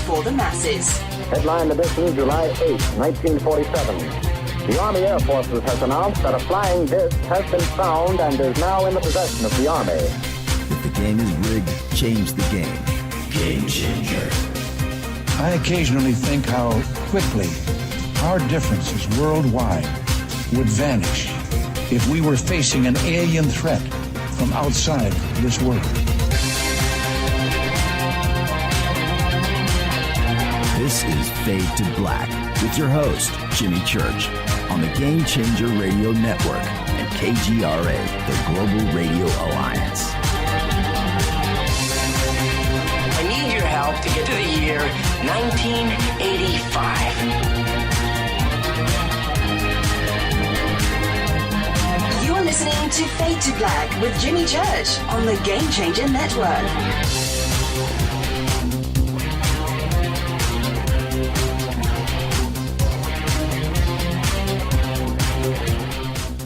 for the masses. Headline edition, July 8, 1947. The Army Air Forces has announced that a flying disc has been found and is now in the possession of the Army. If the game is rigged, change the game. Game changer. I occasionally think how quickly our differences worldwide would vanish if we were facing an alien threat from outside this world. This is Fade to Black with your host, Jimmy Church, on the Game Changer Radio Network and KGRA, the Global Radio Alliance. I need your help to get to the year 1985. You're listening to Fade to Black with Jimmy Church on the Game Changer Network.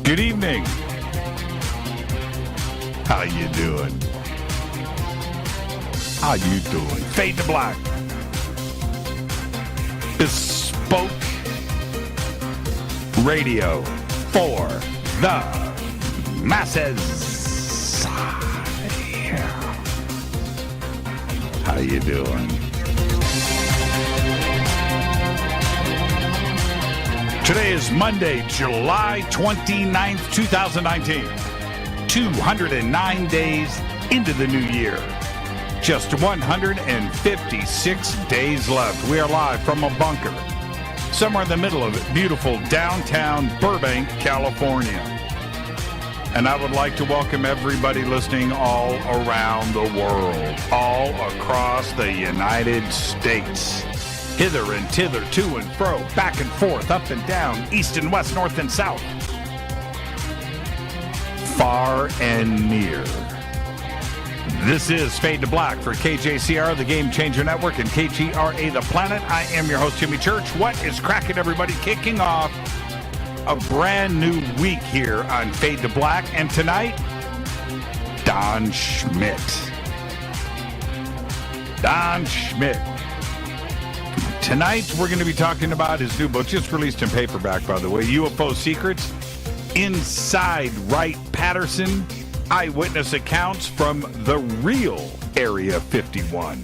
Good evening. How you doing? How you doing? Fade to Black. Bespoke radio for the masses. Yeah. How you doing? Today is Monday, July 29th, 2019. 209 days into the new year. Just 156 days left. We are live from a bunker somewhere in the middle of beautiful downtown Burbank, California. And I would like to welcome everybody listening all around the world, all across the United States. Hither and thither, to and fro, back and forth, up and down, east and west, north and south. Far and near. This is Fade to Black for KJCR, the Game Changer Network, and KGRA, The Planet. I am your host, Jimmy Church. What is cracking, everybody? Kicking off a brand new week here on Fade to Black. And tonight, Don Schmitt. Don Schmitt. Tonight, we're going to be talking about his new book, just released in paperback, by the way, UFO Secrets, Inside Wright-Patterson, Eyewitness Accounts from the real Area 51.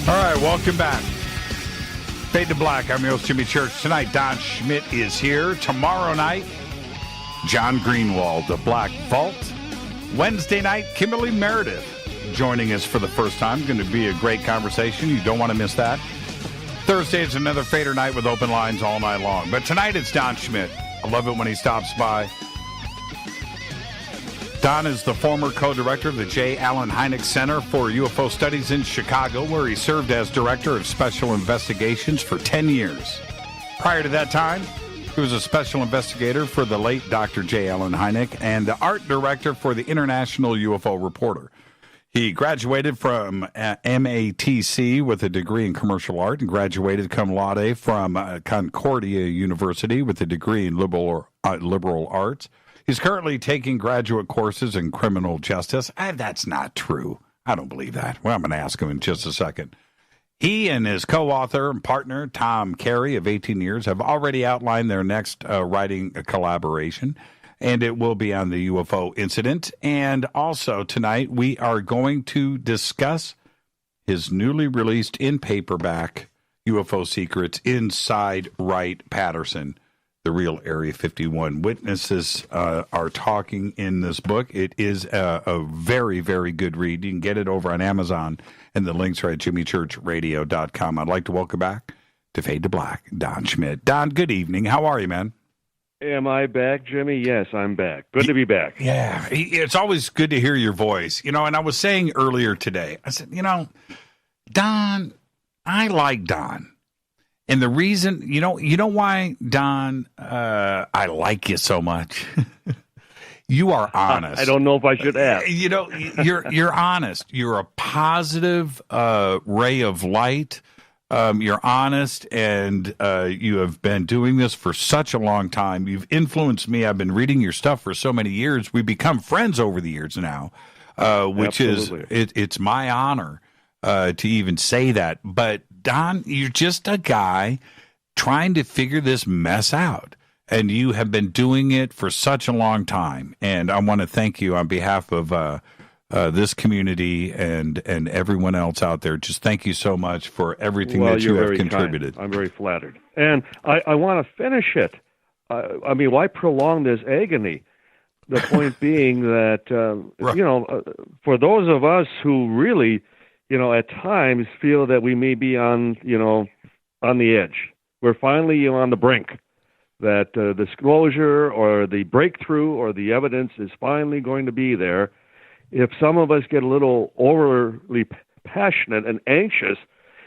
All right, welcome back. Fade to Black. I'm your host, Jimmy Church. Tonight, Don Schmitt is here. Tomorrow night, John Greenwald, The Black Vault. Wednesday night, Kimberly Meredith joining us for the first time. Going to be a great conversation. You don't want to miss that. Thursday is another Fader night with open lines all night long. But tonight, it's Don Schmitt. I love it when he stops by. Don is the former co-director of the J. Allen Hynek Center for UFO Studies in Chicago, where he served as director of special investigations for 10 years. Prior to that time, he was a special investigator for the late Dr. J. Allen Hynek and the art director for the International UFO Reporter. He graduated from MATC with a degree in commercial art and graduated cum laude from Concordia University with a degree in liberal arts. He's currently taking graduate courses in criminal justice. That's not true. I don't believe that. Well, I'm going to ask him in just a second. He and his co-author and partner, Tom Carey, of 18 years, have already outlined their next writing collaboration, and it will be on the UFO Incident. And also tonight, we are going to discuss his newly released in paperback UFO Secrets, Inside Wright-Patterson, the real Area 51. Witnesses are talking in this book. It is a very, very good read. You can get it over on Amazon, and the links are at jimmychurchradio.com. I'd like to welcome back to Fade to Black, Don Schmitt. Don, good evening. How are you, man? Am I back, Jimmy? Yes, I'm back. Good to be back. Yeah, it's always good to hear your voice. You know, and I was saying earlier today, I said, you know, Don, I like Don. And the reason, you know why, Don, I like you so much? You are honest. I don't know if I should ask. You're honest. You're a positive ray of light. You're honest, and you have been doing this for such a long time. You've influenced me. I've been reading your stuff for so many years. We've become friends over the years now, which Absolutely. it's my honor to even say that. But, Don, you're just a guy trying to figure this mess out. And you have been doing it for such a long time. And I want to thank you on behalf of this community and everyone else out there. Just thank you so much for everything that you have contributed. Kind. I'm very flattered. And I want to finish it. I mean, why prolong this agony? The point being that, right. For those of us who really, at times feel that we may be on the edge, we're finally on the brink. That the disclosure or the breakthrough or the evidence is finally going to be there. If some of us get a little overly passionate and anxious,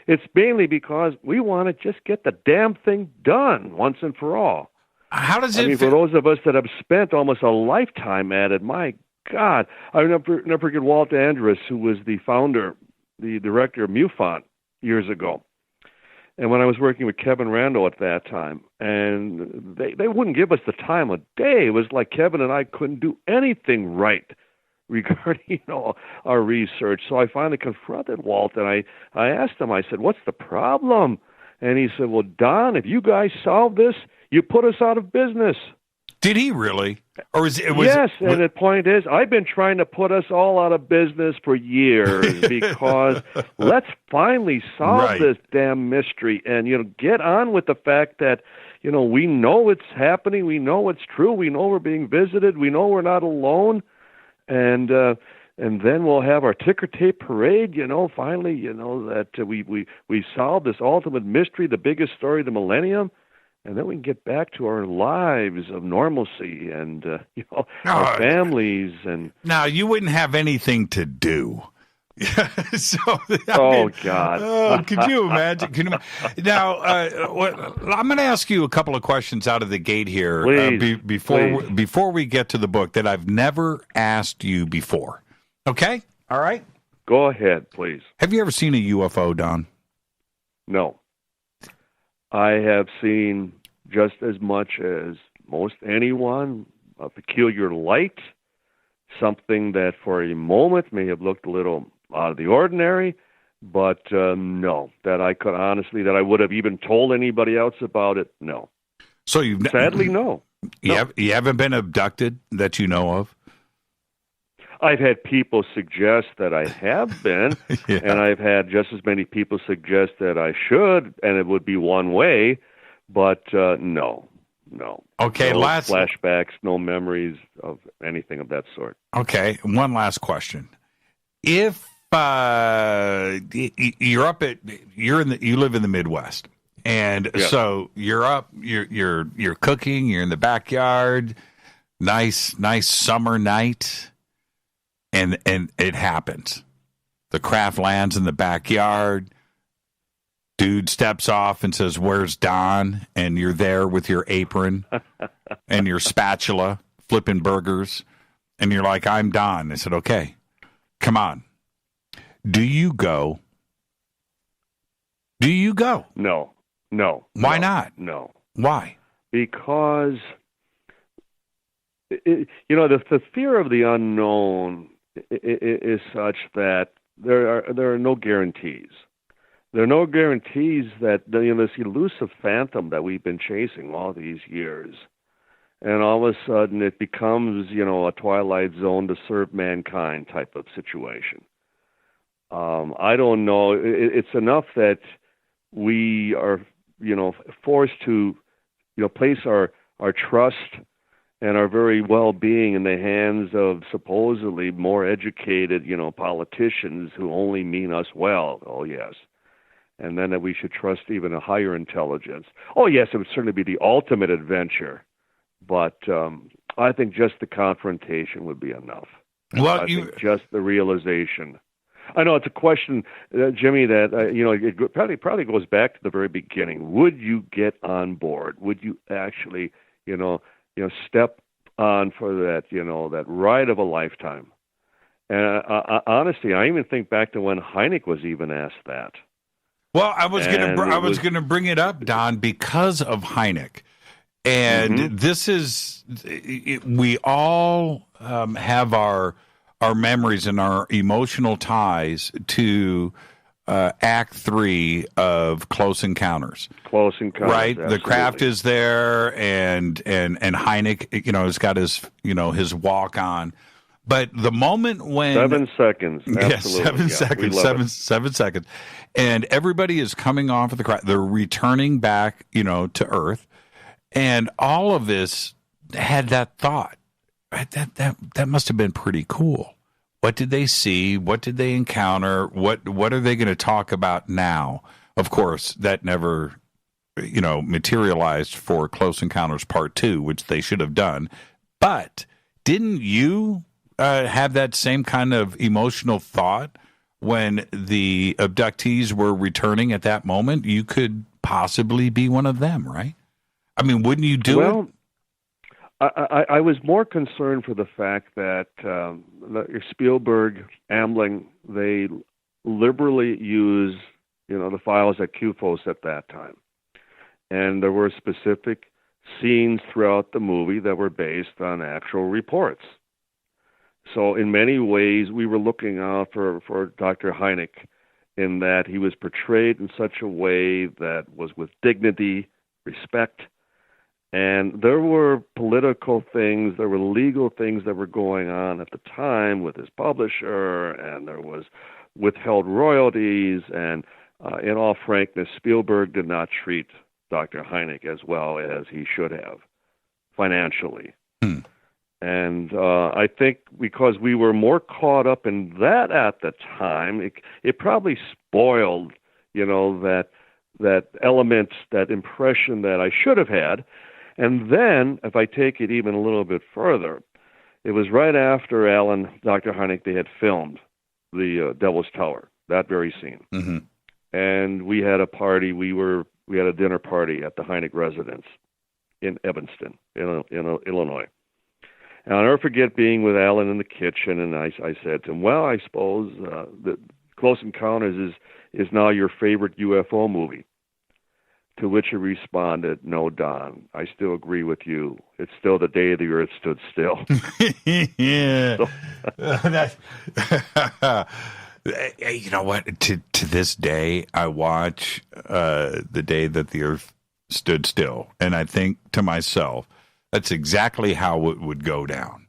it's mainly because we want to just get the damn thing done once and for all. How does it for those of us that have spent almost a lifetime at it, my God. I never forget Walt Andrus, who was the founder, the director of MUFON years ago. And when I was working with Kevin Randall at that time, and they wouldn't give us the time of day. It was like Kevin and I couldn't do anything right regarding our research. So I finally confronted Walt, and I asked him, I said, what's the problem? And he said, well, Don, if you guys solve this, you put us out of business. Did he really? Or yes, and the point is, I've been trying to put us all out of business for years because let's finally solve this damn mystery and, get on with the fact that, we know it's happening, we know it's true, we know we're being visited, we know we're not alone, and then we'll have our ticker tape parade, finally, that we solved this ultimate mystery, the biggest story of the millennium. And then we can get back to our lives of normalcy and, our families. And now, you wouldn't have anything to do. God. Could you imagine? Now, I'm going to ask you a couple of questions out of the gate here please. Before we get to the book that I've never asked you before. Okay? All right? Go ahead, please. Have you ever seen a UFO, Don? No. I have seen just as much as most anyone, a peculiar light, something that for a moment may have looked a little out of the ordinary, but no, that I would have even told anybody else about it, no. So sadly, no. You haven't been abducted that you know of? I've had people suggest that I have been, yeah. And I've had just as many people suggest that I should, and it would be one way, but no. Okay, no flashbacks, no memories of anything of that sort. Okay, one last question. If you live in the Midwest, and yes. So you're up, you're cooking, you're in the backyard, nice summer night. And it happens. The craft lands in the backyard. Dude steps off and says, "Where's Don?" And you're there with your apron and your spatula, flipping burgers. And you're like, "I'm Don." I said, "Okay, come on." Do you go? No. Why not? No. Why? Because, the fear of the unknown is such that there are no guarantees. There are no guarantees that this elusive phantom that we've been chasing all these years, and all of a sudden it becomes a Twilight Zone to serve mankind type of situation. I don't know. It's enough that we are forced to place our trust and our very well-being in the hands of supposedly more educated, politicians who only mean us well. Oh, yes. And then that we should trust even a higher intelligence. Oh, yes, it would certainly be the ultimate adventure. But I think just the confrontation would be enough. Well, I think just the realization. I know it's a question, Jimmy, that, it probably goes back to the very beginning. Would you get on board? Would you actually, step on for that, that ride of a lifetime. And honestly, I even think back to when Hynek was even asked that. Well, I was going to bring it up, Don, because of Hynek. And this is, we all have our memories and our emotional ties to Act 3 of Close Encounters. Close Encounters, right? Absolutely. The craft is there, and Hynek, has got his walk on. But the moment when 7 seconds, absolutely. Yes, 7 seconds, and everybody is coming off of the craft, they're returning back, to Earth, and all of this had that thought. Right? That must have been pretty cool. What did they see? What did they encounter? What are they going to talk about now? Of course, that never, materialized for Close Encounters Part 2, which they should have done. But didn't you have that same kind of emotional thought when the abductees were returning at that moment? You could possibly be one of them, right? I mean, wouldn't you do it? I was more concerned for the fact that Spielberg, Amblin, they liberally used, the files at QFOS at that time. And there were specific scenes throughout the movie that were based on actual reports. So in many ways, we were looking out for Dr. Hynek in that he was portrayed in such a way that was with dignity, respect. And there were political things, there were legal things that were going on at the time with his publisher, and there was withheld royalties. And in all frankness, Spielberg did not treat Dr. Hynek as well as he should have financially. And I think because we were more caught up in that at the time, it probably spoiled, that element, that impression that I should have had. And then, if I take it even a little bit further, it was right after Dr. Hynek, they had filmed the Devil's Tower, that very scene. Mm-hmm. And we had a party, we had a dinner party at the Hynek residence in Evanston, Illinois. And I'll never forget being with Alan in the kitchen, and I said to him, well, I suppose the Close Encounters is now your favorite UFO movie. To which he responded, no, Don, I still agree with you. It's still the day the earth stood still. Yeah. You know what? To this day, I watch the day that the earth stood still, and I think to myself, that's exactly how it would go down.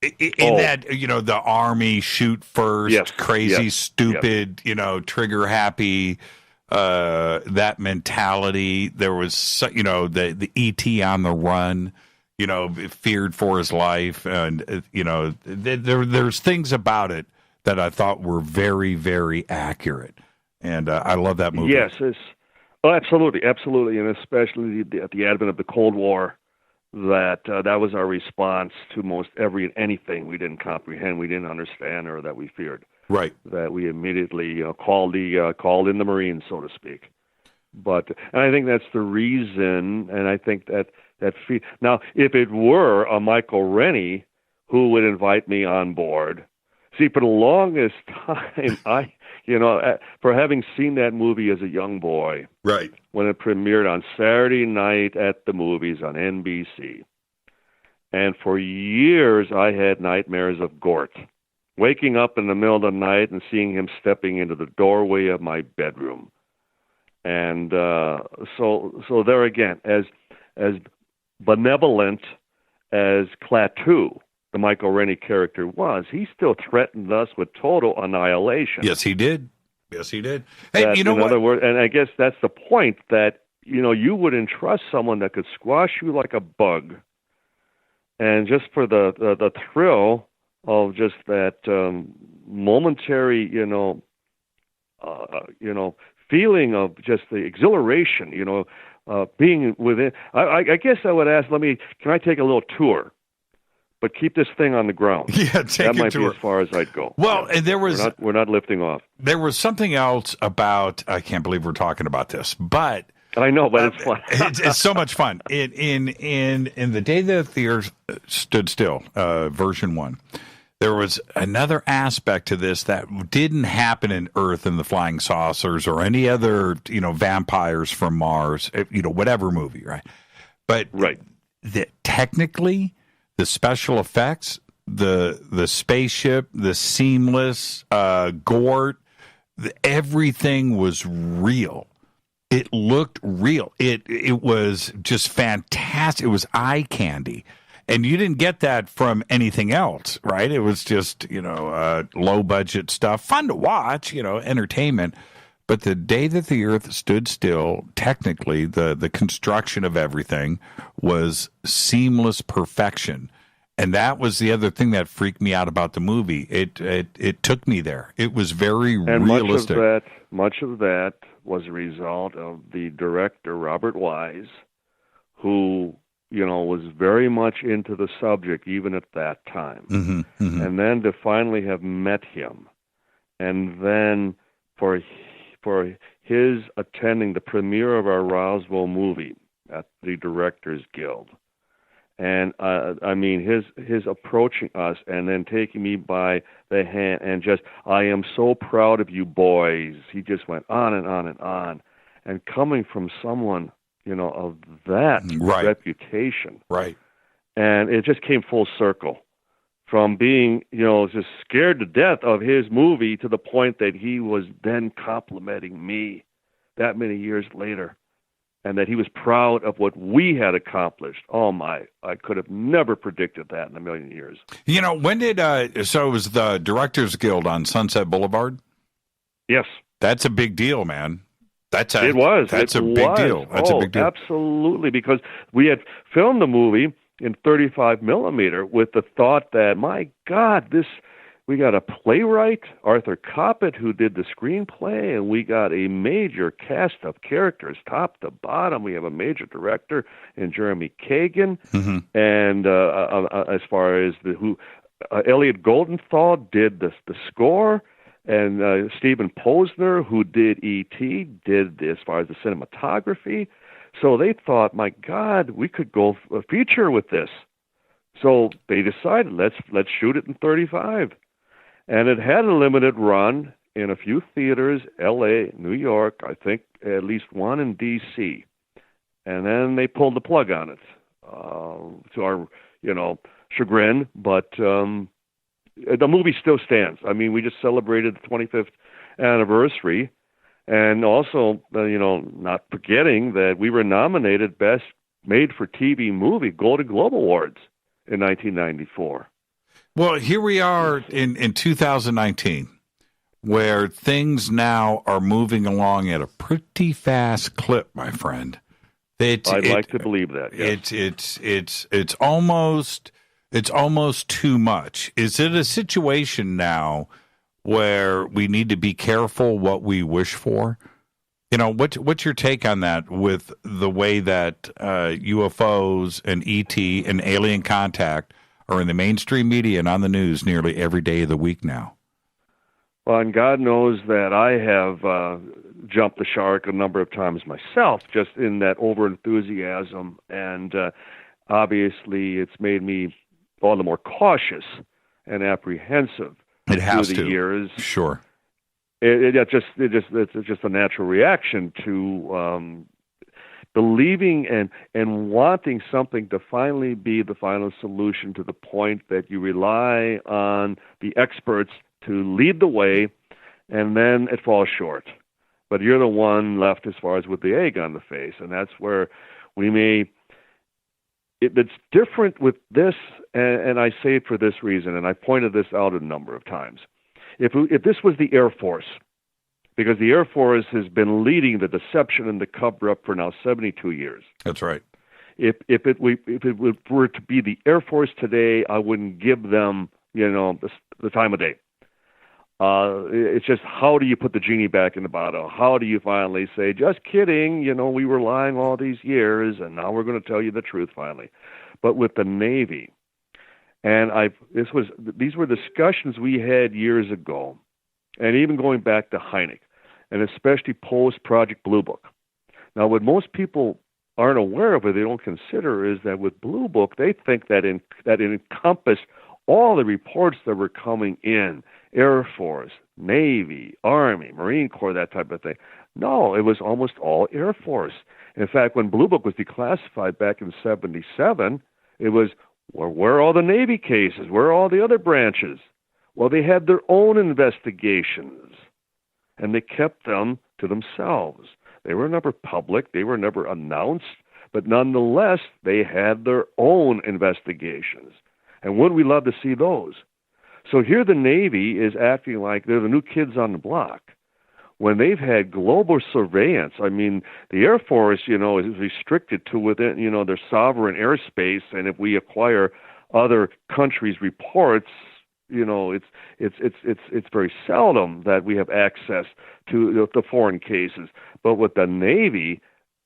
That, the Army shoot first, yes, crazy, yes, stupid, yes, trigger happy, that mentality. There was, the E.T. on the run, feared for his life. And, there's things about it that I thought were very, very accurate. And I love that movie. Yes, absolutely. And especially at the advent of the Cold War, that was our response to most anything we didn't comprehend, we didn't understand, or that we feared. Right. That we immediately called in the Marines, so to speak. And I think that's the reason, and I think that now, if it were a Michael Rennie who would invite me on board, see, for the longest time, for having seen that movie as a young boy, right, when it premiered on Saturday night at the movies on NBC, and for years I had nightmares of Gort, waking up in the middle of the night and seeing him stepping into the doorway of my bedroom. And so there again, as benevolent as Klaatu, the Michael Rennie character, was, he still threatened us with total annihilation. Yes, he did. Hey, that, in other words, and I guess that's the point, that you wouldn't trust someone that could squash you like a bug, and just for the thrill of just that momentary, feeling of just the exhilaration, being within. I guess I would ask, can I take a little tour? But keep this thing on the ground. Yeah, take that might tour. Be as far as I'd go. Well, and there was we're not lifting off. There was something else about, I can't believe we're talking about this, but I know, but it's fun. It's so much fun. In the day that the Earth stood still, version 1, there was another aspect to this that didn't happen in Earth and the Flying Saucers or any other, vampires from Mars, whatever movie, right? But right. Technically, the special effects, the spaceship, the seamless Gort, everything was real. It looked real. It was just fantastic. It was eye candy. And you didn't get that from anything else, right? It was just, low budget stuff, fun to watch, entertainment. But the day that the Earth stood still, technically, the construction of everything was seamless perfection. And that was the other thing that freaked me out about the movie. It took me there. It was very realistic. Much of that was a result of the director, Robert Wise, who was very much into the subject even at that time. Mm-hmm, mm-hmm. And then to finally have met him, and then for his attending the premiere of our Roswell movie at the Directors Guild. And his approaching us and then taking me by the hand and just, I am so proud of you boys. He just went on and on and on. And coming from someone, of that reputation. Right. And it just came full circle from being, just scared to death of his movie to the point that he was then complimenting me that many years later. And that he was proud of what we had accomplished. Oh, my. I could have never predicted that in a million years. When did, so it was the Directors Guild on Sunset Boulevard? Yes. That's a big deal, man. That's a big deal. That's a big deal. Absolutely, because we had filmed the movie in 35 millimeter with the thought that, my God, we got a playwright, Arthur Coppett, who did the screenplay, and we got a major cast of characters, top to bottom. We have a major director in Jeremy Kagan, mm-hmm. and as far as Elliot Goldenthal did the score, and Stephen Posner, who did E.T., did as far as the cinematography. So they thought, my God, we could go a feature with this. So they decided, let's shoot it in 35. And it had a limited run in a few theaters, L.A., New York, I think at least one in D.C. And then they pulled the plug on it, to our, chagrin. But the movie still stands. I mean, we just celebrated the 25th anniversary. And also, not forgetting that we were nominated Best Made-for-TV Movie, Golden Globe Awards in 1994. Well, here we are in 2019, where things now are moving along at a pretty fast clip, my friend. I'd like to believe that. Yes. It's almost too much. Is it a situation now where we need to be careful what we wish for? What's your take on that with the way that UFOs and ET and alien contact are in the mainstream media and on the news nearly every day of the week now? Well, and God knows that I have jumped the shark a number of times myself, just in that over-enthusiasm, and obviously it's made me all the more cautious and apprehensive. It has through the years. Sure. It's just a natural reaction to believing and wanting something to finally be the final solution, to the point that you rely on the experts to lead the way, and then it falls short. But you're the one left as far as with the egg on the face, and that's where we may... It's different with this, and I say it for this reason, and I pointed this out a number of times. If this was the Air Force, because the Air Force has been leading the deception and the cover-up for now 72 years. That's right. If it were to be the Air Force today, I wouldn't give them, the time of day. It's just, how do you put the genie back in the bottle? How do you finally say, just kidding, we were lying all these years, and now we're going to tell you the truth finally. But with the Navy, and these were discussions we had years ago, and even going back to Hynek, and especially post Project Blue Book. Now, what most people aren't aware of or they don't consider is that with Blue Book, they think that it encompassed all the reports that were coming in, Air Force, Navy, Army, Marine Corps, that type of thing. No, it was almost all Air Force. In fact, when Blue Book was declassified back in 1977, it was, well, where are all the Navy cases? Where are all the other branches? Well, they had their own investigations, and they kept them to themselves. They were never public. They were never announced. But nonetheless, they had their own investigations. And wouldn't we love to see those? So here the Navy is acting like they're the new kids on the block when they've had global surveillance. I mean, the Air Force, is restricted to within, their sovereign airspace. And if we acquire other countries' reports, it's very seldom that we have access to the foreign cases. But with the Navy,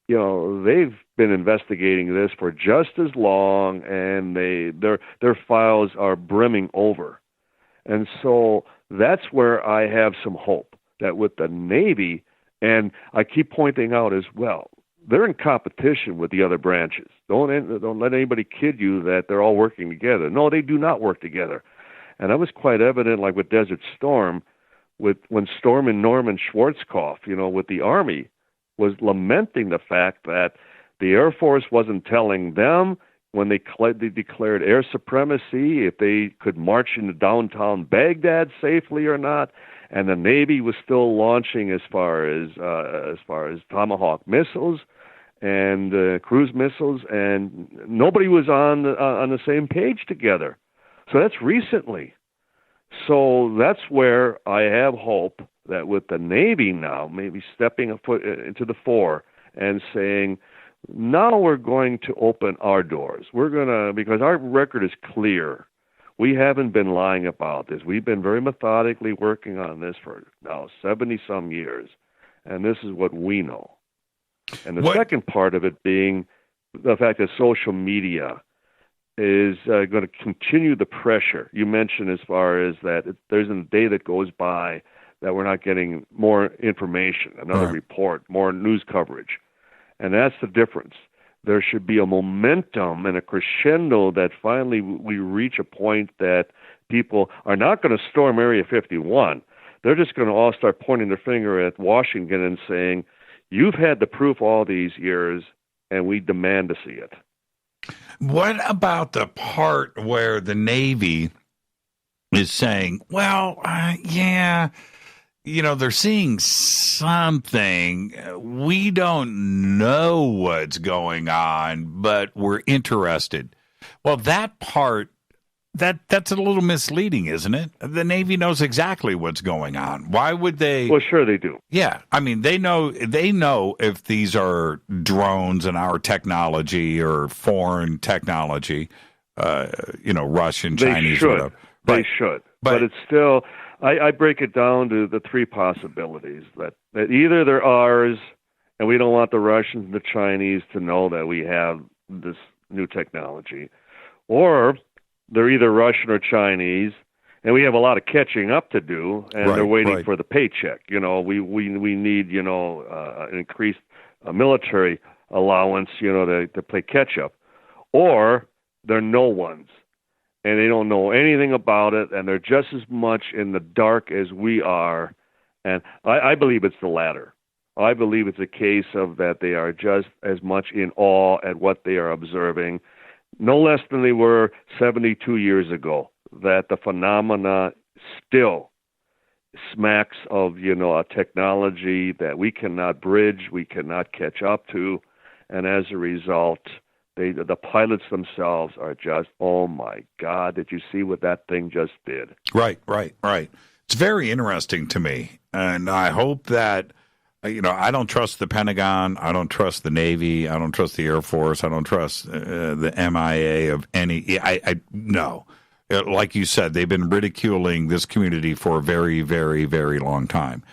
they've been investigating this for just as long, and their files are brimming over. And so that's where I have some hope that with the Navy, and I keep pointing out as well, they're in competition with the other branches. Don't let anybody kid you that they're all working together. No, they do not work together. And that was quite evident, like with Desert Storm, when Storm Norman Schwarzkopf, with the Army, was lamenting the fact that the Air Force wasn't telling them when they declared air supremacy if they could march into downtown Baghdad safely or not, and the Navy was still launching as far as Tomahawk missiles and cruise missiles, and nobody was on the same page together. So that's recently. So that's where I have hope that with the Navy now maybe stepping a foot into the fore and saying, now we're going to open our doors. Because our record is clear. We haven't been lying about this. We've been very methodically working on this for now 70-some years, and this is what we know. And the second part of it being the fact that social media is going to continue the pressure. You mentioned as far as that there's a day that goes by that we're not getting more information, another report, more news coverage. And that's the difference. There should be a momentum and a crescendo that finally we reach a point that people are not going to storm Area 51. They're just going to all start pointing their finger at Washington and saying, you've had the proof all these years, and we demand to see it. What about the part where the Navy is saying, well, they're seeing something. We don't know what's going on, but we're interested. Well, that part, that's a little misleading, isn't it? The Navy knows exactly what's going on. Why would they? Well, sure they do. Yeah. I mean, they know if these are drones and our technology or foreign technology, Russian, Chinese, whatever. They should. But it's still, I break it down to the three possibilities, that either they're ours and we don't want the Russians and the Chinese to know that we have this new technology, or they're either Russian or Chinese, and we have a lot of catching up to do, and they're waiting for the paycheck. We need an increased military allowance, to play catch up, or they're no ones, and they don't know anything about it, and they're just as much in the dark as we are. And I believe it's the latter. I believe it's a case of that they are just as much in awe at what they are observing, no less than they were 72 years ago, that the phenomena still smacks of, a technology that we cannot bridge, we cannot catch up to, and as a result, the pilots themselves are just, oh my God, did you see what that thing just did? Right. It's very interesting to me, and I hope that, I don't trust the Pentagon, I don't trust the Navy, I don't trust the Air Force, I don't trust the MIA of any. No. Like you said, they've been ridiculing this community for a very, very, very long time.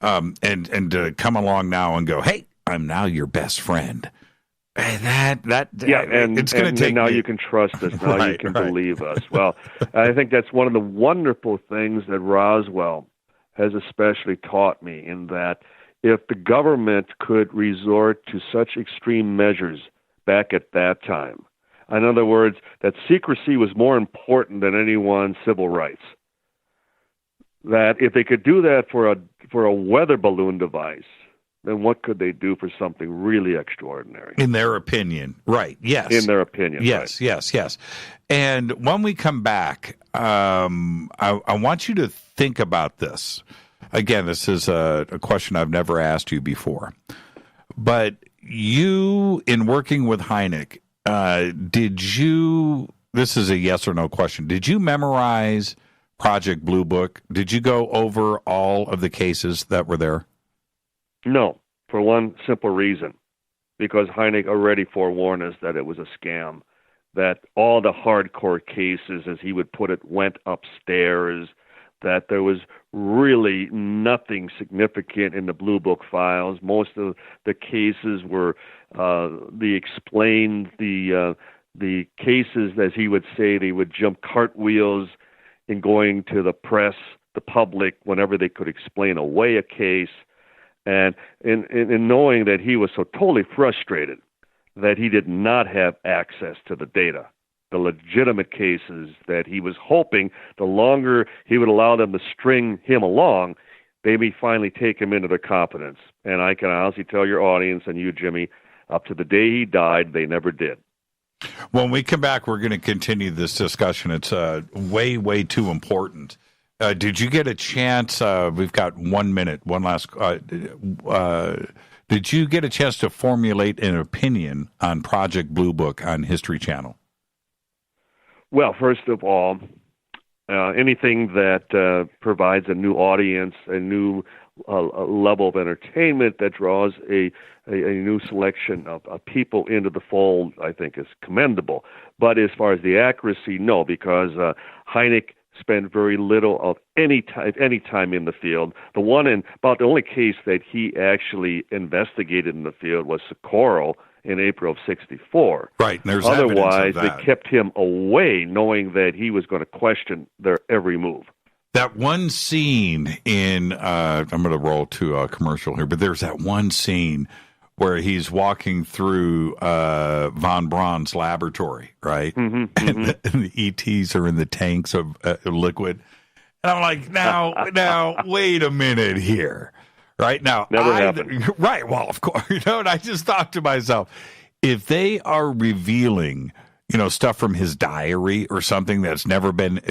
And to come along now and go, hey, I'm now your best friend. It's going to take. Now you can trust us. Now you can believe us. Well, I think that's one of the wonderful things that Roswell has especially taught me, in that if the government could resort to such extreme measures back at that time. In other words, that secrecy was more important than anyone's civil rights. That if they could do that for a weather balloon device, then what could they do for something really extraordinary? In their opinion, right, yes. In their opinion, yes, right. Yes. And when we come back, I want you to think about this. Again, this is a question I've never asked you before. But you, in working with Hynek, this is a yes or no question, did you memorize Project Blue Book? Did you go over all of the cases that were there? No, for one simple reason. Because Hynek already forewarned us that it was a scam, that all the hardcore cases, as he would put it, went upstairs, that there was really nothing significant in the Blue Book files. Most of the cases were the cases, as he would say, they would jump cartwheels in going to the press, the public, whenever they could explain away a case. And in knowing that he was so totally frustrated that he did not have access to the data, the legitimate cases that he was hoping the longer he would allow them to string him along, they may finally take him into their confidence. And I can honestly tell your audience and you, Jimmy, up to the day he died, they never did. When we come back, we're going to continue this discussion. It's way, way too important. Did you get a chance? We've got 1 minute, one last. Did you get a chance to formulate an opinion on Project Blue Book on History Channel? Well, first of all, anything that provides a new audience, a new level of entertainment that draws a new selection of people into the fold, I think is commendable. But as far as the accuracy, no, because Hynek spent very little of any time in the field. The only case that he actually investigated in the field was Socorro in April of '64. Right, and there's otherwise evidence of that. They kept him away, knowing that he was going to question their every move. That one scene in I'm going to roll to a commercial here, but there's that one scene where he's walking through von Braun's laboratory, right? And the ETs are in the tanks of liquid. And I'm like, now, wait a minute here. Right now, never happened. Right, well, of course, and I just thought to myself, if they are revealing, stuff from his diary or something that's never been,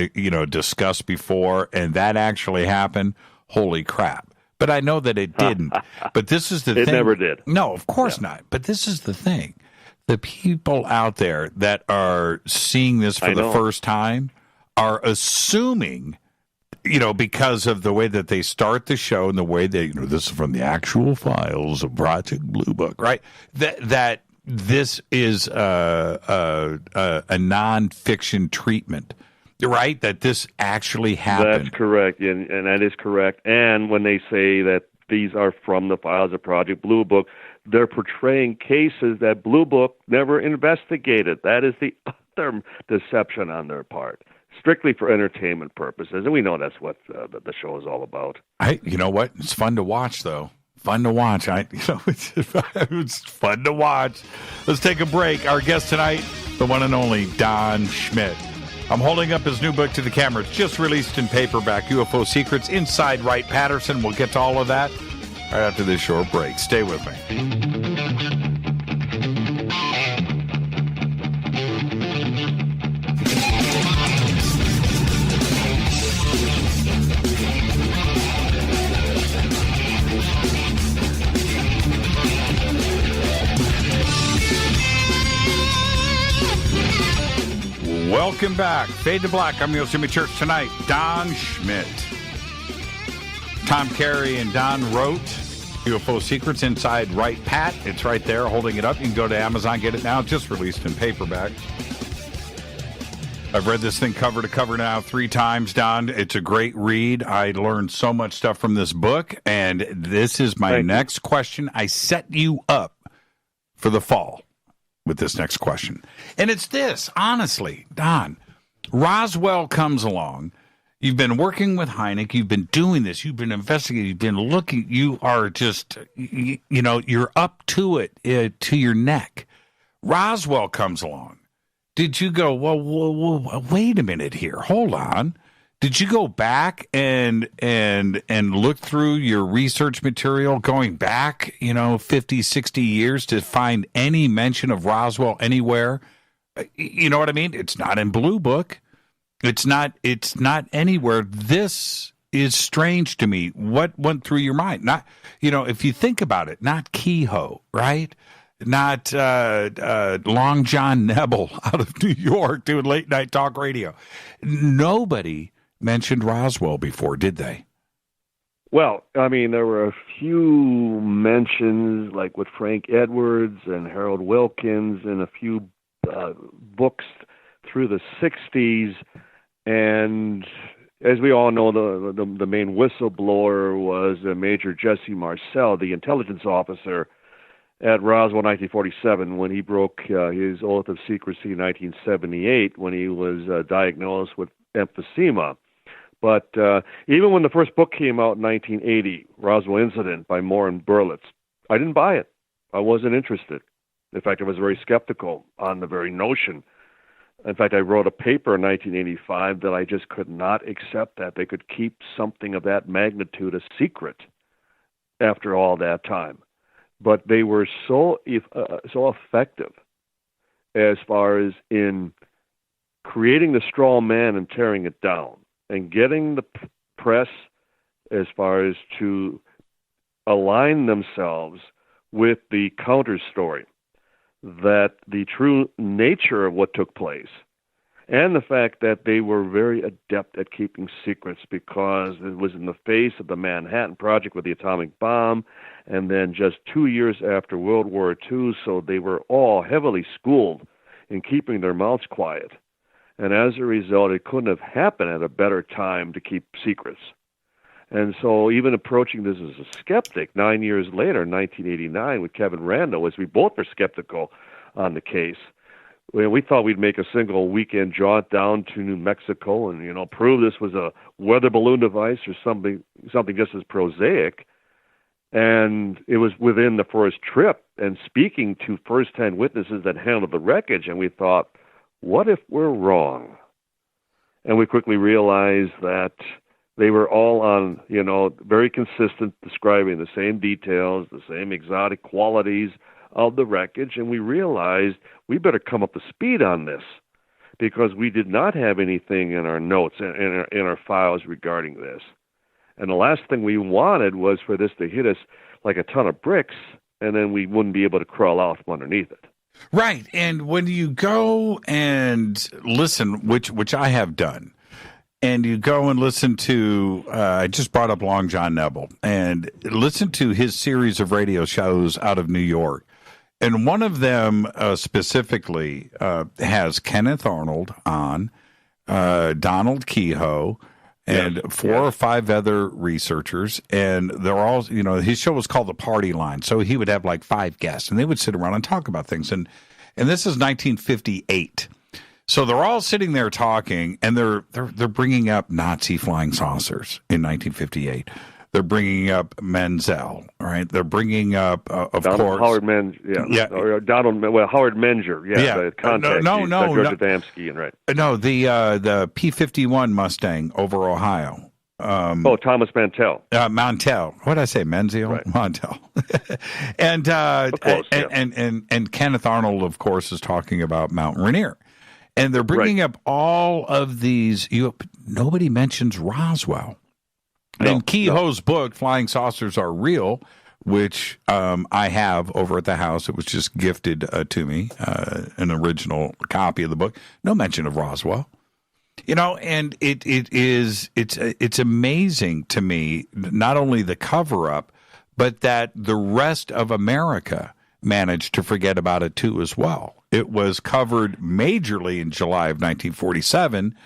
discussed before, and that actually happened, holy crap. But I know that it didn't. But this is the thing. It never did. No, of course not. But this is the thing. The people out there that are seeing this for the first time are assuming, because of the way that they start the show and the way they, this is from the actual files of Project Blue Book, right? That this is a nonfiction treatment. Right, that this actually happened. That's correct, and that is correct. And when they say that these are from the files of Project Blue Book, they're portraying cases that Blue Book never investigated. That is the other deception on their part, strictly for entertainment purposes. And we know that's what the show is all about. You know what? It's fun to watch, though. Fun to watch. It's fun to watch. Let's take a break. Our guest tonight, the one and only Don Schmitt. I'm holding up his new book to the camera. It's just released in paperback, UFO Secrets Inside Wright-Patterson. We'll get to all of that right after this short break. Stay with me. Welcome back. Fade to Black. I'm your Jimmy Church tonight. Don Schmitt. Tom Carey and Don wrote UFO Secrets Inside Wright-Pat. It's right there, holding it up. You can go to Amazon, get it now. Just released in paperback. I've read this thing cover to cover now 3 times, Don. It's a great read. I learned so much stuff from this book, and this is my next question. I set you up for the fall with this next question. And it's this, honestly, Don. Roswell comes along. You've been working with Hynek. You've been doing this. You've been investigating. You've been looking. You are just, you're up to it, to your neck. Roswell comes along. Did you go, well, wait a minute here. Hold on. Did you go back and look through your research material going back, 50, 60 years to find any mention of Roswell anywhere? You know what I mean? It's not in Blue Book. It's not anywhere. This is strange to me. What went through your mind? Not, if you think about it, not Kehoe, right? Not Long John Nebel out of New York doing late night talk radio. Nobody mentioned Roswell before, did they? Well, I mean, there were a few mentions, like with Frank Edwards and Harold Wilkins, and a few books through the 60s. And as we all know, the main whistleblower was Major Jesse Marcel, the intelligence officer at Roswell in 1947, when he broke his oath of secrecy in 1978 when he was diagnosed with emphysema. But even when the first book came out in 1980, Roswell Incident by Moore and Berlitz, I didn't buy it. I wasn't interested. In fact, I was very skeptical on the very notion. In fact, I wrote a paper in 1985 that I just could not accept that they could keep something of that magnitude a secret after all that time. But they were so effective as far as in creating the straw man and tearing it down, and getting the press as far as to align themselves with the counter story, that the true nature of what took place, and the fact that they were very adept at keeping secrets, because it was in the face of the Manhattan Project with the atomic bomb, and then just 2 years after World War II, so they were all heavily schooled in keeping their mouths quiet. And as a result, it couldn't have happened at a better time to keep secrets. And so even approaching this as a skeptic 9 years later, in 1989, with Kevin Rando, as we both were skeptical on the case, we thought we'd make a single weekend jaunt down to New Mexico and, prove this was a weather balloon device or something just as prosaic. And it was within the first trip and speaking to first-hand witnesses that handled the wreckage, and we thought, what if we're wrong? And we quickly realized that they were all on, very consistent, describing the same details, the same exotic qualities of the wreckage, and we realized we better come up to speed on this, because we did not have anything in our notes, in our files regarding this. And the last thing we wanted was for this to hit us like a ton of bricks, and then we wouldn't be able to crawl out from underneath it. Right, and when you go and listen, which I have done, and you go and listen to, I just brought up Long John Nebel, and listen to his series of radio shows out of New York. And one of them specifically has Kenneth Arnold on, Donald Kehoe, and four or five other researchers. And they're all, his show was called The Party Line. So he would have like 5 guests, and they would sit around and talk about things. And this is 1958. So they're all sitting there talking, and they're bringing up Nazi flying saucers in 1958. They're bringing up Menzel, right? They're bringing up, of course, Howard Menger, or Howard Menger, the contact, George Adamski, and right. No, the P-51 Mustang over Ohio. Thomas Mantell. Mantell. What did I say? Menzel? Right. Mantell. And and Kenneth Arnold, of course, is talking about Mount Rainier. And they're bringing up all of these. Nobody mentions Roswell. In Kehoe's book, Flying Saucers Are Real, which I have over at the house. It was just gifted to me, an original copy of the book. No mention of Roswell. And it's amazing to me, not only the cover-up, but that the rest of America managed to forget about it too as well. It was covered majorly in July of 1947,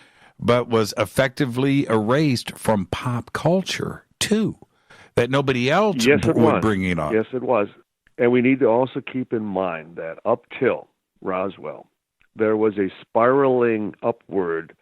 but was effectively erased from pop culture, too, that nobody else would bring it up. Yes, it was. And we need to also keep in mind that up till Roswell, there was a spiraling upward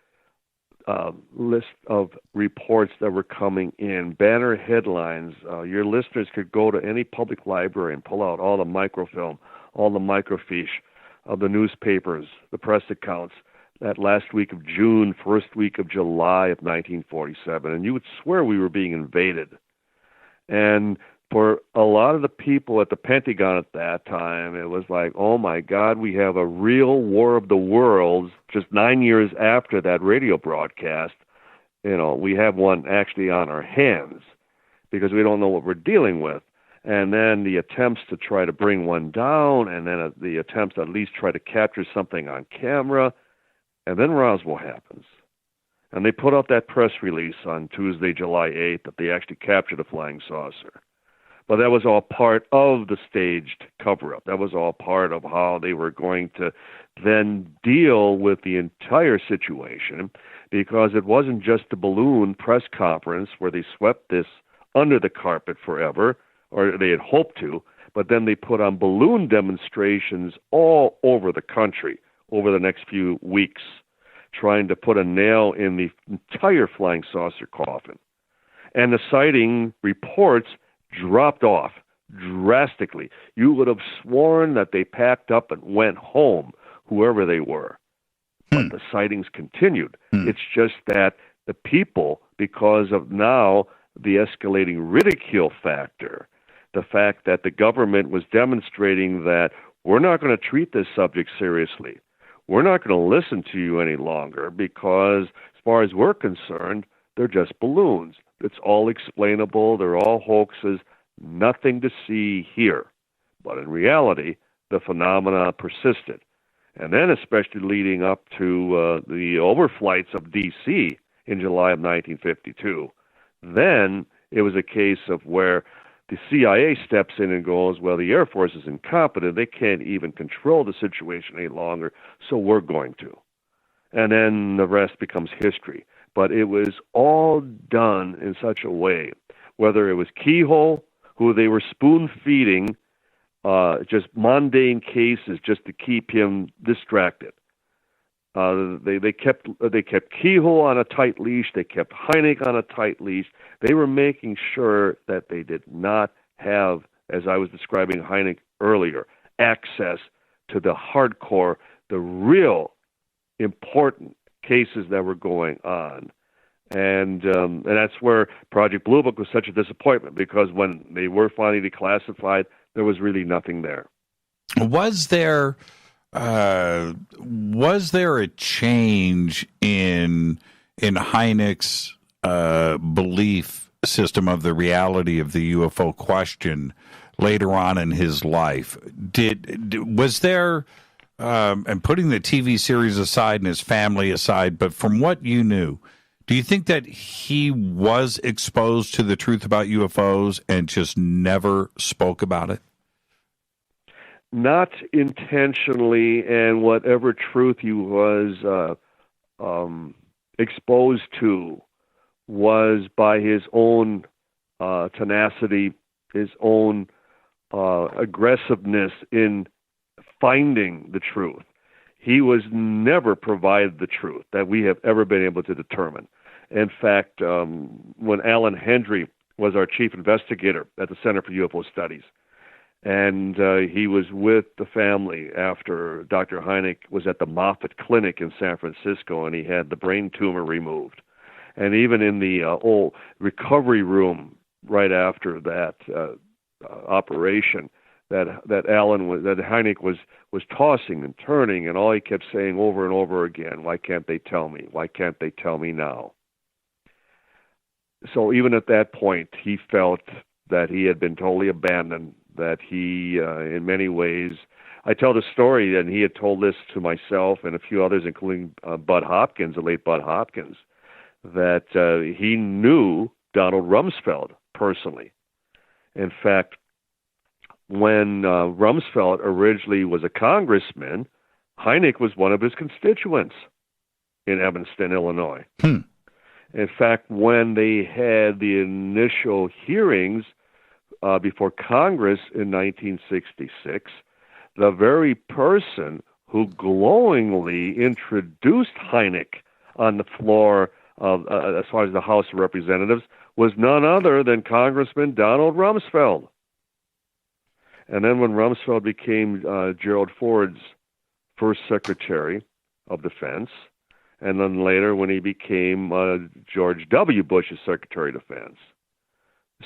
list of reports that were coming in, banner headlines. Your listeners could go to any public library and pull out all the microfilm, all the microfiche of the newspapers, the press accounts, that last week of June, first week of July of 1947, and you would swear we were being invaded. And for a lot of the people at the Pentagon at that time, it was like, oh my God, we have a real war of the worlds. Just 9 years after that radio broadcast, we have one actually on our hands because we don't know what we're dealing with. And then the attempts to try to bring one down, and then the attempts to at least try to capture something on camera. And then Roswell happens. And they put out that press release on Tuesday, July 8th, that they actually captured a flying saucer. But that was all part of the staged cover-up. That was all part of how they were going to then deal with the entire situation, because it wasn't just a balloon press conference where they swept this under the carpet forever, or they had hoped to, but then they put on balloon demonstrations all over the country over the next few weeks, trying to put a nail in the entire flying saucer coffin. And the sighting reports dropped off drastically. You would have sworn that they packed up and went home, whoever they were. But the sightings continued. It's just that the people, because of now the escalating ridicule factor, the fact that the government was demonstrating that we're not going to treat this subject seriously. We're not going to listen to you any longer because, as far as we're concerned, they're just balloons. It's all explainable. They're all hoaxes. Nothing to see here. But in reality, the phenomena persisted. And then, especially leading up to the overflights of D.C. in July of 1952, then it was a case of where the CIA steps in and goes, well, the Air Force is incompetent. They can't even control the situation any longer, so we're going to. And then the rest becomes history. But it was all done in such a way, whether it was Keyhole, who they were spoon-feeding just mundane cases just to keep him distracted. They kept Keyhole on a tight leash. They kept Hynek on a tight leash. They were making sure that they did not have, as I was describing Hynek earlier, access to the hardcore, the real important cases that were going on. And that's where Project Blue Book was such a disappointment, because when they were finally declassified, there was really nothing there. Was there a change in Hynek's belief system of the reality of the UFO question later on in his life? Was there, and putting the TV series aside and his family aside, but from what you knew, do you think that he was exposed to the truth about UFOs and just never spoke about it? Not intentionally, and whatever truth he was exposed to was by his own tenacity, his own aggressiveness in finding the truth. He was never provided the truth that we have ever been able to determine. In fact, when Alan Hendry was our chief investigator at the Center for UFO Studies, and he was with the family after Dr. Hynek was at the Moffitt Clinic in San Francisco, and he had the brain tumor removed. And even in the old recovery room right after that operation, that Hynek was tossing and turning, and all he kept saying over and over again, "Why can't they tell me? Why can't they tell me now?" So even at that point, he felt that he had been totally abandoned, that he, in many ways, I tell the story, and he had told this to myself and a few others, including Bud Hopkins, the late Bud Hopkins, that he knew Donald Rumsfeld personally. In fact, when Rumsfeld originally was a congressman, Hynek was one of his constituents in Evanston, Illinois. In fact, when they had the initial hearings before Congress in 1966, the very person who glowingly introduced Hynek on the floor of, as far as the House of Representatives, was none other than Congressman Donald Rumsfeld. And then when Rumsfeld became Gerald Ford's first Secretary of Defense, and then later when he became George W. Bush's Secretary of Defense.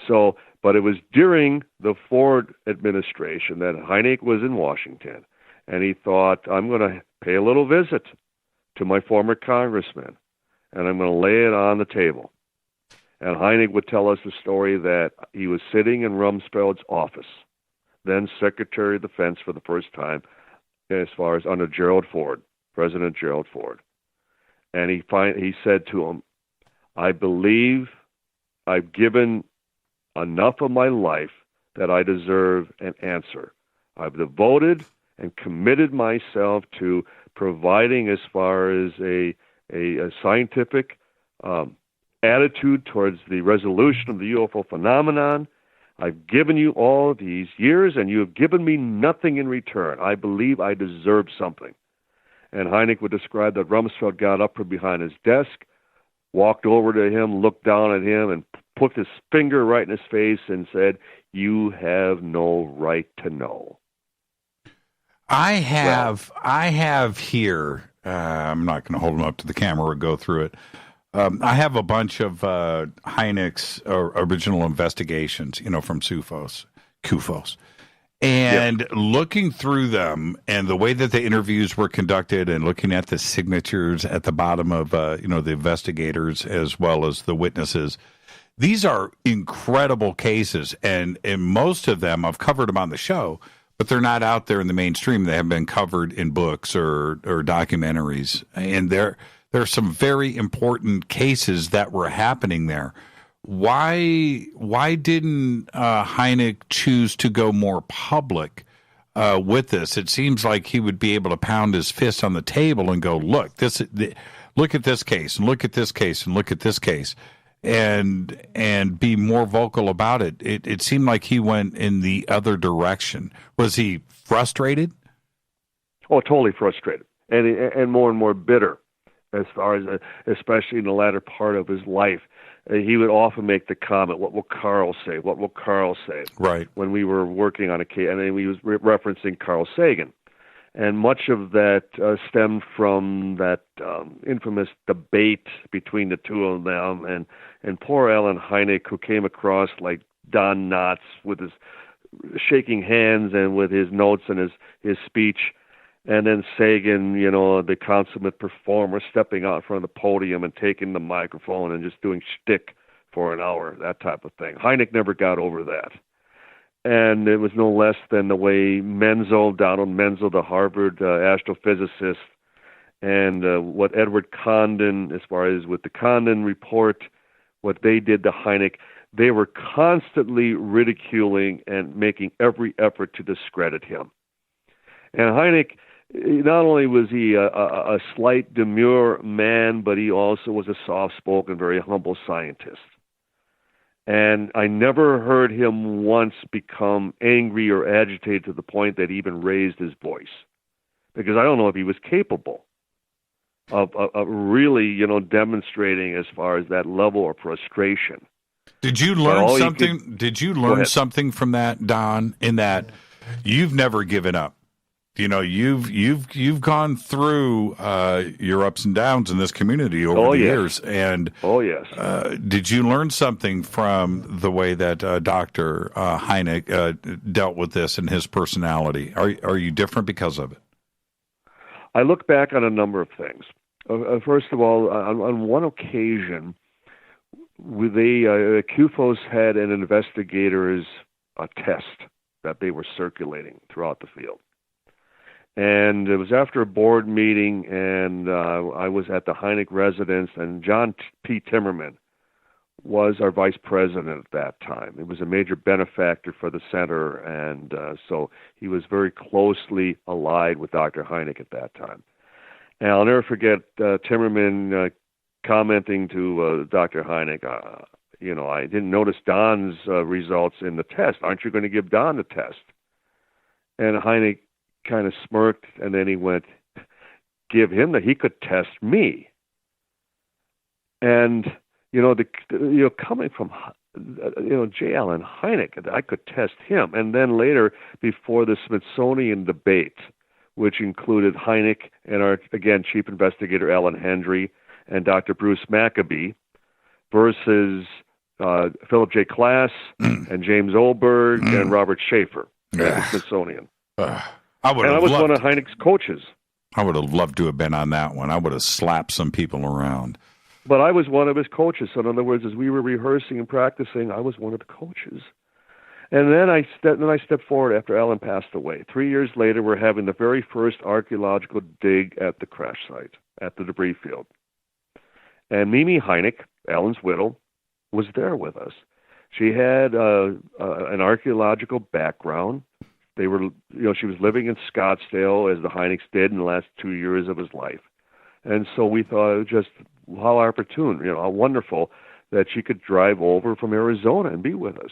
So, but it was during the Ford administration that Hynek was in Washington, and he thought, I'm going to pay a little visit to my former congressman, and I'm going to lay it on the table. And Hynek would tell us the story that he was sitting in Rumsfeld's office, then Secretary of Defense for the first time, as far as under Gerald Ford, President Gerald Ford. And he said to him, I believe I've given enough of my life that I deserve an answer. I've devoted and committed myself to providing as far as a scientific attitude towards the resolution of the UFO phenomenon. I've given you all these years, and you have given me nothing in return. I believe I deserve something. And Hynek would describe that Rumsfeld got up from behind his desk, walked over to him, looked down at him, and put his finger right in his face and said, "You have no right to know." I have here, I'm not going to hold them up to the camera or go through it. I have a bunch of Hynek's original investigations, from CUFOS. And looking through them and the way that the interviews were conducted and looking at the signatures at the bottom of, the investigators as well as the witnesses, these are incredible cases. And most of them, I've covered them on the show, but they're not out there in the mainstream. They have been covered in books or documentaries. And there are some very important cases that were happening there. Why didn't Hynek choose to go more public with this? It seems like he would be able to pound his fist on the table and go, look at this case, and look at this case, and look at this case, and be more vocal about it. It seemed like he went in the other direction. Was he frustrated? Oh, totally frustrated, and more bitter, as far as especially in the latter part of his life. He would often make the comment, "What will Carl say? What will Carl say?" Right. When we were working on a case, and then he was referencing Carl Sagan, and much of that stemmed from that infamous debate between the two of them, and poor Alan Hynek, who came across like Don Knotts with his shaking hands and with his notes and his speech. And then Sagan, the consummate performer, stepping out in front of the podium and taking the microphone and just doing shtick for an hour, that type of thing. Hynek never got over that. And it was no less than the way Donald Menzel, the Harvard astrophysicist, and what Edward Condon, as far as with the Condon report, what they did to Hynek, they were constantly ridiculing and making every effort to discredit him. And Hynek, not only was he a slight, demure man, but he also was a soft-spoken, very humble scientist. And I never heard him once become angry or agitated to the point that he even raised his voice, because I don't know if he was capable of really, demonstrating as far as that level of frustration. Did you learn something? Did you learn something from that, Don? In that you've never given up. You've gone through your ups and downs in this community over the years, and did you learn something from the way that Dr. Hynek dealt with this and his personality? Are you different because of it? I look back on a number of things. First of all, on one occasion, CUFOS had an investigator's test that they were circulating throughout the field. And it was after a board meeting, and I was at the Hynek residence, and John P. Timmerman was our vice president at that time. It was a major benefactor for the center, and so he was very closely allied with Dr. Hynek at that time. And I'll never forget Timmerman commenting to Dr. Hynek, I didn't notice Don's results in the test. Aren't you going to give Don the test? And Hynek kind of smirked, and then he went, give him that he could test me. And coming from J. Allen Hynek, I could test him. And then later, before the Smithsonian debate, which included Hynek and our, again, chief investigator Alan Hendry and Dr. Bruce Maccabee versus Philip J. Klass and James Oberg and Robert Schaefer at the Smithsonian. I was one of Hynek's coaches. I would have loved to have been on that one. I would have slapped some people around. But I was one of his coaches. So in other words, as we were rehearsing and practicing, I was one of the coaches. And then I stepped forward after Alan passed away. 3 years later, we're having the very first archaeological dig at the crash site, at the debris field. And Mimi Hynek, Alan's widow, was there with us. She had an archaeological background. They were, she was living in Scottsdale, as the Hyneks did in the last 2 years of his life. And so we thought it was just how opportune, how wonderful that she could drive over from Arizona and be with us.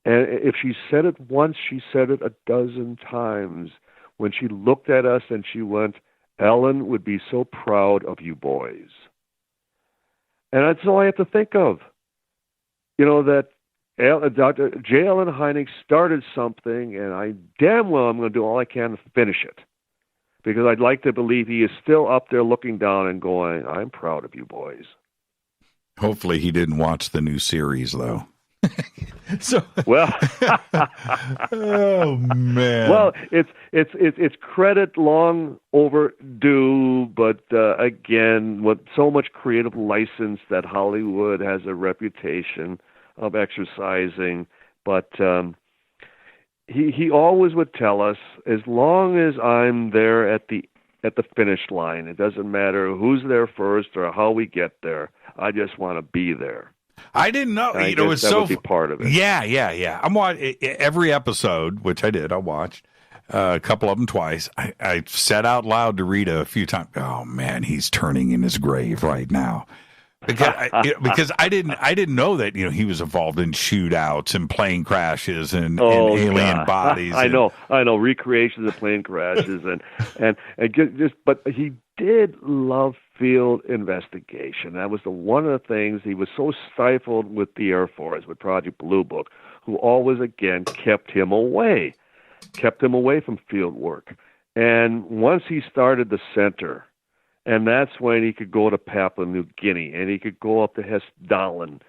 And if she said it once, she said it a dozen times. When she looked at us and she went, "Ellen would be so proud of you boys." And that's all I have to think of. That Dr. J. Allen Hynek started something, and I damn well I'm going to do all I can to finish it. Because I'd like to believe he is still up there looking down and going, "I'm proud of you boys." Hopefully he didn't watch the new series, though. Well, oh man. Well, it's credit long overdue, but again, with so much creative license that Hollywood has a reputation of exercising, but he always would tell us, as long as I'm there at the finish line, it doesn't matter who's there first or how we get there. I just want to be there. I didn't know. It was so would be part of it. Yeah. I'm watching every episode, which I did. I watched a couple of them twice. I said out loud to Rita a few times, "Oh man, he's turning in his grave right now." Because I didn't know that he was involved in shootouts and plane crashes and alien bodies. I know recreations of plane crashes and just but he did love field investigation. That was one of the things. He was so stifled with the Air Force, with Project Blue Book, who always again kept him away from field work. And once he started the center, and that's when he could go to Papua New Guinea, and he could go up to Hessdalen,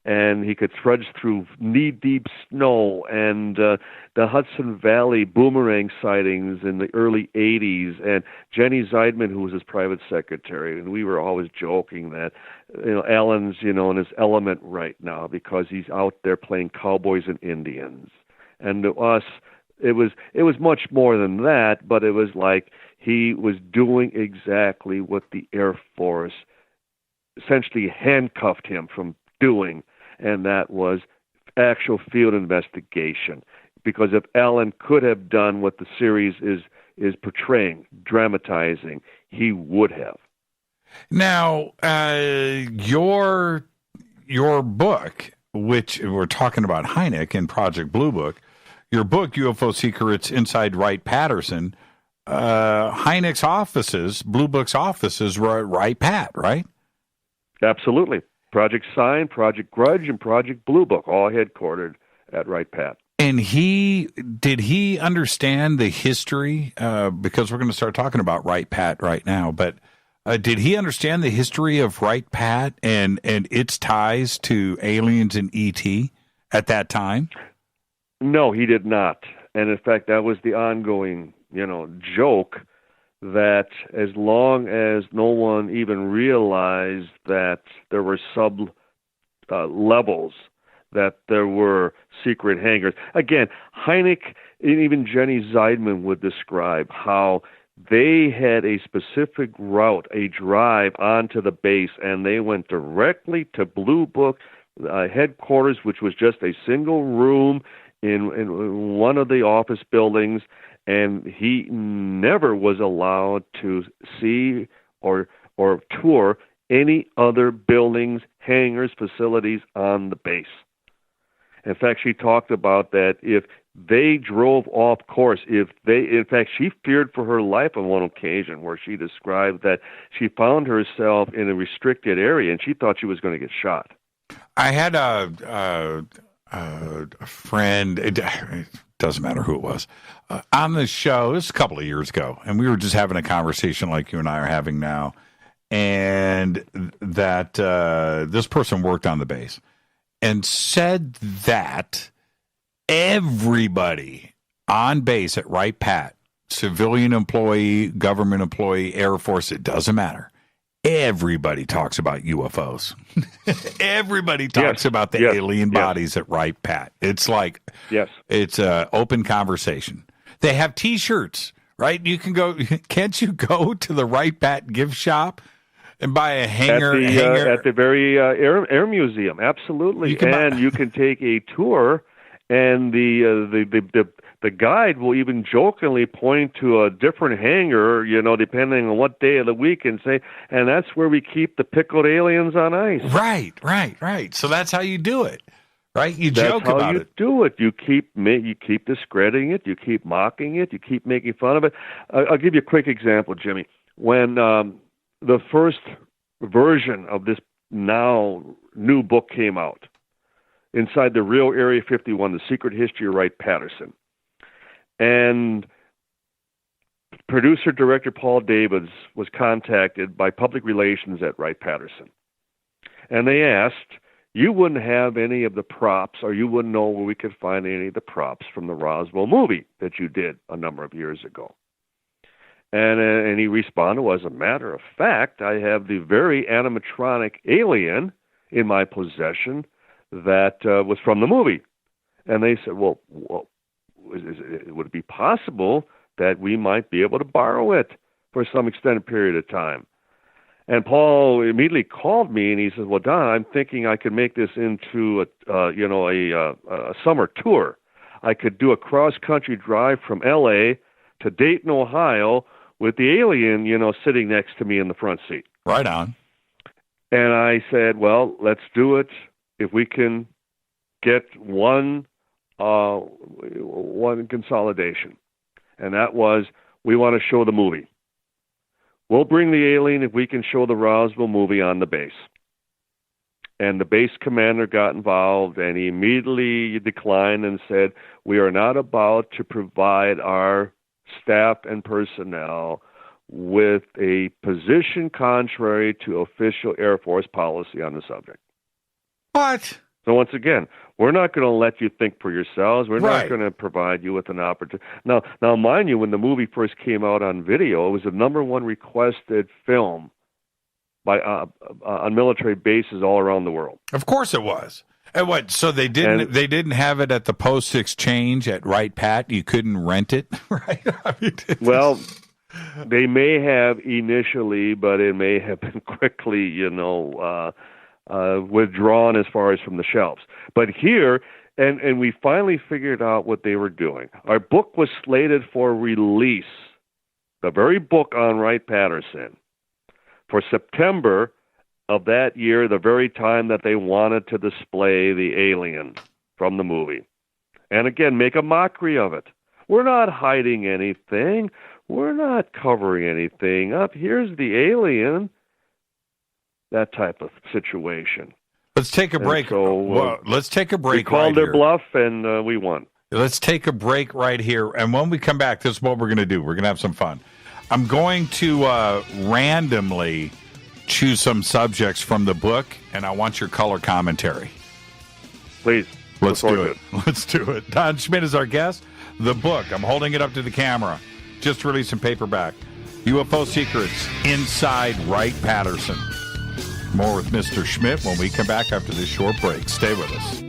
and he could trudge through knee-deep snow and the Hudson Valley boomerang sightings in the early 80s, and Jenny Zeidman, who was his private secretary, and we were always joking that Alan's in his element right now because he's out there playing cowboys and Indians. And to us, it was much more than that, but it was like he was doing exactly what the Air Force essentially handcuffed him from doing, and that was actual field investigation. Because if Alan could have done what the series is portraying, dramatizing, he would have. Now, your book, which we're talking about Hynek and Project Blue Book, your book, UFO Secrets Inside Wright-Patterson, Hynek's offices, Blue Book's offices were at Wright-Pat, right? Absolutely. Project Sign, Project Grudge, and Project Blue Book, all headquartered at Wright-Pat. And did he understand the history? Because we're going to start talking about Wright-Pat right now, but did he understand the history of Wright-Pat and its ties to aliens and ET at that time? No, he did not. And in fact, that was the ongoing, joke, that as long as no one even realized that there were levels, that there were secret hangars. Again, Hynek and even Jenny Zeidman would describe how they had a specific route, a drive onto the base, and they went directly to Blue Book headquarters, which was just a single room in one of the office buildings, and he never was allowed to see or tour any other buildings, hangars, facilities on the base. In fact, she talked about that if they drove off course. In fact, she feared for her life on one occasion where she described that she found herself in a restricted area and she thought she was going to get shot. I had a friend, it doesn't matter who it was, on the show, this was a couple of years ago, and we were just having a conversation like you and I are having now, and that this person worked on the base and said that everybody on base at Wright-Pat, civilian employee, government employee, Air Force, it doesn't matter. Everybody talks about UFOs. Everybody talks about the alien bodies at Wright-Pat. It's like, it's an open conversation. They have T-shirts, right? You can go, can't you go to the Wright-Pat gift shop and buy a hanger? At the very Air Museum, absolutely. You can take a tour, and the guide will even jokingly point to a different hangar, depending on what day of the week, and say, and that's where we keep the pickled aliens on ice. Right. So that's how you do it, right? You joke about it. That's how you do it. You keep discrediting it. You keep mocking it. You keep making fun of it. I'll give you a quick example, Jimmy. When the first version of this now new book came out, Inside the Real Area 51, The Secret History of Wright-Patterson. And producer-director Paul Davids was contacted by public relations at Wright-Patterson. And they asked, you wouldn't have any of the props, or you wouldn't know where we could find any of the props from the Roswell movie that you did a number of years ago. And he responded, well, as a matter of fact, I have the very animatronic alien in my possession that was from the movie. And they said, well, would it be possible that we might be able to borrow it for some extended period of time? And Paul immediately called me and he says, well, Don, I'm thinking I could make this into a summer tour. I could do a cross-country drive from L.A. to Dayton, Ohio, with the alien, sitting next to me in the front seat. Right on. And I said, well, let's do it if we can get one consolidation. And that was, we want to show the movie. We'll bring the alien if we can show the Roswell movie on the base. And the base commander got involved, and he immediately declined and said, we are not about to provide our staff and personnel with a position contrary to official Air Force policy on the subject. What? So once again, we're not going to let you think for yourselves. We're not going to provide you with an opportunity. Now, mind you, when the movie first came out on video, it was the number one requested film by on military bases all around the world. Of course it was. And what? So they didn't have it at the Post Exchange at Wright-Pat. You couldn't rent it, right? Well, they may have initially, but it may have been quickly, withdrawn as far as from the shelves. But here, and we finally figured out what they were doing. Our book was slated for release, the very book on Wright-Patterson, for September of that year, the very time that they wanted to display the alien from the movie. And again, make a mockery of it. We're not hiding anything. We're not covering anything up. Here's the alien. That type of situation. Let's take a break. Let's take a break. We called their bluff, and we won. Let's take a break right here. And when we come back, this is what we're going to do. We're going to have some fun. I'm going to randomly choose some subjects from the book, and I want your color commentary. Please. Let's do it. Let's do it. Don Schmitt is our guest. The book, I'm holding it up to the camera, just released in paperback. UFO Secrets Inside Wright-Patterson. More with Mr. Schmitt when we come back after this short break. Stay with us.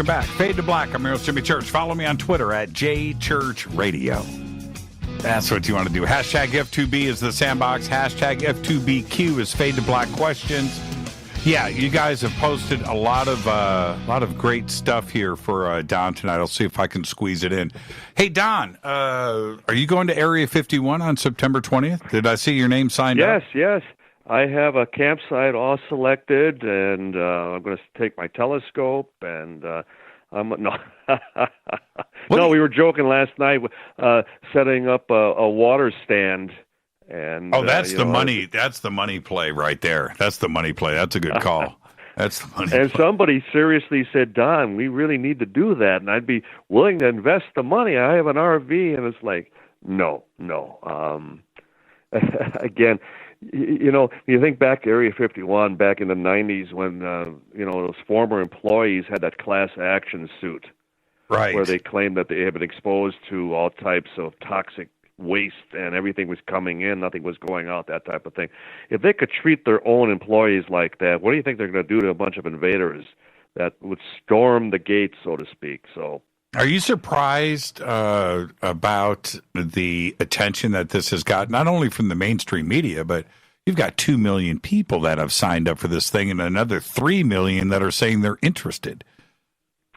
Welcome back. Fade to Black. I'm your host, Jimmy Church. Follow me on Twitter at JChurchRadio. That's what you want to do. Hashtag F2B is the sandbox. Hashtag F2BQ is Fade to Black questions. Yeah, you guys have posted a lot of great stuff here for Don tonight. I'll see if I can squeeze it in. Hey, Don, are you going to Area 51 on September 20th? Did I see your name signed up? Yes. I have a campsite all selected, and I'm going to take my telescope, and no. No, we were joking last night, setting up a water stand. And that's the money. That's the money play right there. That's the money play. That's a good call. That's the money. And play. Somebody seriously said, "Don, we really need to do that," and I'd be willing to invest the money. I have an RV, and it's like, no. Again, you think back to Area 51 back in the 90s when those former employees had that class action suit, right, where they claimed that they had been exposed to all types of toxic waste and everything was coming in, nothing was going out, that type of thing. If they could treat their own employees like that, what do you think they're going to do to a bunch of invaders that would storm the gates, so to speak? So, are you surprised about the attention that this has got, not only from the mainstream media, but you've got 2 million people that have signed up for this thing and another 3 million that are saying they're interested?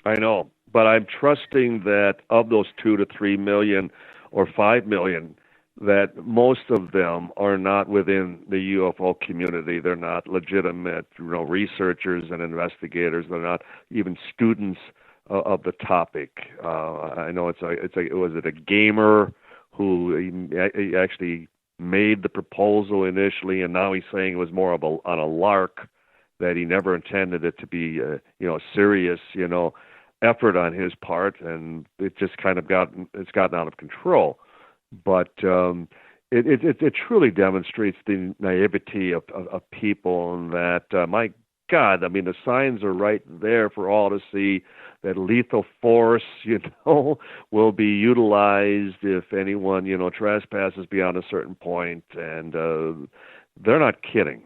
I know, but I'm trusting that of those 2 to 3 million or 5 million, that most of them are not within the UFO community. They're not legitimate, researchers and investigators. They're not even students of the topic. I know was it a gamer who he actually made the proposal initially, and now he's saying it was more of on a lark, that he never intended it to be a serious effort on his part, and it just kind of gotten out of control. But it truly demonstrates the naivety of people, and that my God, I mean, the signs are right there for all to see, that lethal force, will be utilized if anyone, trespasses beyond a certain point, and they're not kidding.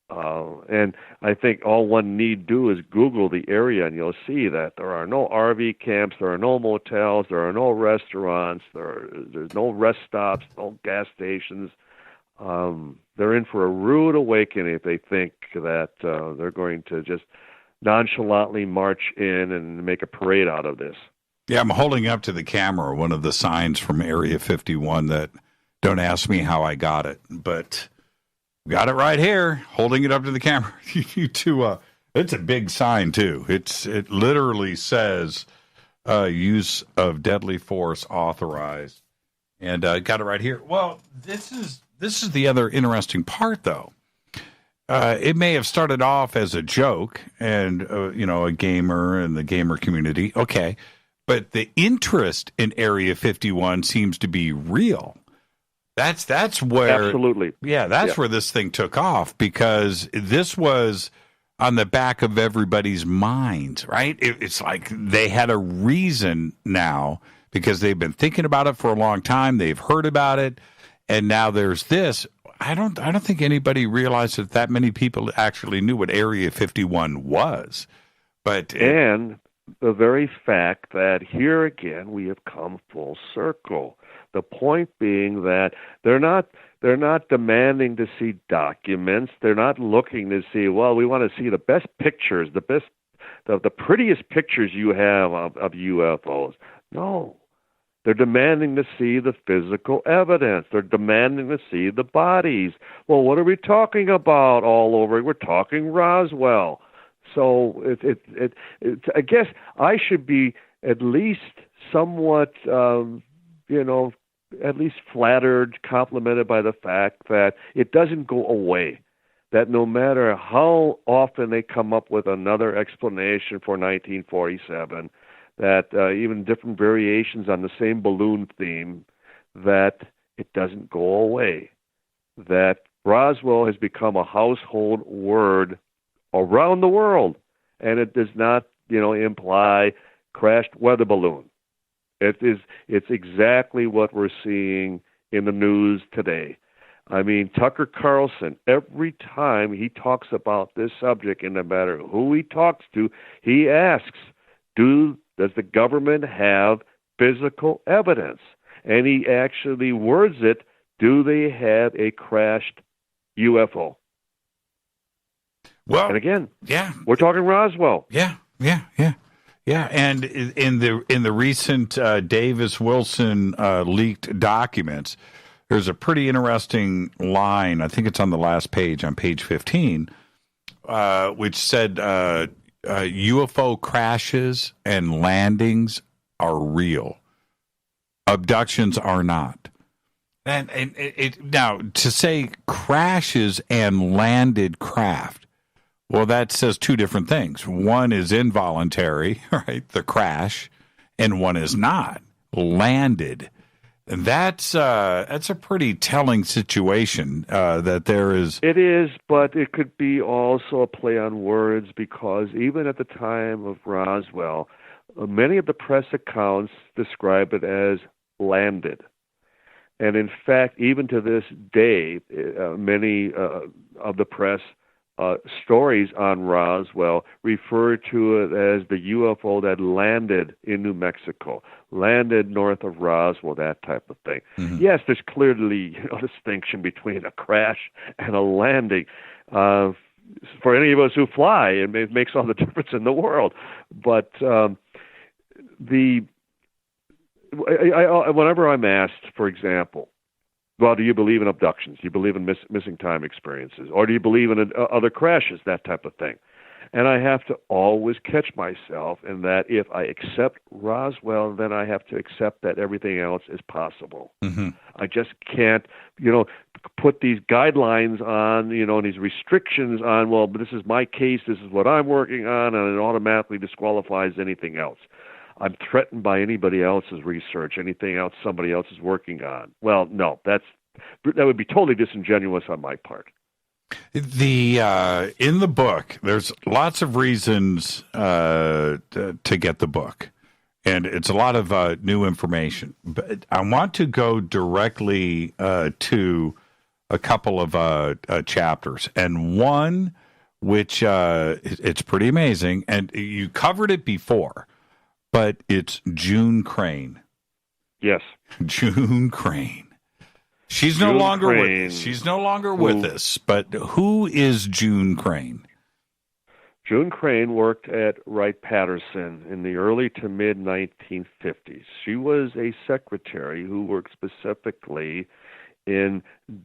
And I think all one need do is Google the area, and you'll see that there are no RV camps, there are no motels, there are no restaurants, there's no rest stops, no gas stations. They're in for a rude awakening if they think that they're going to just nonchalantly march in and make a parade out of this. Yeah, I'm holding up to the camera one of the signs from Area 51 that, don't ask me how I got it, but got it right here, holding it up to the camera. It's a big sign too. It literally says use of deadly force authorized, and got it right here. Well, this is the other interesting part, though. It may have started off as a joke and a gamer and the gamer community, okay, but the interest in Area 51 seems to be real. That's where, absolutely, that's where this thing took off, because this was on the back of everybody's minds, right? It's like they had a reason now, because they've been thinking about it for a long time. They've heard about it, and now there's this. I don't think anybody realized that many people actually knew what Area 51 was. And the very fact that here again we have come full circle. The point being that they're not demanding to see documents. They're not looking to see, well, we want to see the best pictures, the prettiest pictures you have of UFOs. No. They're demanding to see the physical evidence. They're demanding to see the bodies. Well, what are we talking about all over? We're talking Roswell. So I guess I should be at least somewhat, at least flattered, complimented by the fact that it doesn't go away. That no matter how often they come up with another explanation for 1947, that even different variations on the same balloon theme, that it doesn't go away. That Roswell has become a household word around the world, and it does not, imply crashed weather balloon. It's exactly what we're seeing in the news today. I mean, Tucker Carlson, every time he talks about this subject, and no matter who he talks to, he asks, does the government have physical evidence? And he actually words it, do they have a crashed UFO? Well, and again, yeah, we're talking Roswell. Yeah. And in the recent Davis Wilson leaked documents, there's a pretty interesting line. I think it's on the last page, on page 15, which said UFO crashes and landings are real. Abductions are not. And now, to say crashes and landed craft, well, that says two different things. One is involuntary, right, the crash, and one is not, landed. And that's a pretty telling situation that there is. It is, but it could be also a play on words, because even at the time of Roswell, many of the press accounts describe it as landed. And in fact, even to this day, many of the press stories on Roswell refer to it as the UFO that landed in New Mexico, landed north of Roswell, that type of thing. Mm-hmm. Yes, there's clearly a distinction between a crash and a landing. For any of us who fly, it makes all the difference in the world. But whenever I'm asked, for example, well, do you believe in abductions? Do you believe in missing time experiences? Or do you believe in other crashes, that type of thing? And I have to always catch myself in that if I accept Roswell, then I have to accept that everything else is possible. Mm-hmm. I just can't, put these guidelines on, these restrictions on, well, this is my case, this is what I'm working on, and it automatically disqualifies anything else. I'm threatened by anybody else's research, anything else somebody else is working on. Well, no, that would be totally disingenuous on my part. In the book, there's lots of reasons to get the book, and it's a lot of new information. But I want to go directly to a couple of chapters, and one which it's pretty amazing, and you covered it before. But it's June Crane. Yes, June Crane. She's no longer with us. But who is June Crane? June Crane worked at Wright-Patterson in the early to mid 1950s. She was a secretary who worked specifically in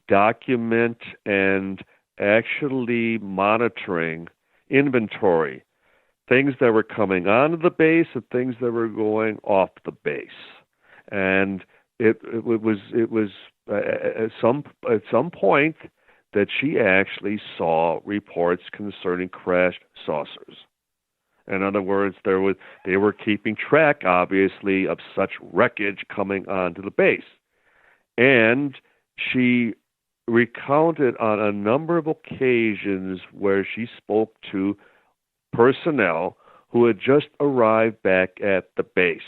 document and actually monitoring inventory. Things that were coming onto the base and things that were going off the base, and it was at some point that she actually saw reports concerning crashed saucers. In other words, they were keeping track, obviously, of such wreckage coming onto the base, and she recounted on a number of occasions where she spoke to personnel who had just arrived back at the base.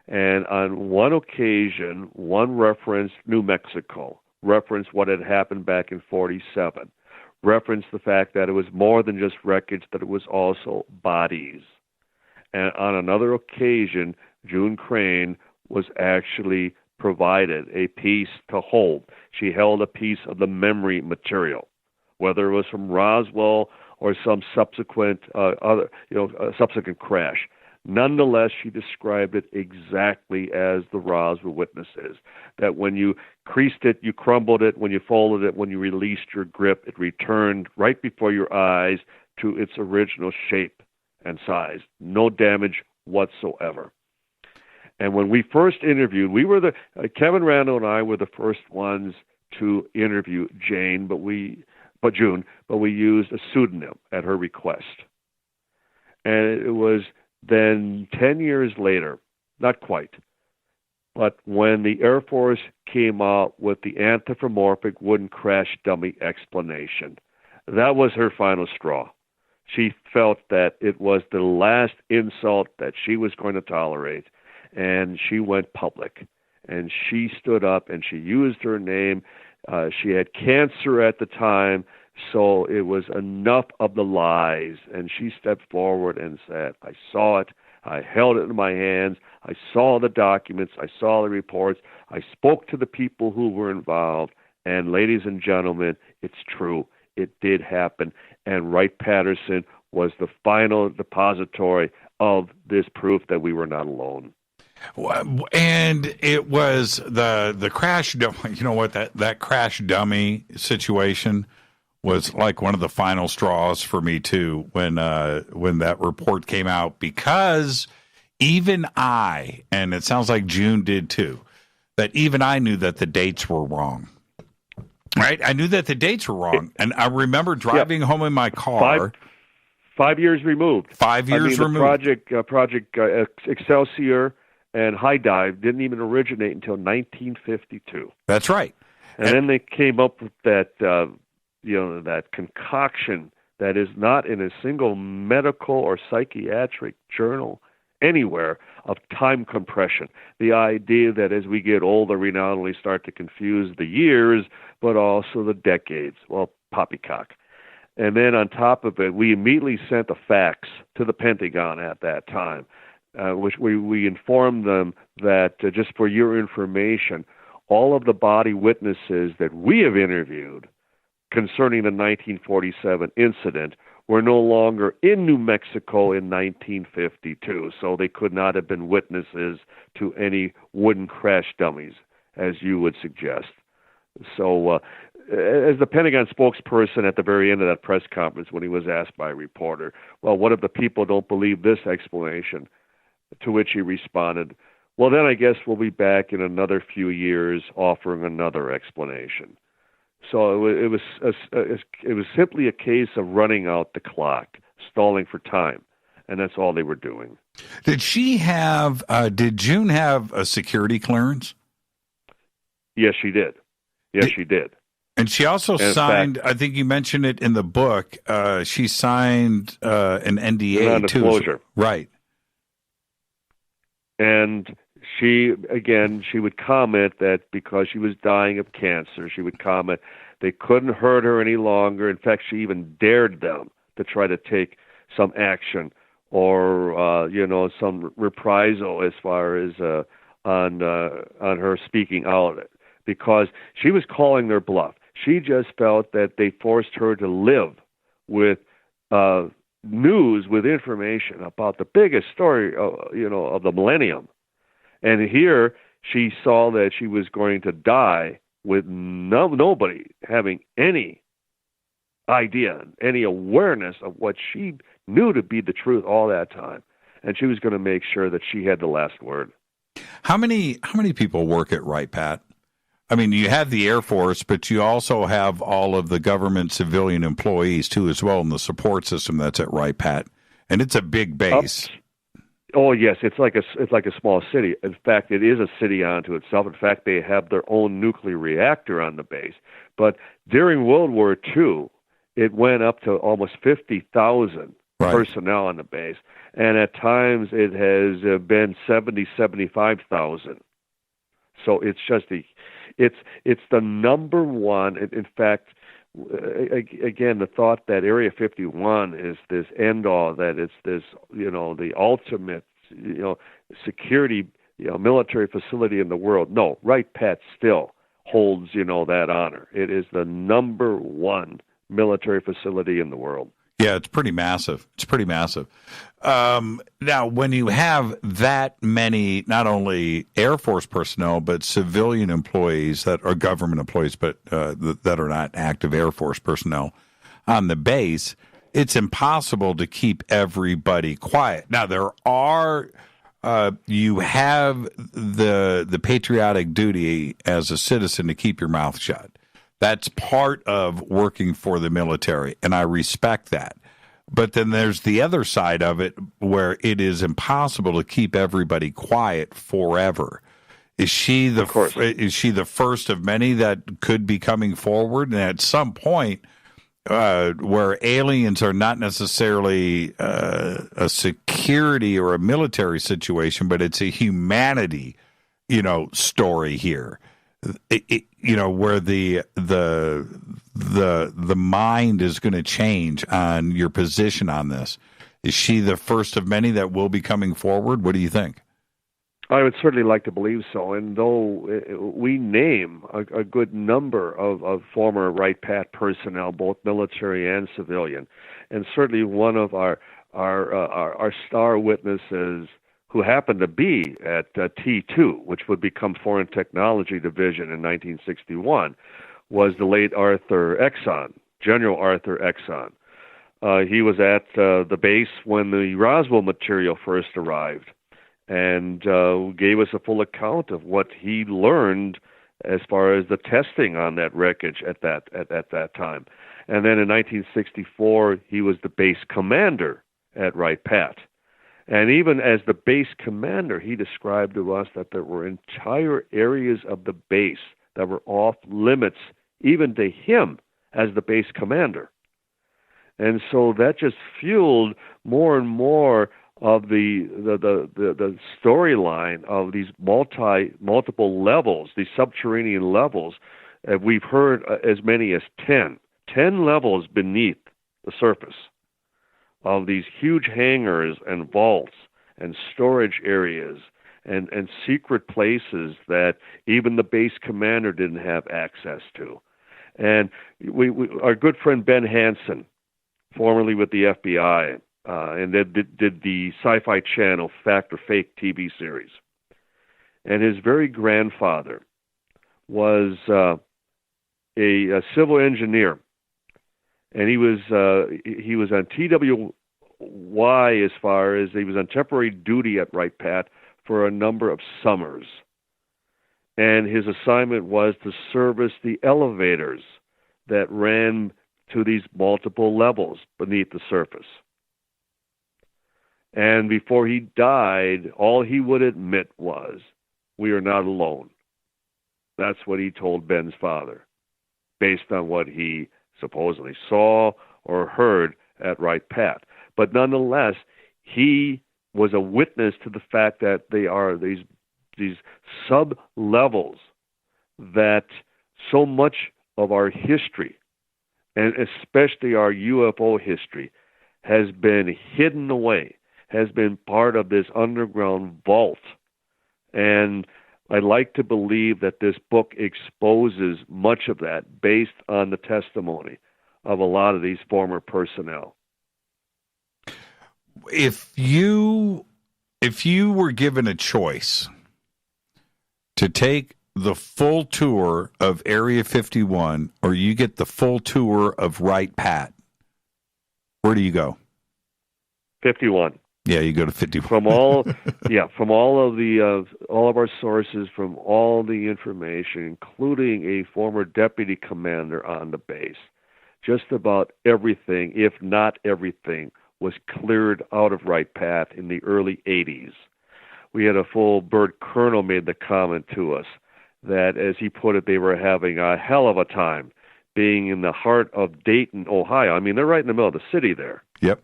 And on one occasion, one referenced New Mexico, referenced what had happened back in 47, referenced the fact that it was more than just wreckage, that it was also bodies. And on another occasion, June Crane was actually provided a piece to hold. She held a piece of the memory material, whether it was from Roswell or some subsequent subsequent crash. Nonetheless, she described it exactly as the Roswell witnesses, that when you creased it, you crumbled it, when you folded it, when you released your grip, it returned right before your eyes to its original shape and size. No damage whatsoever. And when we first interviewed, we were Kevin Randall and I were the first ones to interview June, but we used a pseudonym at her request. And it was then 10 years later, not quite, but when the Air Force came out with the anthropomorphic wooden crash dummy explanation, that was her final straw. She felt that it was the last insult that she was going to tolerate, and she went public. And she stood up and she used her name. She had cancer at the time, so it was enough of the lies. And she stepped forward and said, I saw it. I held it in my hands. I saw the documents. I saw the reports. I spoke to the people who were involved. And ladies and gentlemen, it's true. It did happen. And Wright-Patterson was the final depository of this proof that we were not alone. And it was the crash. You know what, that crash dummy situation was like one of the final straws for me too when that report came out, because even I, and it sounds like June did too, that even I knew that the dates were wrong. Right, I knew that the dates were wrong, and I remember driving home in my car. 5 years removed. 5 years removed. Project Excelsior and High Dive didn't even originate until 1952. That's right. And then they came up with that, that concoction that is not in a single medical or psychiatric journal anywhere, of time compression. The idea that as we get older, we not only start to confuse the years, but also the decades. Well, poppycock. And then on top of it, we immediately sent a fax to the Pentagon at that time, which we informed them that, just for your information, all of the body witnesses that we have interviewed concerning the 1947 incident were no longer in New Mexico in 1952, so they could not have been witnesses to any wooden crash dummies, as you would suggest. So, as the Pentagon spokesperson at the very end of that press conference, when he was asked by a reporter, well, what if the people don't believe this explanation? To which he responded, well, then I guess we'll be back in another few years offering another explanation. So it was simply a case of running out the clock, stalling for time, and that's all they were doing. Did June have a security clearance? Yes, she did. She did. And she also signed, I think you mentioned it in the book, she signed an NDA non-disclosure. too. Right. And she would comment that because she was dying of cancer, she would comment they couldn't hurt her any longer. In fact, she even dared them to try to take some action or, some reprisal as far as on her speaking out, because she was calling their bluff. She just felt that they forced her to live with news, with information about the biggest story, of the millennium. And here she saw that she was going to die with nobody having any idea, any awareness of what she knew to be the truth all that time. And she was going to make sure that she had the last word. How many people work at Wright-Pat? I mean, you have the Air Force, but you also have all of the government civilian employees, too, as well, in the support system that's at Wright-Pat. And it's a big base. Oh, yes. It's like a small city. In fact, it is a city unto itself. In fact, they have their own nuclear reactor on the base. But during World War II, it went up to almost 50,000 personnel on the base. And at times it has been 70, 75,000. So it's just it's the number one. In fact, again, the thought that Area 51 is this end all, that it's this, the ultimate, security, military facility in the world. No, Wright-Pat still holds, that honor. It is the number one military facility in the world. Yeah, it's pretty massive. Now, when you have that many, not only Air Force personnel, but civilian employees that are government employees, but that are not active Air Force personnel on the base, it's impossible to keep everybody quiet. Now, there are, you have the patriotic duty as a citizen to keep your mouth shut. That's part of working for the military, and I respect that. But then there's the other side of it where it is impossible to keep everybody quiet forever. Is she the first of many that could be coming forward? And at some point, where aliens are not necessarily a security or a military situation, but it's a humanity, story here. Where the mind is going to change on your position on this. Is she the first of many that will be coming forward? What do you think? I would certainly like to believe so. And though we name a good number of former Wright-Pat personnel, both military and civilian, and certainly one of our star witnesses who happened to be at T2, which would become Foreign Technology Division in 1961, was the late Arthur Exon, General Arthur Exon. He was at the base when the Roswell material first arrived, and gave us a full account of what he learned as far as the testing on that wreckage at that time. And then in 1964, he was the base commander at Wright-Pat. And even as the base commander, he described to us that there were entire areas of the base that were off limits, even to him as the base commander. And so that just fueled more and more of the storyline of these multiple levels, these subterranean levels. We've heard as many as 10 levels beneath the surface of these huge hangars and vaults and storage areas and secret places that even the base commander didn't have access to. And our good friend Ben Hansen, formerly with the FBI, and then did the Sci-Fi Channel Fact or Fake TV series. And his very grandfather was a civil engineer, and he was on TWY as far as he was on temporary duty at Wright-Pat for a number of summers. And his assignment was to service the elevators that ran to these multiple levels beneath the surface. And before he died, all he would admit was, "We are not alone." That's what he told Ben's father, based on what he supposedly saw or heard at Wright-Pat. But nonetheless, he was a witness to the fact that they are these sub-levels that so much of our history, and especially our UFO history, has been hidden away, has been part of this underground vault. And I like to believe that this book exposes much of that based on the testimony of a lot of these former personnel. If you were given a choice to take the full tour of Area 51 or you get the full tour of Wright-Pat, where do you go? 51. Yeah, you go to 51. From all of our sources, from all the information, including a former deputy commander on the base, just about everything, if not everything, was cleared out of Wright-Pat in the early 80s. We had a full bird colonel made the comment to us that, as he put it, they were having a hell of a time being in the heart of Dayton, Ohio. I mean, they're right in the middle of the city there. Yep.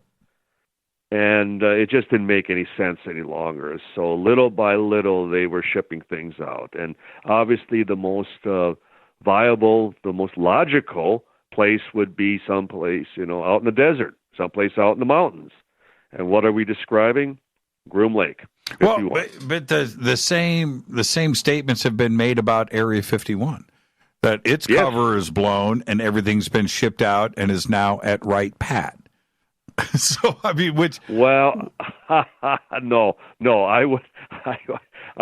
And it just didn't make any sense any longer. So little by little, they were shipping things out. And obviously the most viable, the most logical place would be someplace, out in the desert, someplace out in the mountains. And what are we describing? Groom Lake. 51. Well, but the same statements have been made about Area 51, that its cover is blown and everything's been shipped out and is now at Wright-Pat. So I mean, no, I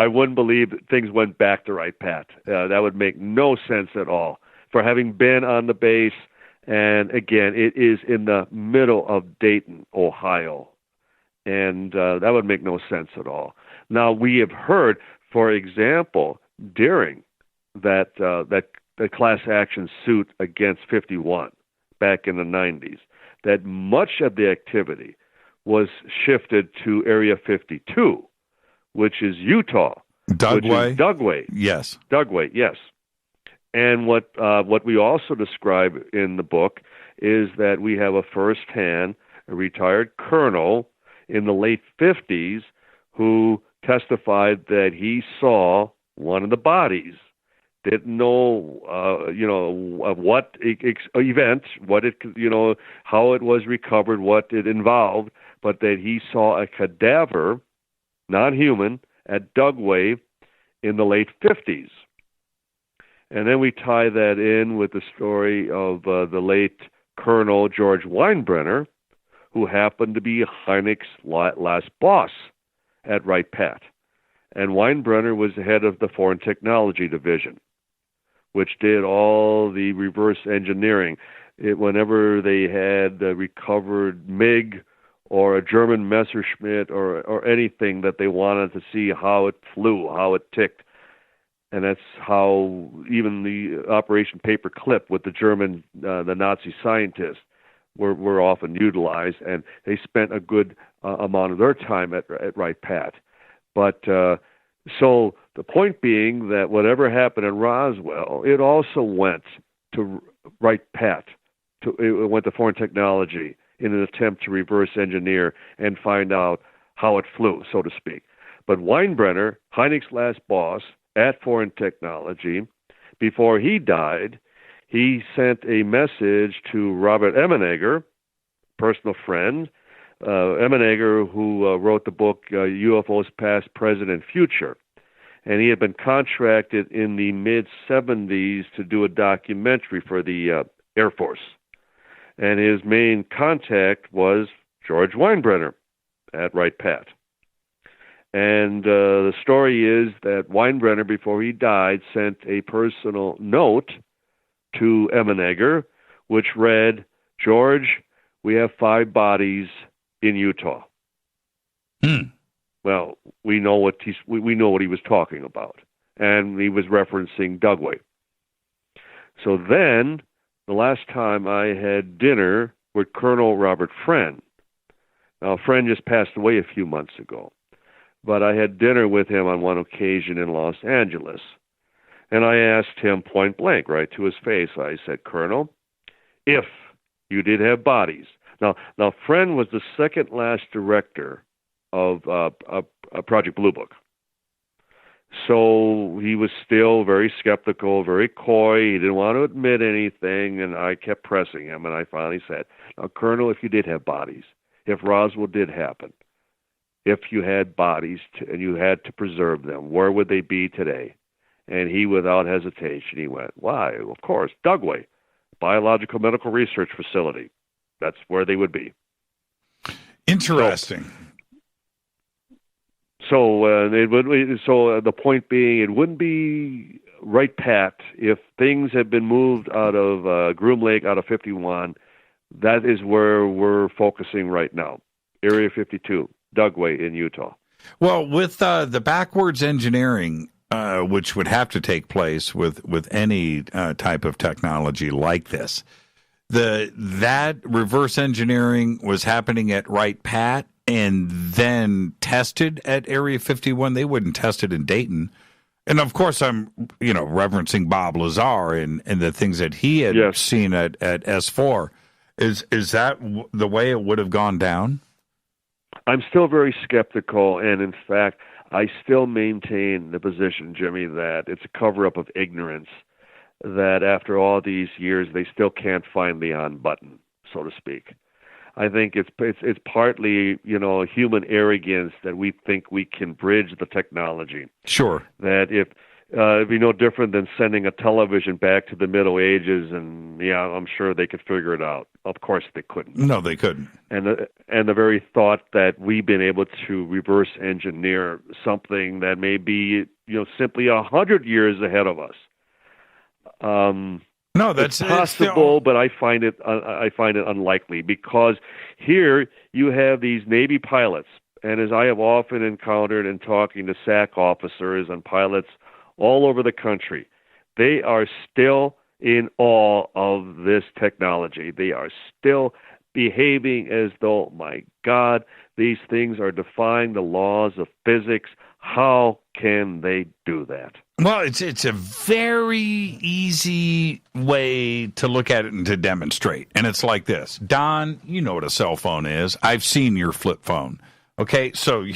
wouldn't believe that things went back to Wright-Pat. That would make no sense at all. For having been on the base, and again, it is in the middle of Dayton, Ohio, and that would make no sense at all. Now, we have heard, for example, during that class action suit against 51 back in the 90s, that much of the activity was shifted to Area 52, which is Utah. Dugway. Yes. Dugway, yes. And what we also describe in the book is that we have a firsthand, a retired colonel in the late 50s who testified that he saw one of the bodies didn't know, what event, what it, how it was recovered, what it involved, but that he saw a cadaver, non-human, at Dugway in the late 50s. And then we tie that in with the story of the late Colonel George Weinbrenner, who happened to be Hynek's last boss at Wright-Pat. And Weinbrenner was the head of the Foreign Technology Division, which did all the reverse engineering. Whenever they had recovered MiG or a German Messerschmitt or anything that they wanted to see how it flew, how it ticked. And that's how even the Operation Paperclip with the German, the Nazi scientists were often utilized, and they spent a good amount of their time at Wright-Pat. But so the point being that whatever happened in Roswell, it also went to Wright-Pat. It went to Foreign Technology in an attempt to reverse engineer and find out how it flew, so to speak. But Weinbrenner, Hynek's last boss at Foreign Technology, before he died, he sent a message to Robert Emenegger, personal friend, Emenegger, who wrote the book UFOs Past, Present, and Future. And he had been contracted in the mid-'70s to do a documentary for the Air Force. And his main contact was George Weinbrenner at Wright-Pat. And the story is that Weinbrenner, before he died, sent a personal note to Emenegger, which read, "George, we have 5 bodies in Utah." Well, we know what he was talking about, and he was referencing Dugway. So then, the last time I had dinner with Colonel Robert Friend. Now, Friend just passed away a few months ago, but I had dinner with him on one occasion in Los Angeles. And I asked him point blank, right to his face, I said, "Colonel, if you did have bodies." Now, Friend was the second last director of Project Blue Book. So he was still very skeptical, very coy. He didn't want to admit anything, and I kept pressing him, and I finally said, "Now, Colonel, if you did have bodies, if Roswell did happen, if you had bodies and you had to preserve them, where would they be today?" And he, without hesitation, he went, "Why, of course, Dugway, Biological Medical Research Facility. That's where they would be." Interesting. So the point being, it wouldn't be Wright-Pat if things had been moved out of Groom Lake, out of 51. That is where we're focusing right now. Area 52, Dugway in Utah. Well, with the backwards engineering, which would have to take place with any type of technology like this, that reverse engineering was happening at Wright-Pat and then tested at Area 51. They wouldn't test it in Dayton. And of course, I'm referencing Bob Lazar and the things that he had seen at S4. Is that the way it would have gone down? I'm still very skeptical, and in fact, I still maintain the position, Jimmy, that it's a cover-up of ignorance, that after all these years, they still can't find the on button, so to speak. I think it's partly, human arrogance that we think we can bridge the technology. Sure. That it'd be no different than sending a television back to the Middle Ages, and I'm sure they could figure it out. Of course, they couldn't. No, they couldn't. And the very thought that we've been able to reverse engineer something that may be, simply 100 years ahead of us. No, that's possible, but I find it unlikely, because here you have these Navy pilots, and as I have often encountered in talking to SAC officers and pilots all over the country, they are still in awe of this technology. They are still behaving as though, my God, these things are defying the laws of physics. How can they do that? Well, it's a very easy way to look at it and to demonstrate. And it's like this. Don, you know what a cell phone is. I've seen your flip phone. Okay, so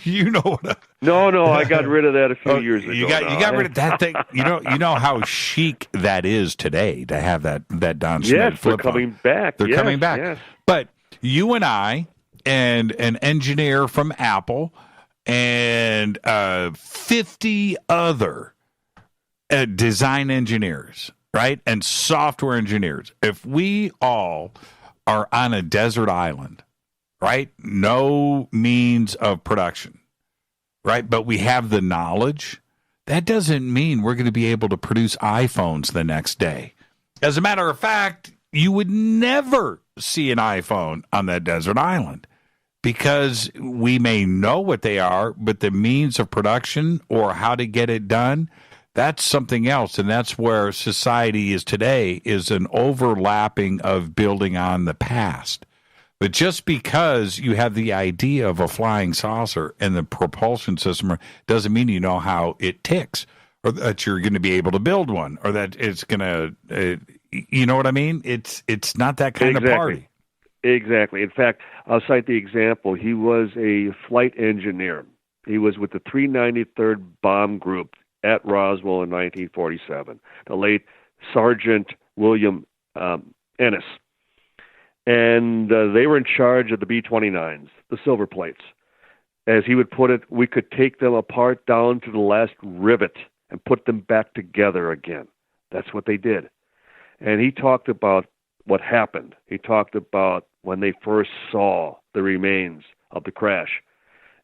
you know what? No, I got rid of that a few years ago. You got rid of that thing. You know how chic that is today to have that Don Schmitt flip phone. They're coming back. They're coming back. Yes. But you and I and an engineer from Apple and 50 other design engineers, right, and software engineers, if we all are on a desert island, right, no means of production, right, but we have the knowledge, that doesn't mean we're going to be able to produce iPhones the next day. As a matter of fact, you would never see an iPhone on that desert island because we may know what they are, but the means of production or how to get it done, that's something else. And that's where society is today, is an overlapping of building on the past. But just because you have the idea of a flying saucer and the propulsion system doesn't mean you know how it ticks, or that you're going to be able to build one, or that it's going to, you know what I mean? It's not that kind of party. Exactly. In fact, I'll cite the example. He was a flight engineer. He was with the 393rd Bomb Group at Roswell in 1947, the late Sergeant William Ennis. And they were in charge of the B-29s, the silver plates. As he would put it, we could take them apart down to the last rivet and put them back together again. That's what they did. And he talked about what happened. He talked about when they first saw the remains of the crash.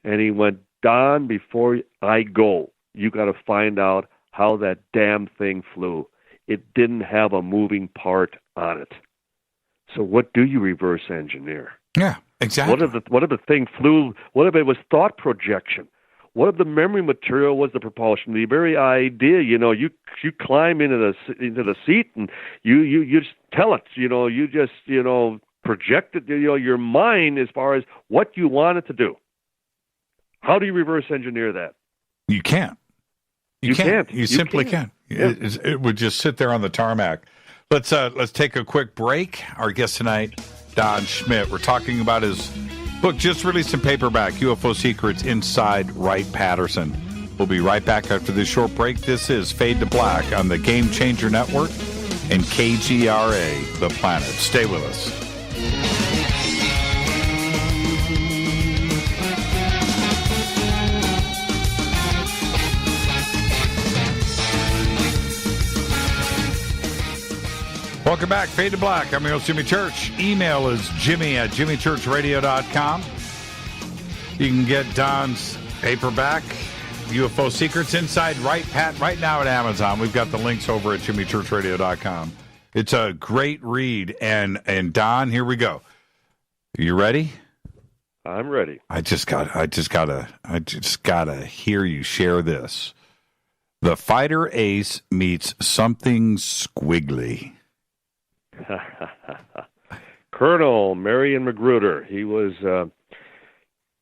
And he went, Don, before I go, you got to find out how that damn thing flew. It didn't have a moving part on it. So what do you reverse engineer? Yeah, exactly. What if the thing flew? What if it was thought projection? What if the memory material was the propulsion? The very idea, you climb into the seat and you just tell it, you just project it, your mind as far as what you want it to do. How do you reverse engineer that? You can't. You can't. You simply can't. Yeah. It would just sit there on the tarmac. Let's take a quick break. Our guest tonight, Don Schmitt. We're talking about his book just released in paperback, UFO Secrets Inside Wright-Patterson. We'll be right back after this short break. This is Fade to Black on the Game Changer Network and KGRA, The Planet. Stay with us. Welcome back, Fade to Black. I'm your host, Jimmy Church. Email is jimmy@jimmychurchradio.com. You can get Don's paperback, UFO Secrets Inside Wright-Pat, right now at Amazon. We've got the links over at jimmychurchradio.com. It's a great read. And Don, here we go. You ready? I'm ready. I just gotta hear you share this. The fighter ace meets something squiggly. Colonel Marion Magruder. He was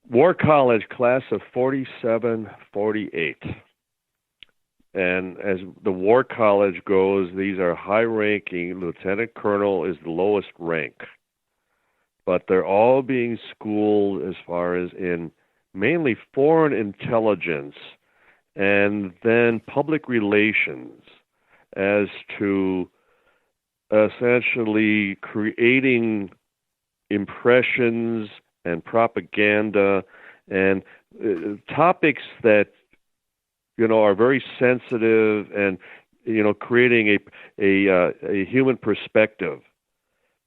War College class of 47-48. And as the War College goes, these are high-ranking. Lieutenant Colonel is the lowest rank. But they're all being schooled as far as in mainly foreign intelligence and then public relations as to essentially creating impressions and propaganda and topics that are very sensitive and creating a human perspective,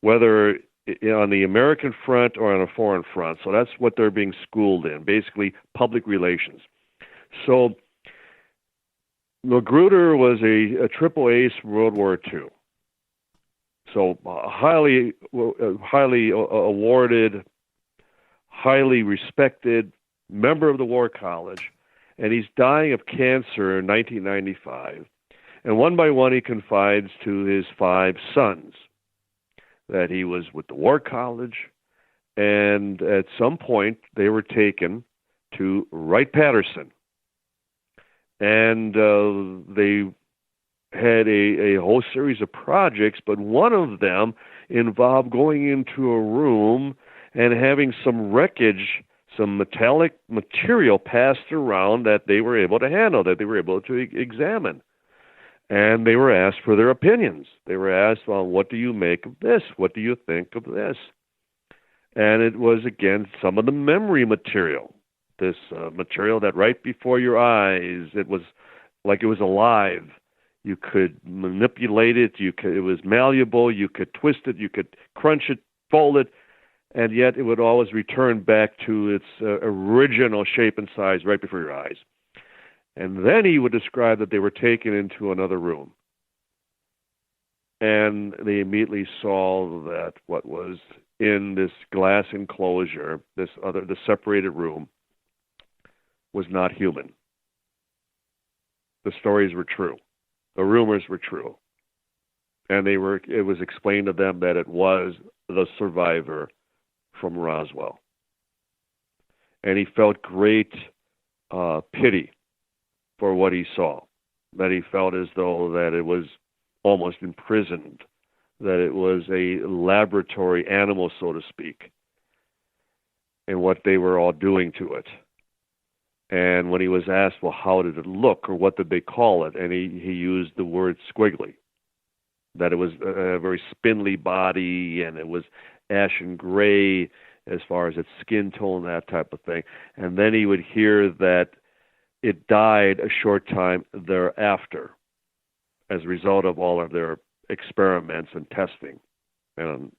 whether on the American front or on a foreign front. So that's what they're being schooled in, basically public relations. So Magruder was a triple ace from World War II. So highly awarded, highly respected member of the War College, and he's dying of cancer in 1995. And one by one, he confides to his 5 sons that he was with the War College, and at some point they were taken to Wright-Patterson, and they had a whole series of projects, but one of them involved going into a room and having some wreckage, some metallic material passed around that they were able to handle, that they were able to examine. And they were asked for their opinions. They were asked, well, what do you make of this? What do you think of this? And it was, again, some of the memory material, this material that right before your eyes, it was like it was alive. You could manipulate it. It was malleable. You could twist it. You could crunch it, fold it, and yet it would always return back to its original shape and size right before your eyes. And then he would describe that they were taken into another room. And they immediately saw that what was in this glass enclosure, the separated room, was not human. The stories were true. The rumors were true. And it was explained to them that it was the survivor from Roswell. And he felt great pity for what he saw, that he felt as though that it was almost imprisoned, that it was a laboratory animal, so to speak, and what they were all doing to it. And when he was asked, well, how did it look, or what did they call it, and he used the word squiggly, that it was a very spindly body, and it was ashen gray as far as its skin tone, that type of thing. And then he would hear that it died a short time thereafter as a result of all of their experiments and testing and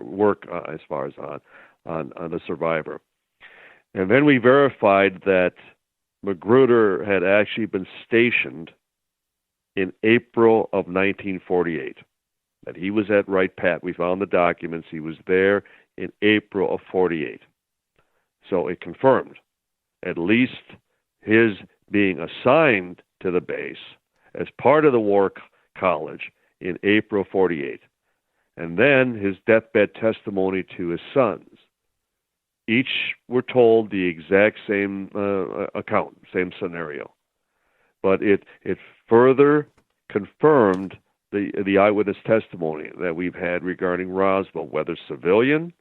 work as far as on the survivor. And then we verified that Magruder had actually been stationed in April of 1948, that he was at Wright-Pat. We found the documents. He was there in April of 48. So it confirmed at least his being assigned to the base as part of the War College in April 48. And then his deathbed testimony to his sons. Each were told the exact same account, same scenario. But it further confirmed the eyewitness testimony that we've had regarding Roswell, whether civilian,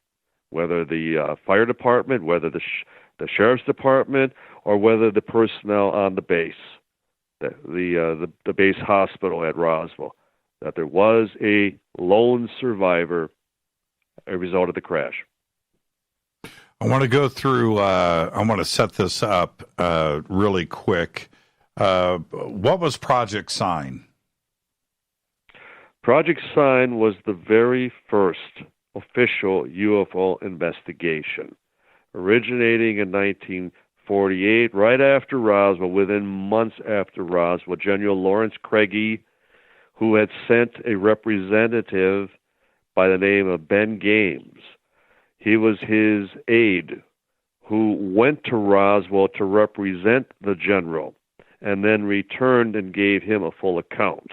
whether the fire department, whether the sheriff's department, or whether the personnel on the base, the base hospital at Roswell, that there was a lone survivor as a result of the crash. I want to go through, I want to set this up really quick. What was Project Sign? Project Sign was the very first official UFO investigation, originating in 1948, right after Roswell, within months after Roswell. General Lawrence Craigie, who had sent a representative by the name of Ben Games. He was his aide who went to Roswell to represent the general and then returned and gave him a full account.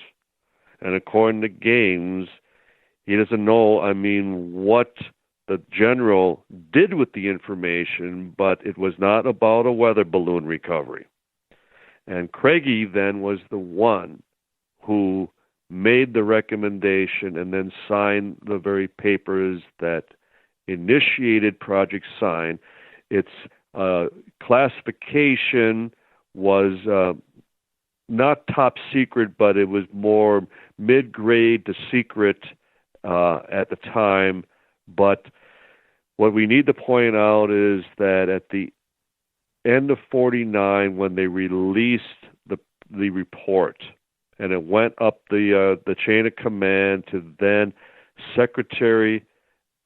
And according to Games, he doesn't know, what the general did with the information, but it was not about a weather balloon recovery. And Craigie then was the one who made the recommendation and then signed the very papers that initiated Project Sign. Its classification was not top secret, but it was more mid-grade to secret at the time. But what we need to point out is that at the end of 49, when they released the report, and it went up the chain of command to then Secretary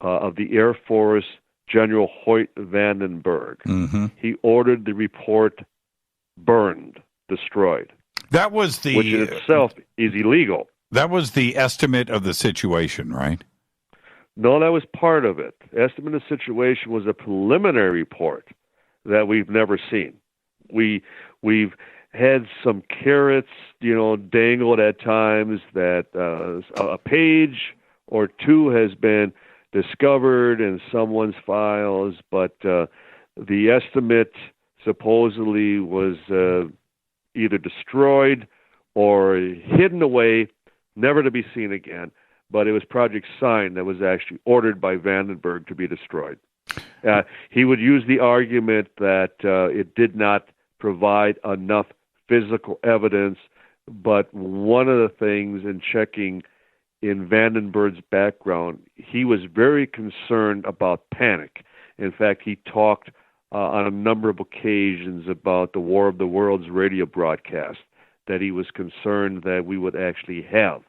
of the Air Force, General Hoyt Vandenberg. Mm-hmm. He ordered the report burned, destroyed. That was which in itself is illegal. That was the estimate of the situation, right? No, that was part of it. Estimate of the situation was a preliminary report that we've never seen. We've had some carrots, dangled at times that a page or two has been discovered in someone's files, but the estimate supposedly was either destroyed or hidden away, never to be seen again. But it was Project Sign that was actually ordered by Vandenberg to be destroyed. He would use the argument that it did not provide enough physical evidence, but one of the things in checking in Vandenberg's background, he was very concerned about panic. In fact, he talked on a number of occasions about the War of the Worlds radio broadcast, that he was concerned that we would actually have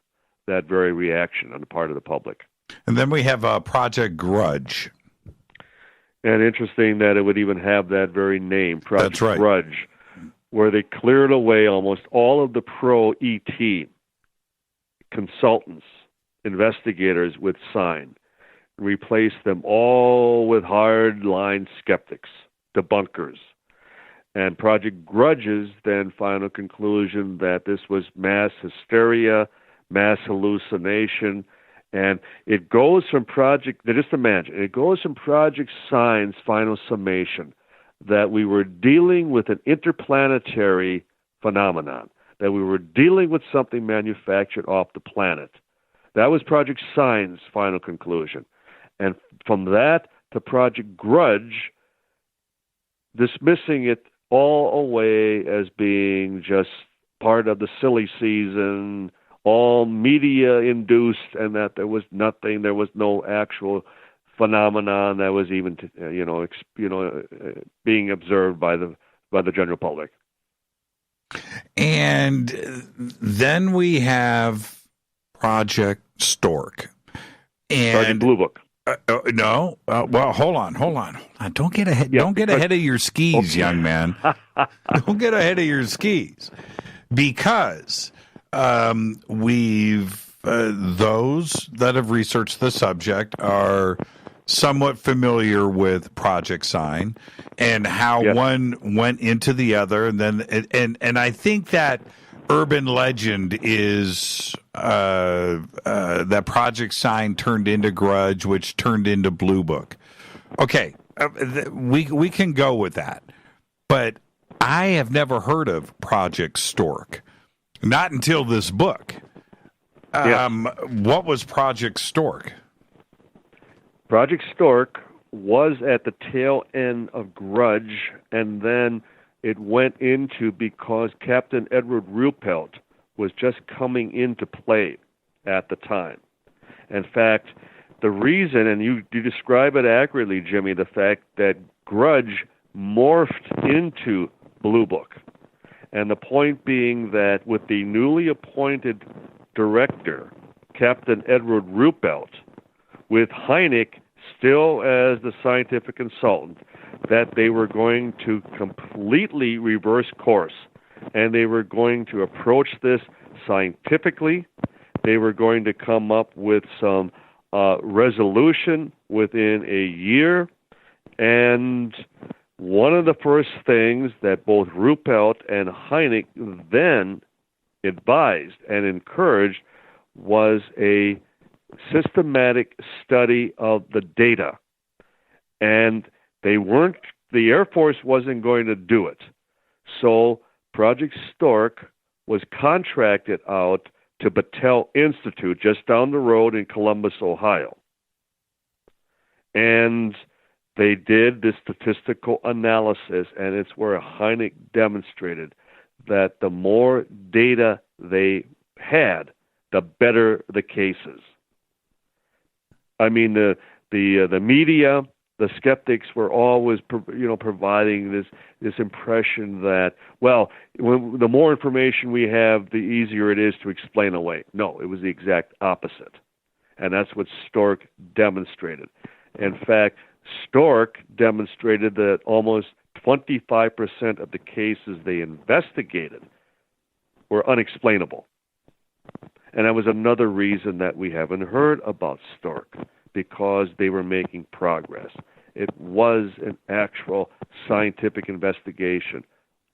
that very reaction on the part of the public. And then we have Project Grudge. And interesting that it would even have that very name, Project That's right. Grudge, where they cleared away almost all of the pro-ET consultants, investigators with sign, replaced them all with hard-line skeptics, debunkers. And Project Grudge's then final conclusion that this was mass hysteria, mass hallucination, and it goes from just imagine, it goes from Project Sign's final summation that we were dealing with an interplanetary phenomenon, that we were dealing with something manufactured off the planet. That was Project Sign's final conclusion. And from that to Project Grudge, dismissing it all away as being just part of the silly season, all media-induced, and that there was nothing, there was no actual phenomenon that was even, being observed by the general public. And then we have Project Stork. And Project Blue Book. No. Well, hold on. Don't get ahead. Yeah, don't get ahead of your skis, okay. Young man. Don't get ahead of your skis, because we've those that have researched the subject are somewhat familiar with Project Sign and how one went into the other, and then and I think that urban legend is that Project Sign turned into Grudge, which turned into Blue Book. Okay, we can go with that, but I have never heard of Project Stork, not until this book. What was Project Stork? Project Stork was at the tail end of Grudge, and then it went into because Captain Edward Ruppelt was just coming into play at the time. In fact, the reason, and you describe it accurately, Jimmy, the fact that Grudge morphed into Blue Book. And the point being that with the newly appointed director, Captain Edward Ruppelt, with Hynek still as the scientific consultant, that they were going to completely reverse course, and they were going to approach this scientifically. They were going to come up with some resolution within a year, and one of the first things that both Ruppelt and Hynek then advised and encouraged was a systematic study of the data. And the Air Force wasn't going to do it. So Project Stork was contracted out to Battelle Institute just down the road in Columbus, Ohio. And they did this statistical analysis, and it's where Hynek demonstrated that the more data they had, the better the cases. I mean, the media, the skeptics were always, providing this impression that, well, the more information we have, the easier it is to explain away. No, it was the exact opposite, and that's what Stork demonstrated. In fact, Stork demonstrated that almost 25% of the cases they investigated were unexplainable. And that was another reason that we haven't heard about Stork, because they were making progress. It was an actual scientific investigation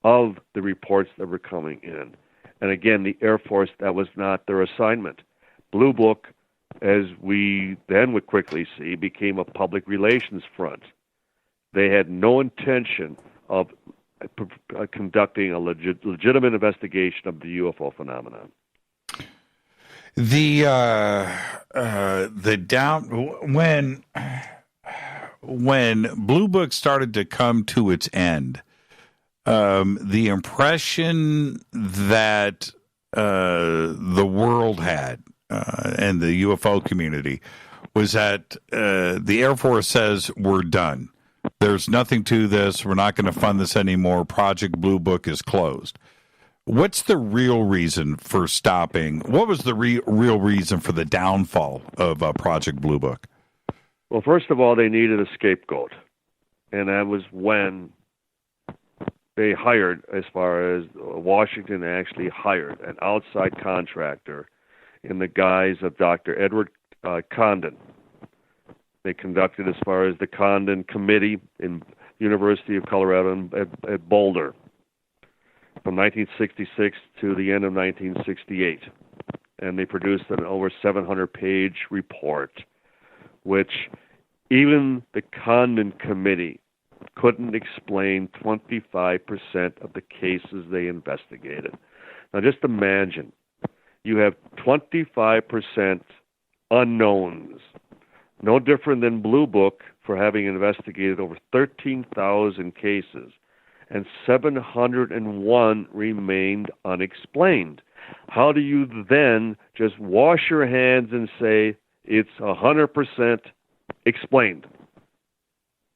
of the reports that were coming in. And again, the Air Force, that was not their assignment. Blue Book, as we then would quickly see, became a public relations front. They had no intention of conducting a legitimate investigation of the UFO phenomenon. when Blue Book started to come to its end, the impression that the world had and the UFO community was that the Air Force says, we're done. There's nothing to this. We're not going to fund this anymore. Project Blue Book is closed. What's the real reason for stopping? What was the real reason for the downfall of Project Blue Book? Well, first of all, they needed a scapegoat. And that was when they hired, as far as Washington actually hired, an outside contractor in the guise of Dr. Edward Condon. They conducted, as far as the Condon Committee in University of Colorado at Boulder, from 1966 to the end of 1968. And they produced an over 700-page report, which even the Condon Committee couldn't explain 25% of the cases they investigated. Now just imagine, you have 25% unknowns, no different than Blue Book for having investigated over 13,000 cases, and 701 remained unexplained. How do you then just wash your hands and say it's 100% explained?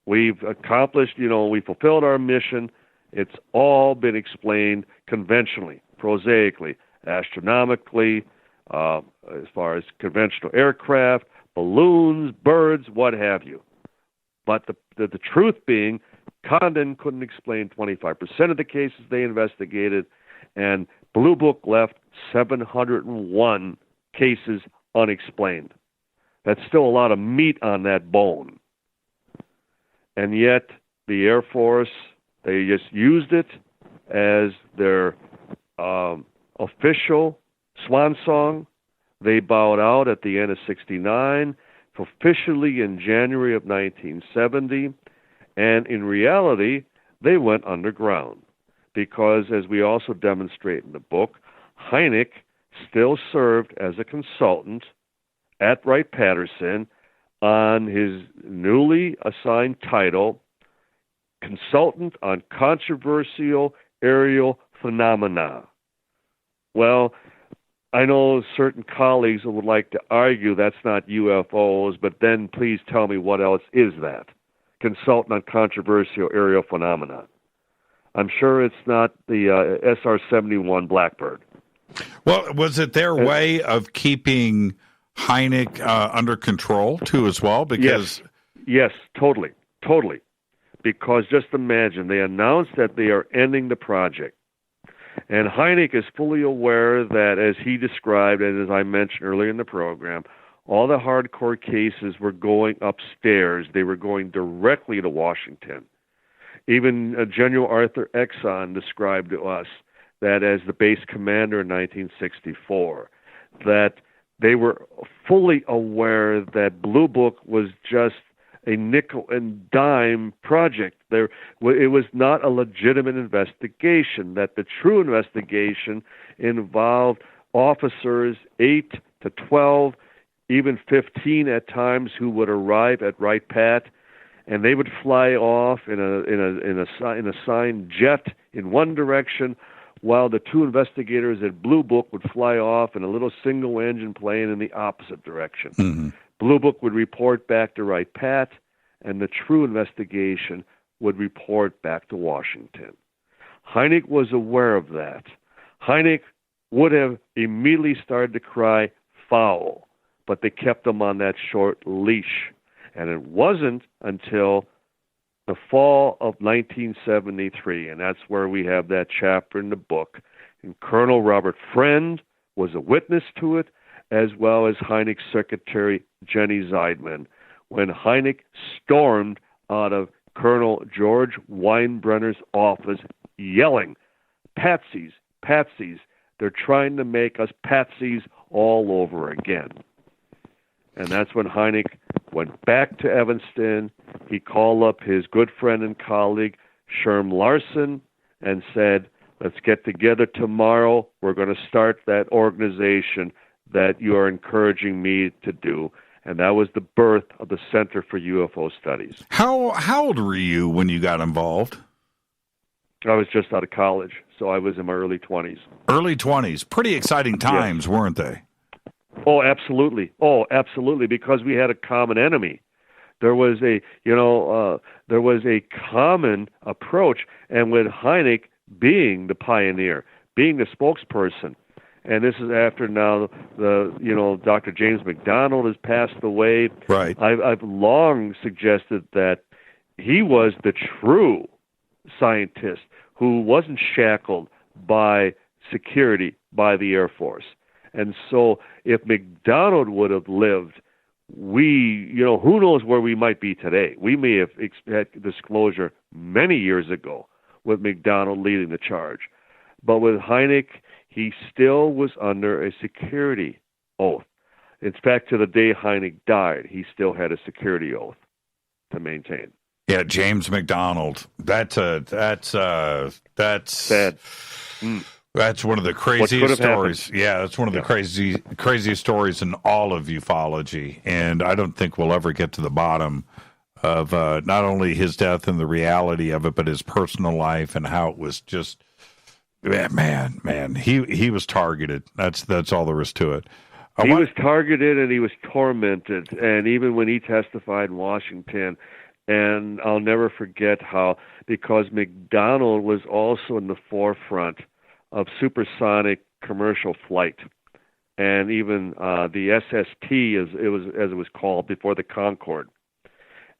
We've accomplished, we fulfilled our mission. It's all been explained conventionally, prosaically, astronomically, as far as conventional aircraft, balloons, birds, what have you. But the truth being, Condon couldn't explain 25% of the cases they investigated, and Blue Book left 701 cases unexplained. That's still a lot of meat on that bone. And yet, the Air Force, they just used it as their official swan song. They bowed out at the end of 1969, officially in January of 1970, and in reality, they went underground. Because, as we also demonstrate in the book, Hynek still served as a consultant at Wright-Patterson on his newly assigned title, Consultant on Controversial Aerial Phenomena. Well, I know certain colleagues would like to argue that's not UFOs, but then please tell me what else is that? Consultant on Controversial Aerial Phenomena. I'm sure it's not the SR-71 Blackbird. Well, was it their way of keeping Hynek under control, too, as well? Because Yes, totally. Because just imagine, they announced that they are ending the project. And Hynek is fully aware that, as he described, and as I mentioned earlier in the program, all the hardcore cases were going upstairs. They were going directly to Washington. Even General Arthur Exon described to us that as the base commander in 1964, that they were fully aware that Blue Book was just a nickel and dime project. It was not a legitimate investigation, that the true investigation involved officers 8 to 12, even 15 at times, who would arrive at Wright-Pat, and they would fly off in a assigned jet in one direction, while the two investigators at Blue Book would fly off in a little single-engine plane in the opposite direction. Mm-hmm. Blue Book would report back to Wright-Pat, and the true investigation would report back to Washington. Hynek was aware of that. Hynek would have immediately started to cry foul, but they kept him on that short leash. And it wasn't until the fall of 1973, and that's where we have that chapter in the book, and Colonel Robert Friend was a witness to it, as well as Hynek's secretary, Jenny Zeidman, when Hynek stormed out of Colonel George Weinbrenner's office yelling, "Patsies, patsies, they're trying to make us patsies all over again." And that's when Hynek went back to Evanston. He called up his good friend and colleague, Sherm Larson, and said, "Let's get together tomorrow. We're going to start that organization that you are encouraging me to do." And that was the birth of the Center for UFO Studies. How old were you when you got involved? I was just out of college, so I was in my early 20s. Early 20s. Pretty exciting times, yes. Weren't they? Oh, absolutely. Oh, absolutely, because we had a common enemy. There was a common approach, and with Hynek being the pioneer, being the spokesperson, and this is after now Dr. James McDonald has passed away. Right. I've long suggested that he was the true scientist who wasn't shackled by security by the Air Force. And so if McDonald would have lived, who knows where we might be today. We may have had disclosure many years ago with McDonald leading the charge. But with Hynek, he still was under a security oath. In fact, to the day Hynek died, he still had a security oath to maintain. Yeah, James McDonald. That's sad. That's one of the craziest stories. Happened? Yeah, that's one of the craziest stories in all of ufology. And I don't think we'll ever get to the bottom of not only his death and the reality of it, but his personal life and how it was just, man, he was targeted. That's all there is to it. He was targeted and he was tormented. And even when he testified in Washington, and I'll never forget how, because McDonald was also in the forefront of supersonic commercial flight, and even the SST, as it was called before the Concorde,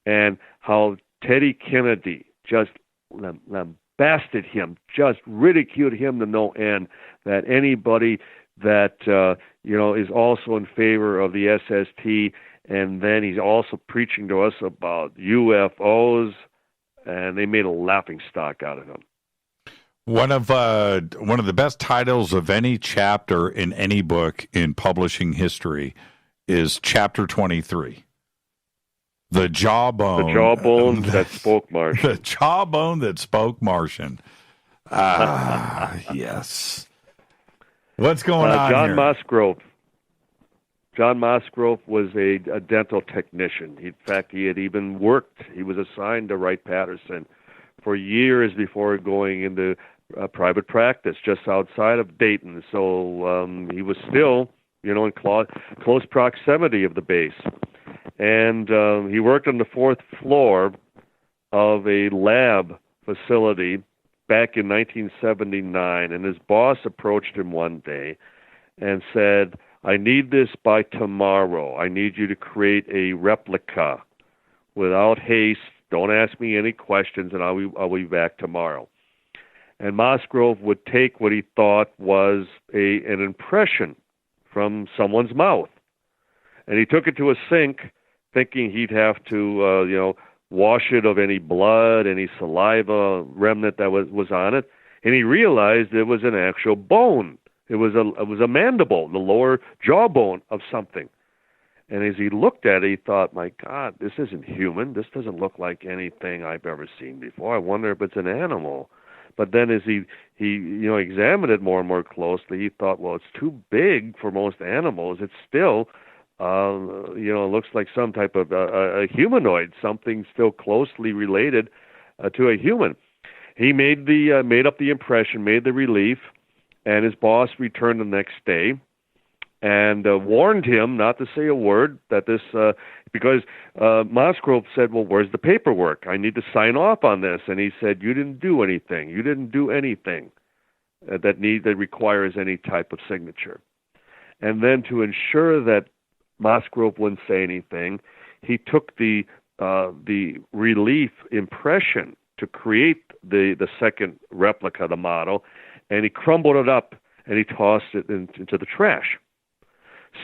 and how Teddy Kennedy just lambasted him, just ridiculed him to no end. That anybody that is also in favor of the SST, and then he's also preaching to us about UFOs, and they made a laughingstock out of him. One of the best titles of any chapter in any book in publishing history is Chapter 23. The jawbone. The jawbone that spoke Martian. The jawbone that spoke Martian. Yes. What's going on John here? Musgrove. John Musgrove was a dental technician. In fact, he had even worked. He was assigned to Wright-Patterson for years before going into private practice just outside of Dayton. So he was still, in close proximity of the base. And he worked on the fourth floor of a lab facility back in 1979. And his boss approached him one day and said, "I need this by tomorrow. I need you to create a replica without haste. Don't ask me any questions, and I'll be back tomorrow." And Musgrove would take what he thought was an impression from someone's mouth, and he took it to a sink, thinking he'd have to, wash it of any blood, any saliva remnant that was on it, and he realized it was an actual bone. It was a mandible, the lower jawbone of something. And as he looked at it, he thought, "My God, this isn't human. This doesn't look like anything I've ever seen before. I wonder if it's an animal." But then as he examined it more and more closely, he thought, well, it's too big for most animals. It's still, looks like some type of a humanoid, something still closely related to a human. He made up the impression, made the relief, and his boss returned the next day and warned him not to say a word, that this, because Musgrove said, "Well, where's the paperwork? I need to sign off on this." And he said, "You didn't do anything. You didn't do anything that requires any type of signature." And then to ensure that Musgrove wouldn't say anything, he took the relief impression to create the second replica, the model, and he crumbled it up and he tossed it into the trash.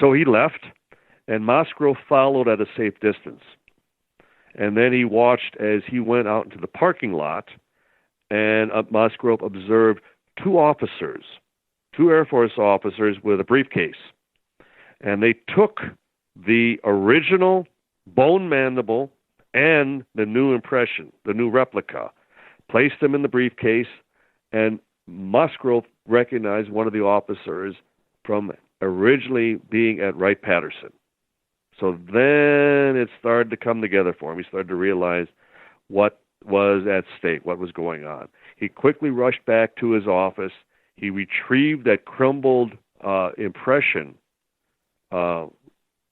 So he left, and Musgrove followed at a safe distance. And then he watched as he went out into the parking lot, and Musgrove observed two Air Force officers with a briefcase. And they took the original bone mandible and the new impression, the new replica, placed them in the briefcase, and Musgrove recognized one of the officers from originally being at Wright-Patterson. So then it started to come together for him. He started to realize what was at stake, what was going on. He quickly rushed back to his office. He retrieved that crumbled impression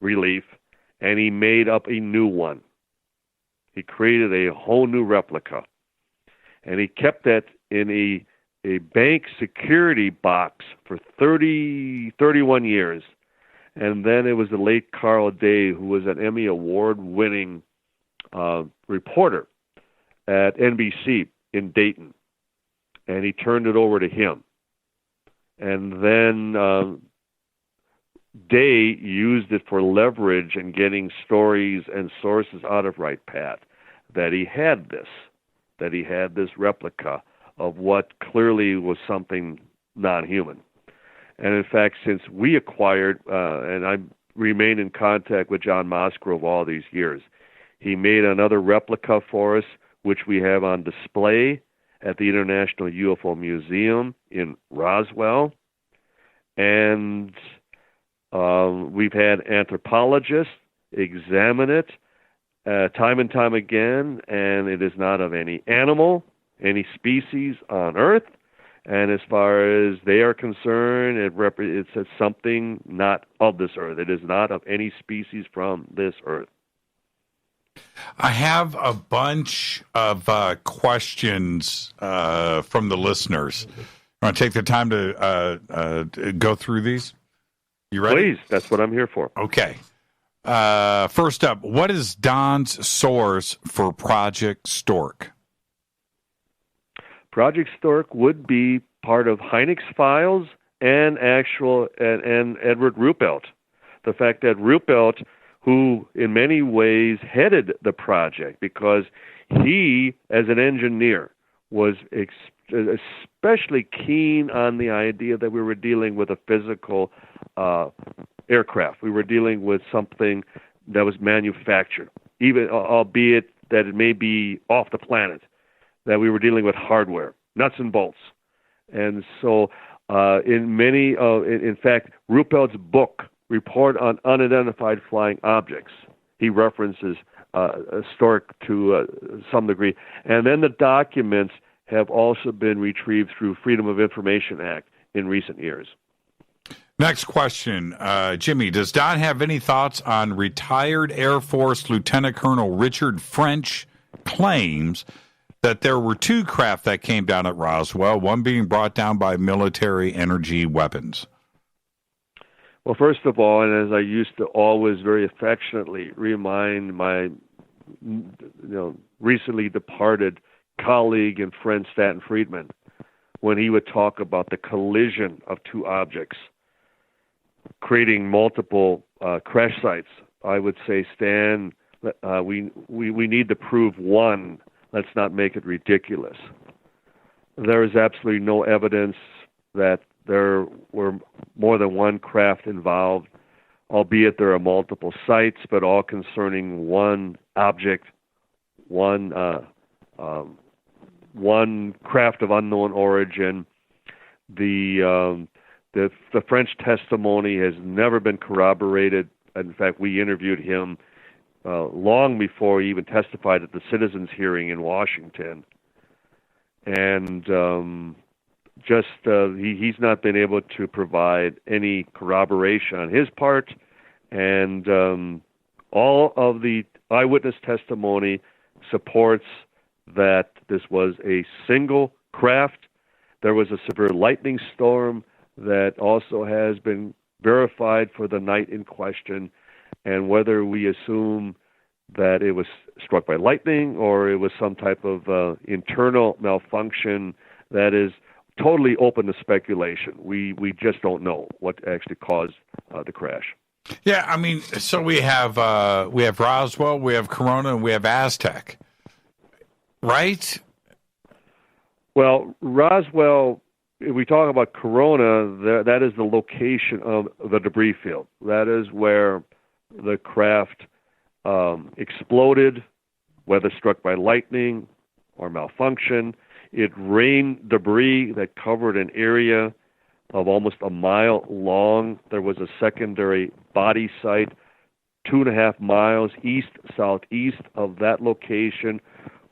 relief, and he made up a new one. He created a whole new replica, and he kept that in a bank security box for 31 years. And then it was the late Carl Day, who was an Emmy Award-winning reporter at NBC in Dayton, and he turned it over to him. And then Day used it for leverage and getting stories and sources out of Wright-Pat that he had this replica of what clearly was something non-human. And in fact, since we acquired, and I remained in contact with John Mosgrove all these years, he made another replica for us, which we have on display at the International UFO Museum in Roswell. And we've had anthropologists examine it time and time again, and it is not of any animal, any species on Earth. And as far as they are concerned, it's something not of this Earth. It is not of any species from this Earth. I have a bunch of questions from the listeners. You want to take the time to go through these? You ready? Please, that's what I'm here for. Okay. First up, what is Don's source for Project Stork? Project Stork would be part of Hynek's files and Edward Ruppelt. The fact that Ruppelt, who in many ways headed the project, because he, as an engineer, was especially keen on the idea that we were dealing with a physical aircraft. We were dealing with something that was manufactured, even albeit that it may be off the planet, that we were dealing with hardware, nuts and bolts. And so in fact, Ruppelt's book, Report on Unidentified Flying Objects, he references Stork to some degree. And then the documents have also been retrieved through Freedom of Information Act in recent years. Next question, Jimmy, does Don have any thoughts on retired Air Force Lieutenant Colonel Richard French claims that there were two craft that came down at Roswell, one being brought down by military energy weapons? Well, first of all, and as I used to always very affectionately remind my recently departed colleague and friend Stanton Friedman, when he would talk about the collision of two objects, creating multiple crash sites, I would say, Stan, we need to prove one. Let's not make it ridiculous. There is absolutely no evidence that there were more than one craft involved, albeit there are multiple sites, but all concerning one object, one craft of unknown origin. The French testimony has never been corroborated. In fact, we interviewed him long before he even testified at the citizens' hearing in Washington. And he's not been able to provide any corroboration on his part. And all of the eyewitness testimony supports that this was a single craft. There was a severe lightning storm that also has been verified for the night in question, and whether we assume that it was struck by lightning or it was some type of internal malfunction, that is totally open to speculation. We just don't know what actually caused the crash. Yeah, I mean, so we have Roswell, we have Corona, and we have Aztec, right? Well, Roswell, if we talk about Corona, that is the location of the debris field. That is where the craft exploded, whether struck by lightning or malfunction. It rained debris that covered an area of almost a mile long. There was a secondary body site 2.5 miles southeast of that location,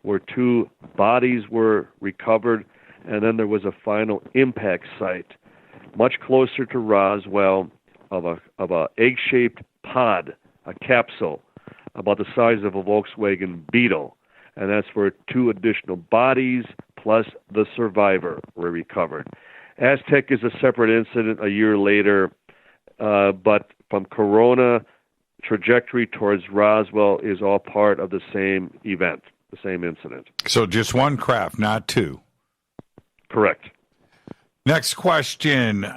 where 2 bodies were recovered, and then there was a final impact site much closer to Roswell of a egg-shaped pod, a capsule, about the size of a Volkswagen Beetle, and that's where 2 additional bodies plus the survivor were recovered. Aztec is a separate incident a year later, but from Corona, trajectory towards Roswell is all part of the same event, the same incident. So just one craft, not 2. Correct. Next question. Does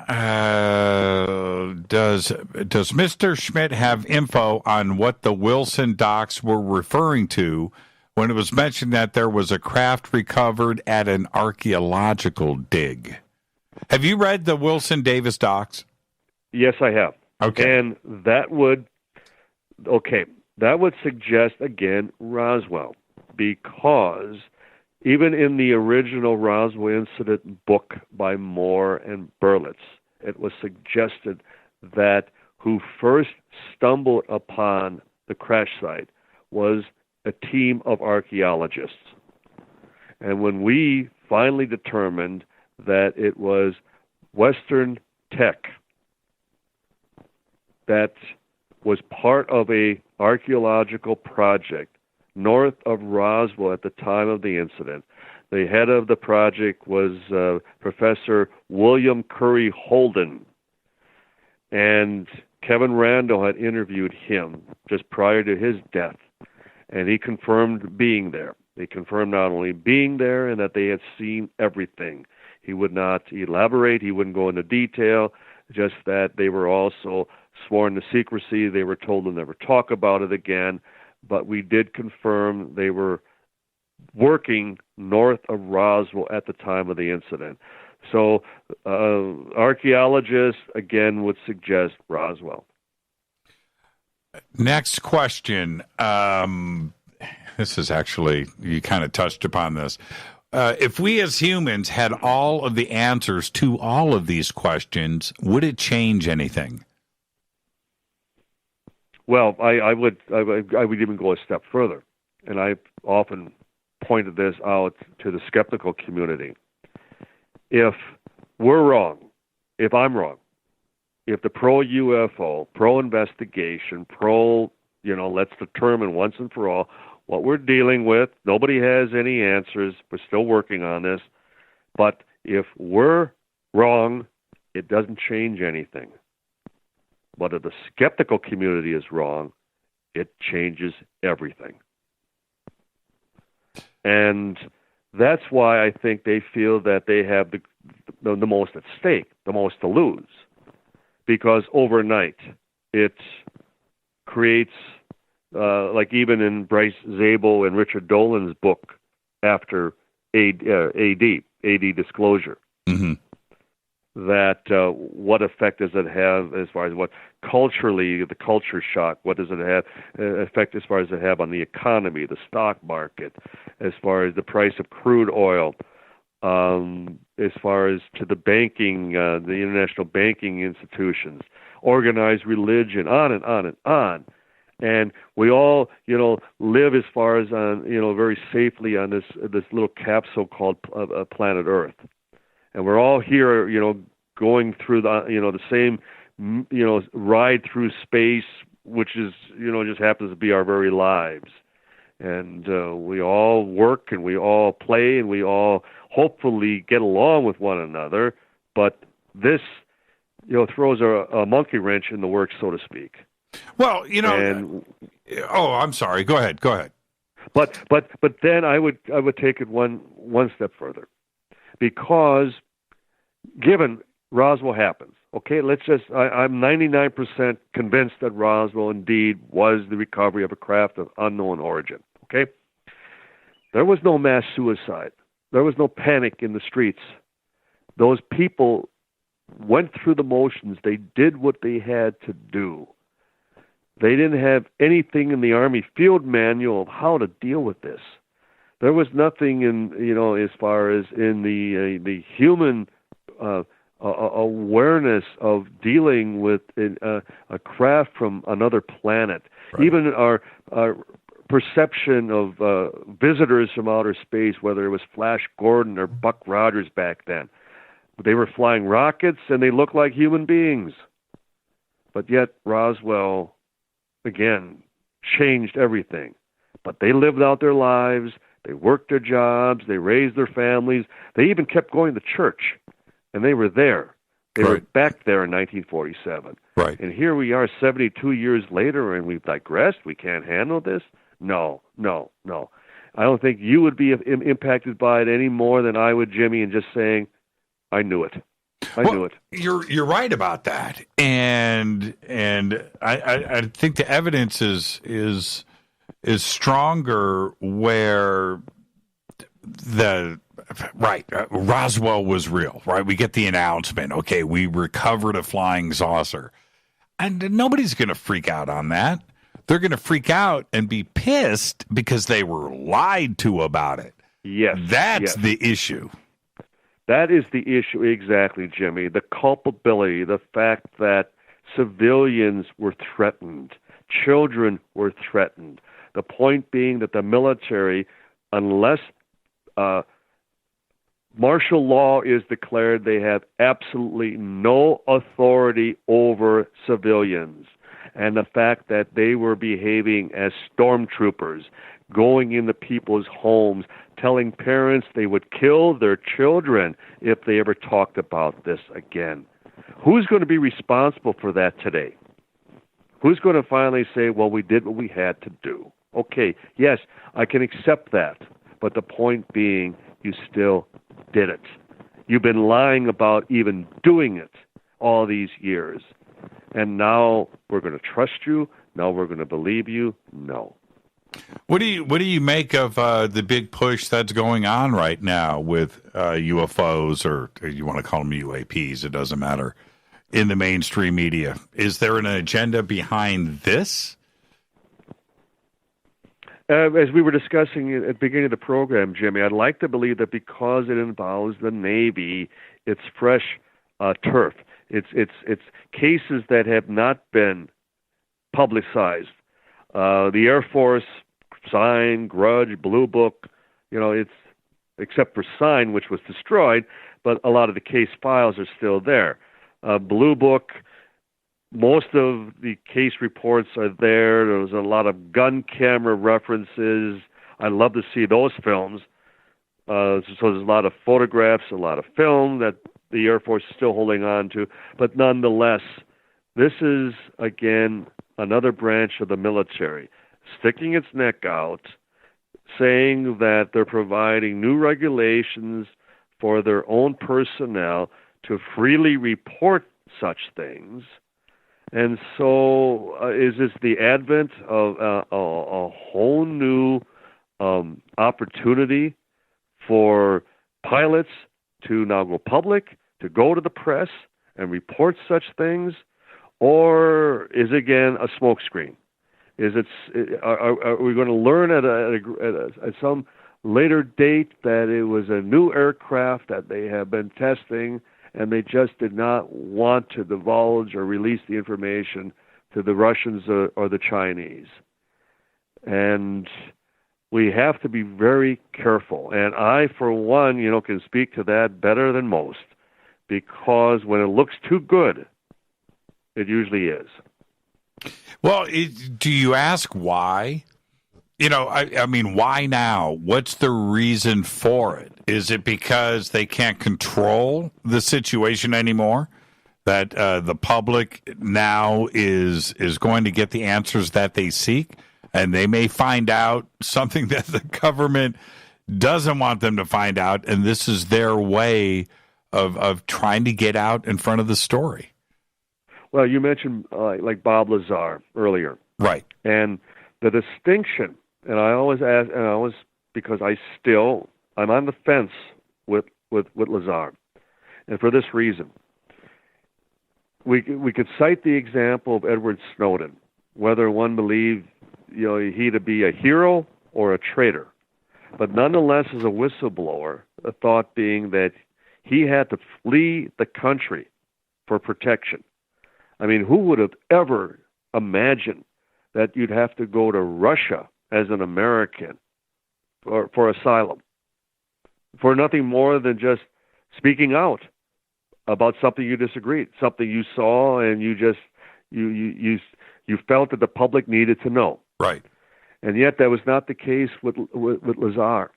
Mr. Schmitt have info on what the Wilson docks were referring to when it was mentioned that there was a craft recovered at an archaeological dig? Have you read the Wilson Davis docks? Yes, I have. Okay. And that would suggest, again, Roswell, because even in the original Roswell Incident book by Moore and Berlitz, it was suggested that who first stumbled upon the crash site was a team of archaeologists. And when we finally determined that it was Western Tech that was part of a archaeological project north of Roswell at the time of the incident. The head of the project was Professor William Curry Holden, and Kevin Randall had interviewed him just prior to his death, and he confirmed being there. He confirmed not only being there and that they had seen everything. He would not elaborate, he wouldn't go into detail, just that they were also sworn to secrecy. They were told to never talk about it again, but we did confirm they were working north of Roswell at the time of the incident. So archaeologists, again, would suggest Roswell. Next question. This is actually, you kind of touched upon this. If we as humans had all of the answers to all of these questions, would it change anything? Well, I would even go a step further, and I've often pointed this out to the skeptical community. If we're wrong, if I'm wrong, if the pro-UFO, pro-investigation, let's determine once and for all what we're dealing with, nobody has any answers, we're still working on this, but if we're wrong, it doesn't change anything. But if the skeptical community is wrong, it changes everything. And that's why I think they feel that they have the most at stake, the most to lose. Because overnight, it creates, like even in Bryce Zabel and Richard Dolan's book after AD disclosure, mm-hmm. that what effect does it have as far as what culturally, the culture shock, what does it have effect as far as it have on the economy, the stock market, as far as the price of crude oil, as far as to the banking, the international banking institutions, organized religion, on and on and on. And we all, live as far as on, very safely on this little capsule called planet Earth. And we're all here, going through the same, ride through space, which is, just happens to be our very lives. And we all work and we all play and we all hopefully get along with one another. But this, throws a monkey wrench in the works, so to speak. Well, I'm sorry. Go ahead. But then I would take it one step further, because given Roswell happens, okay, I'm 99% convinced that Roswell indeed was the recovery of a craft of unknown origin, okay? There was no mass suicide. There was no panic in the streets. Those people went through the motions. They did what they had to do. They didn't have anything in the Army field manual of how to deal with this. There was nothing in, as far as in the human awareness of dealing with a craft from another planet. Even our perception of visitors from outer space, whether it was Flash Gordon or Buck Rogers back then, they were flying rockets and they looked like human beings. But yet Roswell, again, changed everything. But they lived out their lives, they worked their jobs, they raised their families, they even kept going to church, and they were there. They were back there in 1947. Right. And here we are 72 years later, and we've digressed. We can't handle this. No. I don't think you would be impacted by it any more than I would, Jimmy, in just saying, I knew it. I knew it. You're right about that, and I think the evidence is stronger where Roswell was real, right? We get the announcement, okay, we recovered a flying saucer, and nobody's going to freak out on that. They're going to freak out and be pissed because they were lied to about it. Yes, that's the issue. That is the issue, exactly, Jimmy. The culpability, the fact that civilians were threatened, children were threatened. The point being that the military, unless martial law is declared, they have absolutely no authority over civilians. And the fact that they were behaving as stormtroopers, going into people's homes, telling parents they would kill their children if they ever talked about this again. Who's going to be responsible for that today? Who's going to finally say, well, we did what we had to do? Okay, yes, I can accept that. But the point being, you still did it. You've been lying about even doing it all these years. And now we're going to trust you. Now we're going to believe you. No. What do you make of the big push that's going on right now with UFOs, or you want to call them UAPs? It doesn't matter. In the mainstream media, is there an agenda behind this? As we were discussing at the beginning of the program, Jimmy, I'd like to believe that because it involves the Navy, it's fresh turf. It's cases that have not been publicized. The Air Force, Sign, Grudge, Blue Book, it's except for Sign, which was destroyed, but a lot of the case files are still there. Blue Book, most of the case reports are there. There's a lot of gun camera references. I love to see those films. So there's a lot of photographs, a lot of film that the Air Force is still holding on to. But nonetheless, this is, again, another branch of the military sticking its neck out, saying that they're providing new regulations for their own personnel to freely report such things. And so is this the advent of a whole new opportunity for pilots to now go public, to go to the press and report such things? Or is it, again, a smokescreen? Are we going to learn at some later date that it was a new aircraft that they have been testing and they just did not want to divulge or release the information to the Russians or the Chinese? And we have to be very careful. And I, for one, can speak to that better than most, because when it looks too good, it usually is. Well, do you ask why? I mean, why now? What's the reason for it? Is it because they can't control the situation anymore? That the public now is going to get the answers that they seek, and they may find out something that the government doesn't want them to find out, and this is their way of trying to get out in front of the story? Well, you mentioned like Bob Lazar earlier. Right. And the distinction, and I always ask, because I'm on the fence with Lazar. And for this reason, we could cite the example of Edward Snowden, whether one believed he to be a hero or a traitor. But nonetheless, as a whistleblower, the thought being that he had to flee the country for protection. I mean, who would have ever imagined that you'd have to go to Russia as an American for asylum, for nothing more than just speaking out about something you disagreed, something you saw, and you felt that the public needed to know. Right. And yet that was not the case with Lazar,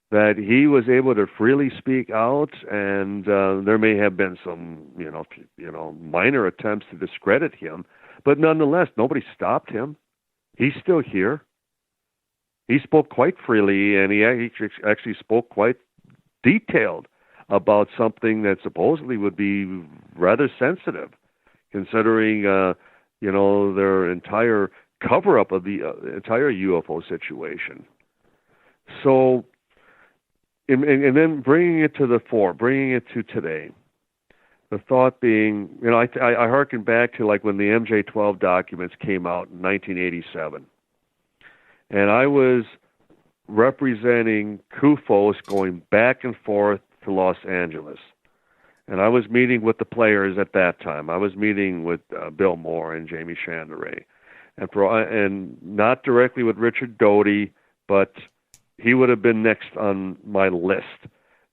that he was able to freely speak out, and there may have been some, minor attempts to discredit him, but nonetheless, nobody stopped him. He's still here. He spoke quite freely, and he actually spoke quite detailed about something that supposedly would be rather sensitive, considering, their entire cover-up of the entire UFO situation. So, and then bringing it to the fore, bringing it to today, the thought being, I hearken back to like when the MJ-12 documents came out in 1987. And I was representing CUFOS going back and forth to Los Angeles. And I was meeting with the players at that time. I was meeting with Bill Moore and Jamie Chandray. And not directly with Richard Doty, but he would have been next on my list.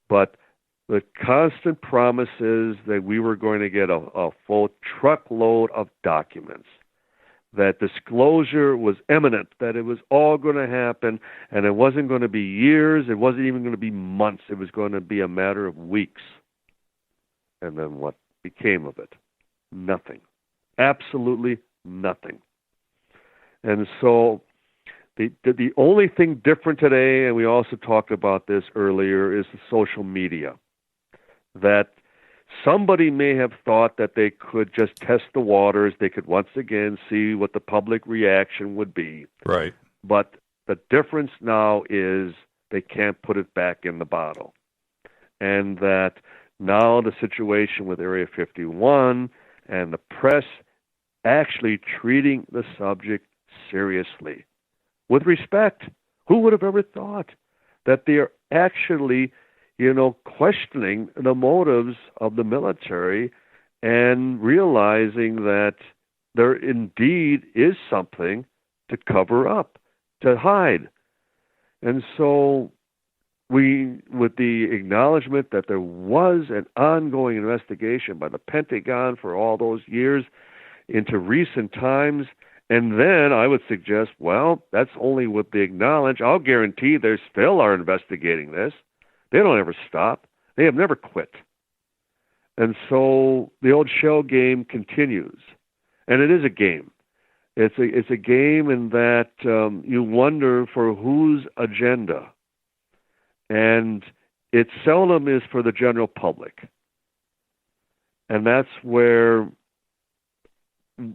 But the constant promises that we were going to get a full truckload of documents, that disclosure was imminent, that it was all going to happen, and it wasn't going to be years, it wasn't even going to be months, it was going to be a matter of weeks. And then what became of it? Nothing. Absolutely nothing. And so the only thing different today, and we also talked about this earlier, is the social media. That somebody may have thought that they could just test the waters, they could once again see what the public reaction would be. Right. But the difference now is they can't put it back in the bottle. And that now the situation with Area 51 and the press actually treating the subject seriously, with respect. Who would have ever thought that they're actually, questioning the motives of the military and realizing that there indeed is something to cover up, to hide. And so with the acknowledgement that there was an ongoing investigation by the Pentagon for all those years into recent times, and then I would suggest, well, that's only what they acknowledge. I'll guarantee they still are investigating this. They don't ever stop. They have never quit. And so the old shell game continues. And it is a game. It's a game in that you wonder for whose agenda. And it seldom is for the general public. And that's where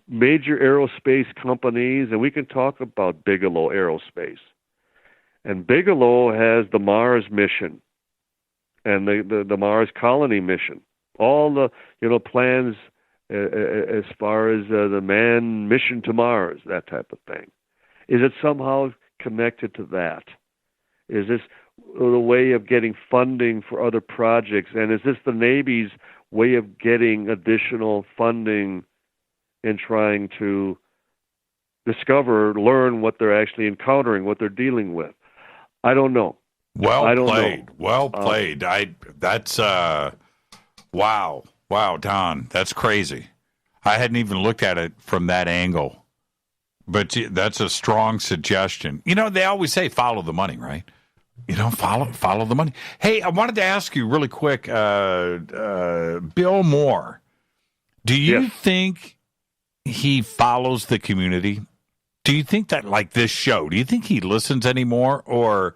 major aerospace companies, and we can talk about Bigelow Aerospace. And Bigelow has the Mars mission and the Mars colony mission. All the plans as far as the manned mission to Mars, that type of thing. Is it somehow connected to that? Is this the way of getting funding for other projects? And is this the Navy's way of getting additional funding in trying to learn what they're actually encountering, what they're dealing with? I don't know. Well played. That's wow, Don. That's crazy. I hadn't even looked at it from that angle. But that's a strong suggestion. They always say follow the money, right? Follow the money. Hey, I wanted to ask you really quick, Bill Moore, do you think he follows the community? Do you think that, like this show, do you think he listens anymore? Or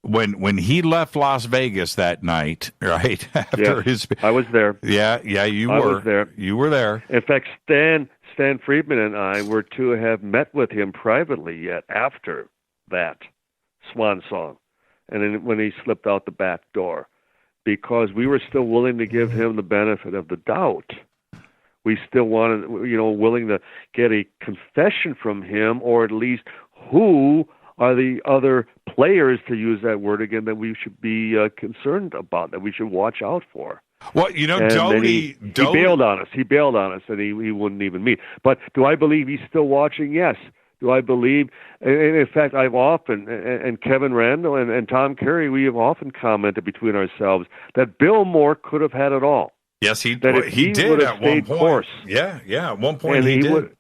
when he left Las Vegas that night, right? After his, I was there. Yeah, you were. I was there. You were there. In fact, Stan Friedman and I were to have met with him privately yet after that swan song, and then when he slipped out the back door, because we were still willing to give him the benefit of the doubt. We still wanted, willing to get a confession from him, or at least who are the other players, to use that word again, that we should be concerned about, that we should watch out for. Well, Doty he bailed on us. He bailed on us, and he wouldn't even meet. But do I believe he's still watching? Yes. Do I believe? And in fact, I've often, and Kevin Randall and Tom Carey, we have often commented between ourselves that Bill Moore could have had it all. Yes, he did at one point. Course, yeah, at one point and he did.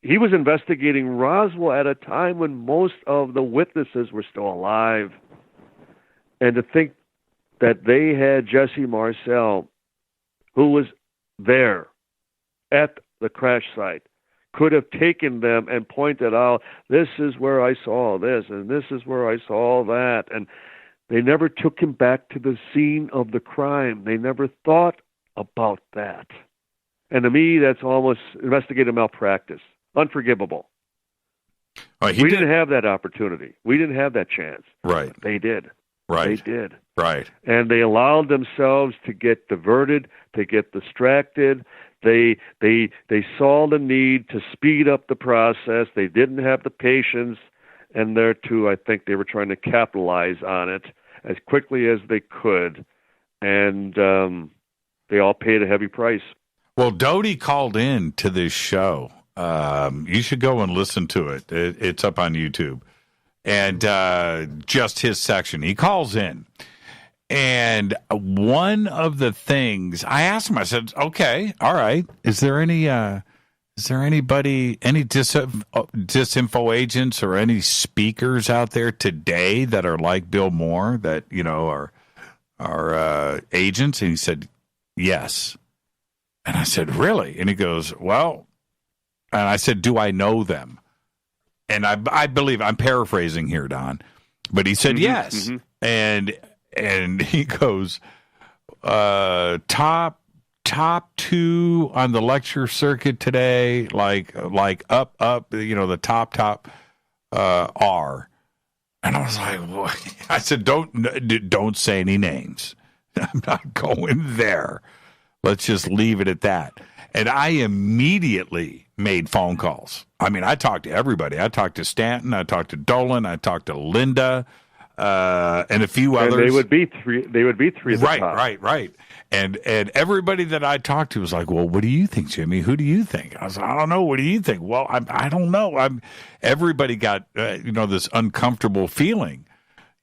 He was investigating Roswell at a time when most of the witnesses were still alive. And to think that they had Jesse Marcel, who was there at the crash site, could have taken them and pointed out, this is where I saw this, and this is where I saw that. And they never took him back to the scene of the crime. They never thought about that. And to me, that's almost investigative malpractice. Unforgivable. We didn't have that opportunity. We didn't have that chance. Right. They did. Right. They did. Right. And they allowed themselves to get diverted, to get distracted. They saw the need to speed up the process. They didn't have the patience. And there, too, I think they were trying to capitalize on it as quickly as they could. And they all paid a heavy price. Well, Doty called in to this show. You should go and listen to it. It's up on YouTube. And just his section. He calls in. And one of the things I asked him, I said, okay, all right. Is there anybody, any disinfo agents or any speakers out there today that are like Bill Moore that, are agents? And he said, yes. And I said, really? And he goes, well, and I said, do I know them? And I believe, I'm paraphrasing here, Don, but he said yes. Mm-hmm. And he goes, top two on the lecture circuit today, like up, the top are. And I was like, what? I said, don't say any names. I'm not going there. Let's just leave it at that. And I immediately made phone calls. I mean, I talked to everybody. I talked to Stanton. I talked to Dolan. I talked to Linda, and a few others. And they would be three. They would be three. At the top. Right. And everybody that I talked to was like, "Well, what do you think, Jimmy? Who do you think?" I was like, "I don't know. What do you think?" Well, I don't know. Everybody got this uncomfortable feeling.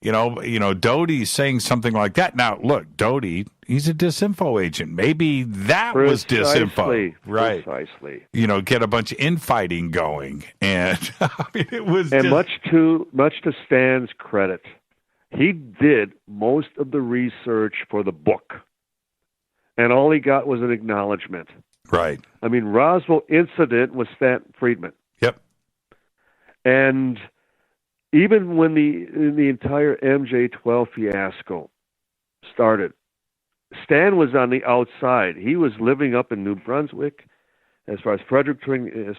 Doty's saying something like that. Now, look, Doty, he's a disinfo agent. Maybe that was disinfo. Right. Precisely. Get a bunch of infighting going. And it was much to Stan's credit, he did most of the research for the book. And all he got was an acknowledgement. Right. I mean, Roswell Incident was Stanton Friedman. Yep. And even when the entire MJ-12 fiasco started, Stan was on the outside. He was living up in New Brunswick, as far as Fredericton,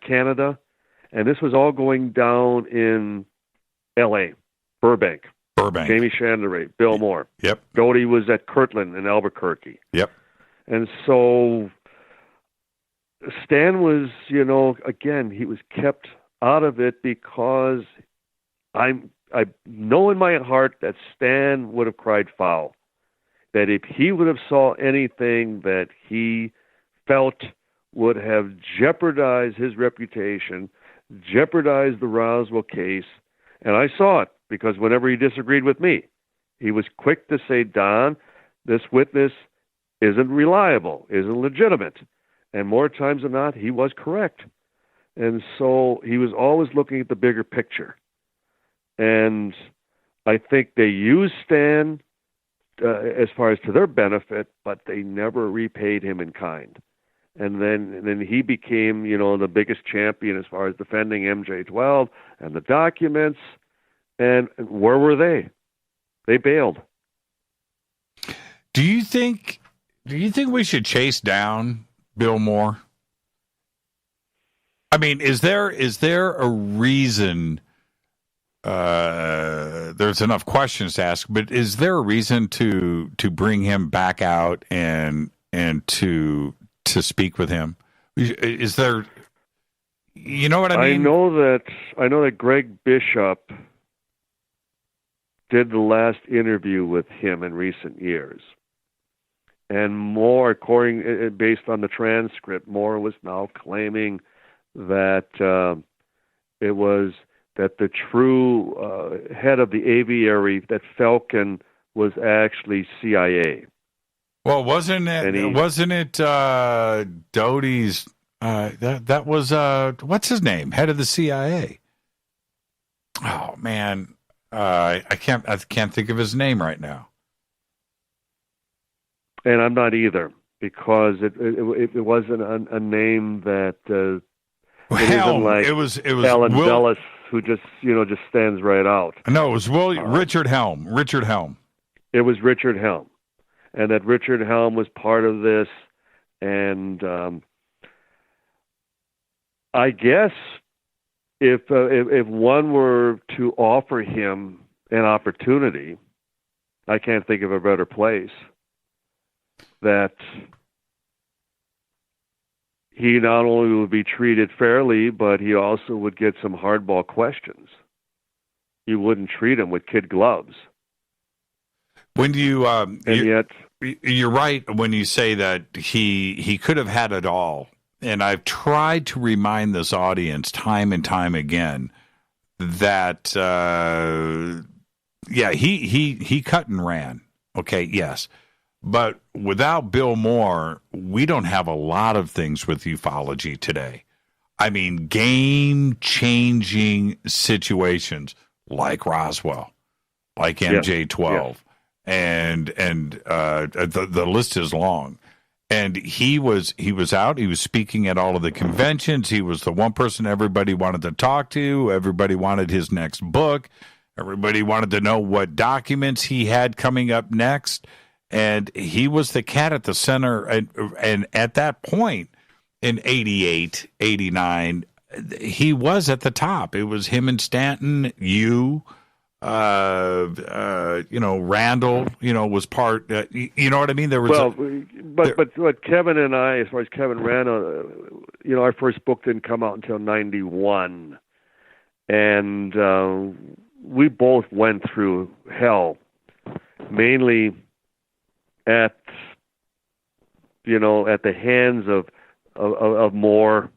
Canada, and this was all going down in L.A., Burbank. Jamie Chandler, Bill Moore. Yep. Doty was at Kirtland in Albuquerque. Yep. And so Stan was, again, he was kept out of it because I know in my heart that Stan would have cried foul. That if he would have saw anything that he felt would have jeopardized his reputation, jeopardized the Roswell case, and I saw it because whenever he disagreed with me, he was quick to say, Don, this witness isn't reliable, isn't legitimate. And more times than not, he was correct. And so he was always looking at the bigger picture. And I think they used Stan as far as to their benefit, but they never repaid him in kind. And then he became, the biggest champion as far as defending MJ-12 and the documents. And where were they? They bailed. Do you think we should chase down Bill Moore? I mean, is there a reason? There's enough questions to ask, but is there a reason to bring him back out and to speak with him? Is there? You know what I mean? I know that Greg Bishop did the last interview with him in recent years. And Moore, based on the transcript, Moore was now claiming that it was that the true head of the aviary, that Falcon, was actually CIA. Well, wasn't it Doty's? That was what's his name? Head of the CIA. Oh man, I can't think of his name right now. And I'm not either, because it wasn't a name that Helm. Like it was Alan Dulles, who just stands right out. No, it was Richard Helm. Richard Helm. It was Richard Helm, and that Richard Helm was part of this, and I guess if one were to offer him an opportunity, I can't think of a better place, that he not only would be treated fairly, but he also would get some hardball questions. You wouldn't treat him with kid gloves. When you're right when you say that he could have had it all. And I've tried to remind this audience time and time again that, he cut and ran. Okay, yes. But without Bill Moore, we don't have a lot of things with ufology today. I mean, game-changing situations like Roswell, like MJ-12, and the list is long. And he was out. He was speaking at all of the conventions. He was the one person everybody wanted to talk to. Everybody wanted his next book. Everybody wanted to know what documents he had coming up next. And he was the cat at the center. And at that point, in 88, 89, he was at the top. It was him and Stanton, Randall, was part, you know what I mean? There was but Kevin and I, as far as Kevin Randall, our first book didn't come out until 91. And we both went through hell, mainly at the hands of Moore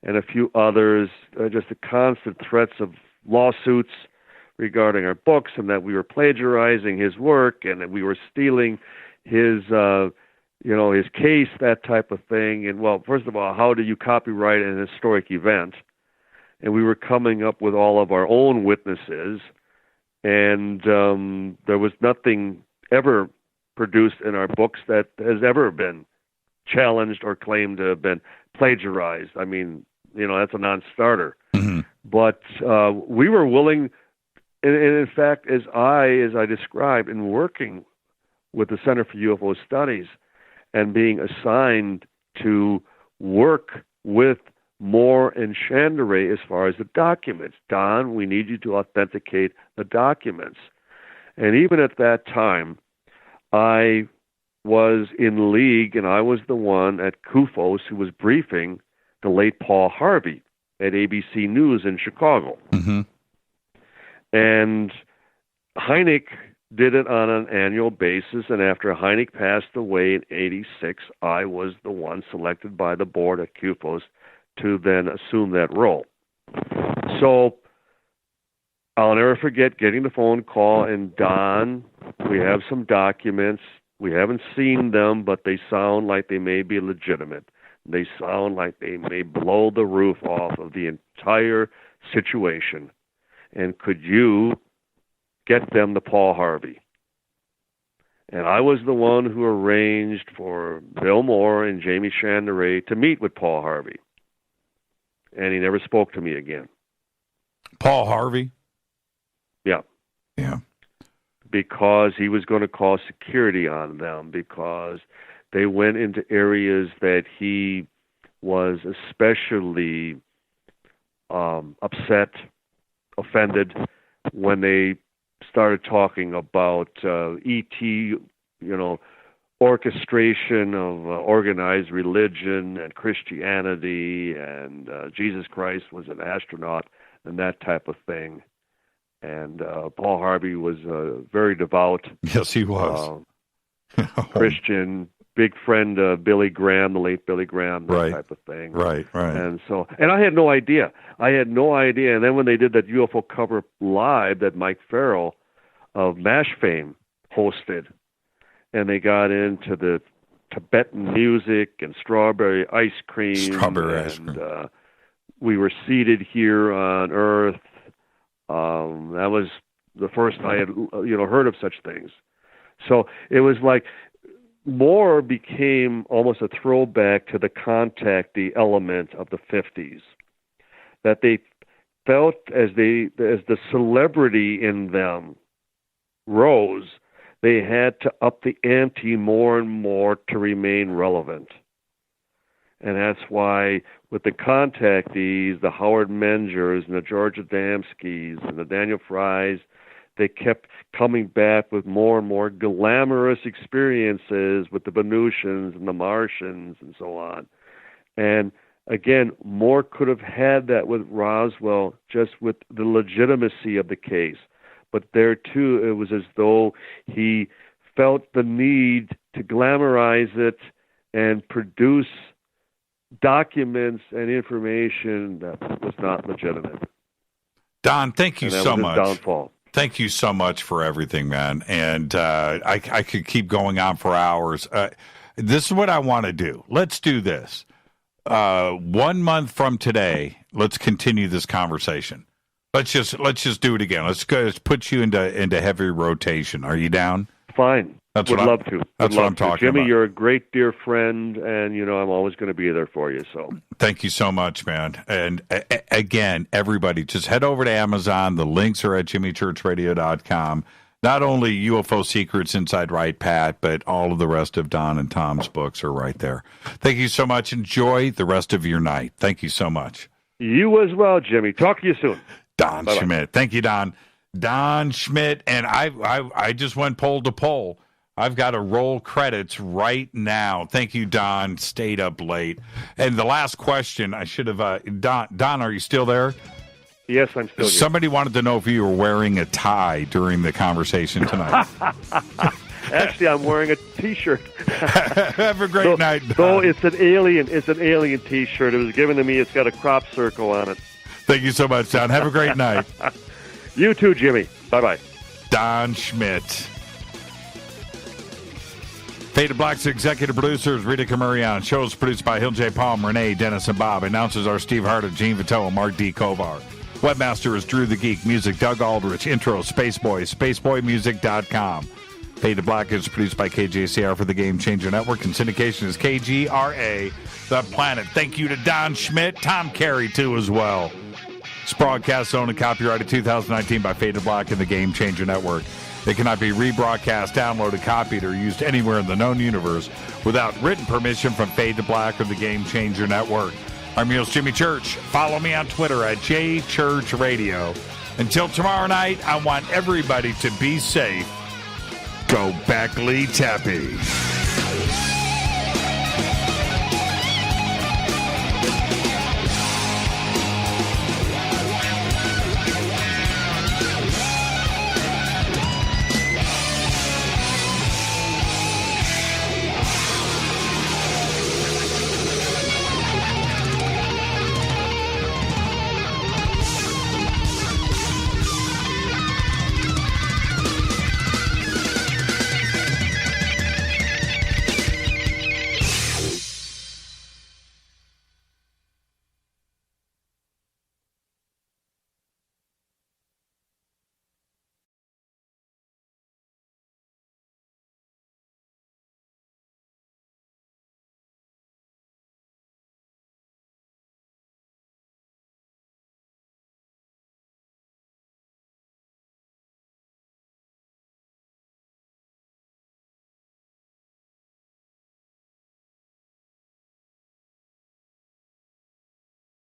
and a few others, just the constant threats of lawsuits regarding our books, and that we were plagiarizing his work, and that we were stealing his case, that type of thing. And well, first of all, how do you copyright an historic event? And we were coming up with all of our own witnesses, and there was nothing ever produced in our books that has ever been challenged or claimed to have been plagiarized. I mean, that's a non-starter. Mm-hmm. But we were willing. And in fact, as I described, in working with the Center for UFO Studies and being assigned to work with Moore and Chandray as far as the documents. Don, we need you to authenticate the documents. And even at that time, I was in league, and I was the one at CUFOS who was briefing the late Paul Harvey at ABC News in Chicago. Mm-hmm. And Hynek did it on an annual basis, and after Hynek passed away in 86, I was the one selected by the board at CUFOS to then assume that role. So I'll never forget getting the phone call, and Don, we have some documents. We haven't seen them, but they sound like they may be legitimate. They sound like they may blow the roof off of the entire situation. And could you get them to Paul Harvey? And I was the one who arranged for Bill Moore and Jamie Chandray to meet with Paul Harvey. And he never spoke to me again. Paul Harvey? Yeah. Yeah. Because he was going to call security on them, because they went into areas that he was especially upset, offended, when they started talking about ET, orchestration of organized religion and Christianity, and Jesus Christ was an astronaut and that type of thing. And Paul Harvey was very devout. Yes, he was. Christian, big friend of Billy Graham, the late Billy Graham, that type of thing. Right. And I had no idea. And then when they did that UFO cover live that Mike Farrell of MASH fame hosted, and they got into the Tibetan music and strawberry ice cream. We were seated here on Earth. That was the first I had, heard of such things. So it was like more became almost a throwback to the contactee element of the 50s. That they felt as the celebrity in them rose, they had to up the ante more and more to remain relevant. And that's why with the contactees, the Howard Mengers and the George Adamskis and the Daniel Frys, they kept coming back with more and more glamorous experiences with the Venusians and the Martians and so on. And again, Moore could have had that with Roswell, just with the legitimacy of the case. But there, too, it was as though he felt the need to glamorize it and produce documents and information that was not legitimate. Don, thank you so much. Downfall. Thank you so much for everything, man. And I could keep going on for hours. This is what I want to do. Let's do this. 1 month from today, let's continue this conversation. Let's just do it again. Let's put you into heavy rotation. Are you down? Fine. Would love to. That's what I'm talking about. Jimmy, you're a great dear friend, and I'm always going to be there for you. So thank you so much, man. And again, everybody, just head over to Amazon. The links are at jimmychurchradio.com. Not only UFO Secrets Inside Wright-Pat, but all of the rest of Don and Tom's books are right there. Thank you so much. Enjoy the rest of your night. Thank you so much. You as well, Jimmy. Talk to you soon. Don Bye-bye. Schmitt. Thank you, Don. Don Schmitt, and I just went poll to poll. I've got to roll credits right now. Thank you, Don. Stayed up late. And the last question, I should have... Don, are you still there? Yes, I'm still here. Somebody wanted to know if you were wearing a tie during the conversation tonight. Actually, I'm wearing a T-shirt. Have a great night, Don. So it's an alien T-shirt. It was given to me. It's got a crop circle on it. Thank you so much, Don. Have a great night. You too, Jimmy. Bye-bye. Don Schmitt. Faded Black's executive producers, Rita Camarion. Shows produced by Hill J. Palm, Renee, Dennis, and Bob. Announcers are Steve Harder, Gene Vito, and Mark D. Kovar. Webmaster is Drew the Geek. Music, Doug Aldrich. Intro, Spaceboy, spaceboymusic.com. Faded Black is produced by KJCR for the Game Changer Network, and syndication is KGRA, The Planet. Thank you to Don Schmitt, Tom Carey, too, as well. This broadcast owned and copyrighted 2019 by Faded Black and the Game Changer Network. They cannot be rebroadcast, downloaded, copied, or used anywhere in the known universe without written permission from Faded Black or the Game Changer Network. I'm yours, Jimmy Church. Follow me on Twitter at JChurchRadio. Until tomorrow night, I want everybody to be safe. Go back, Lee Tappy.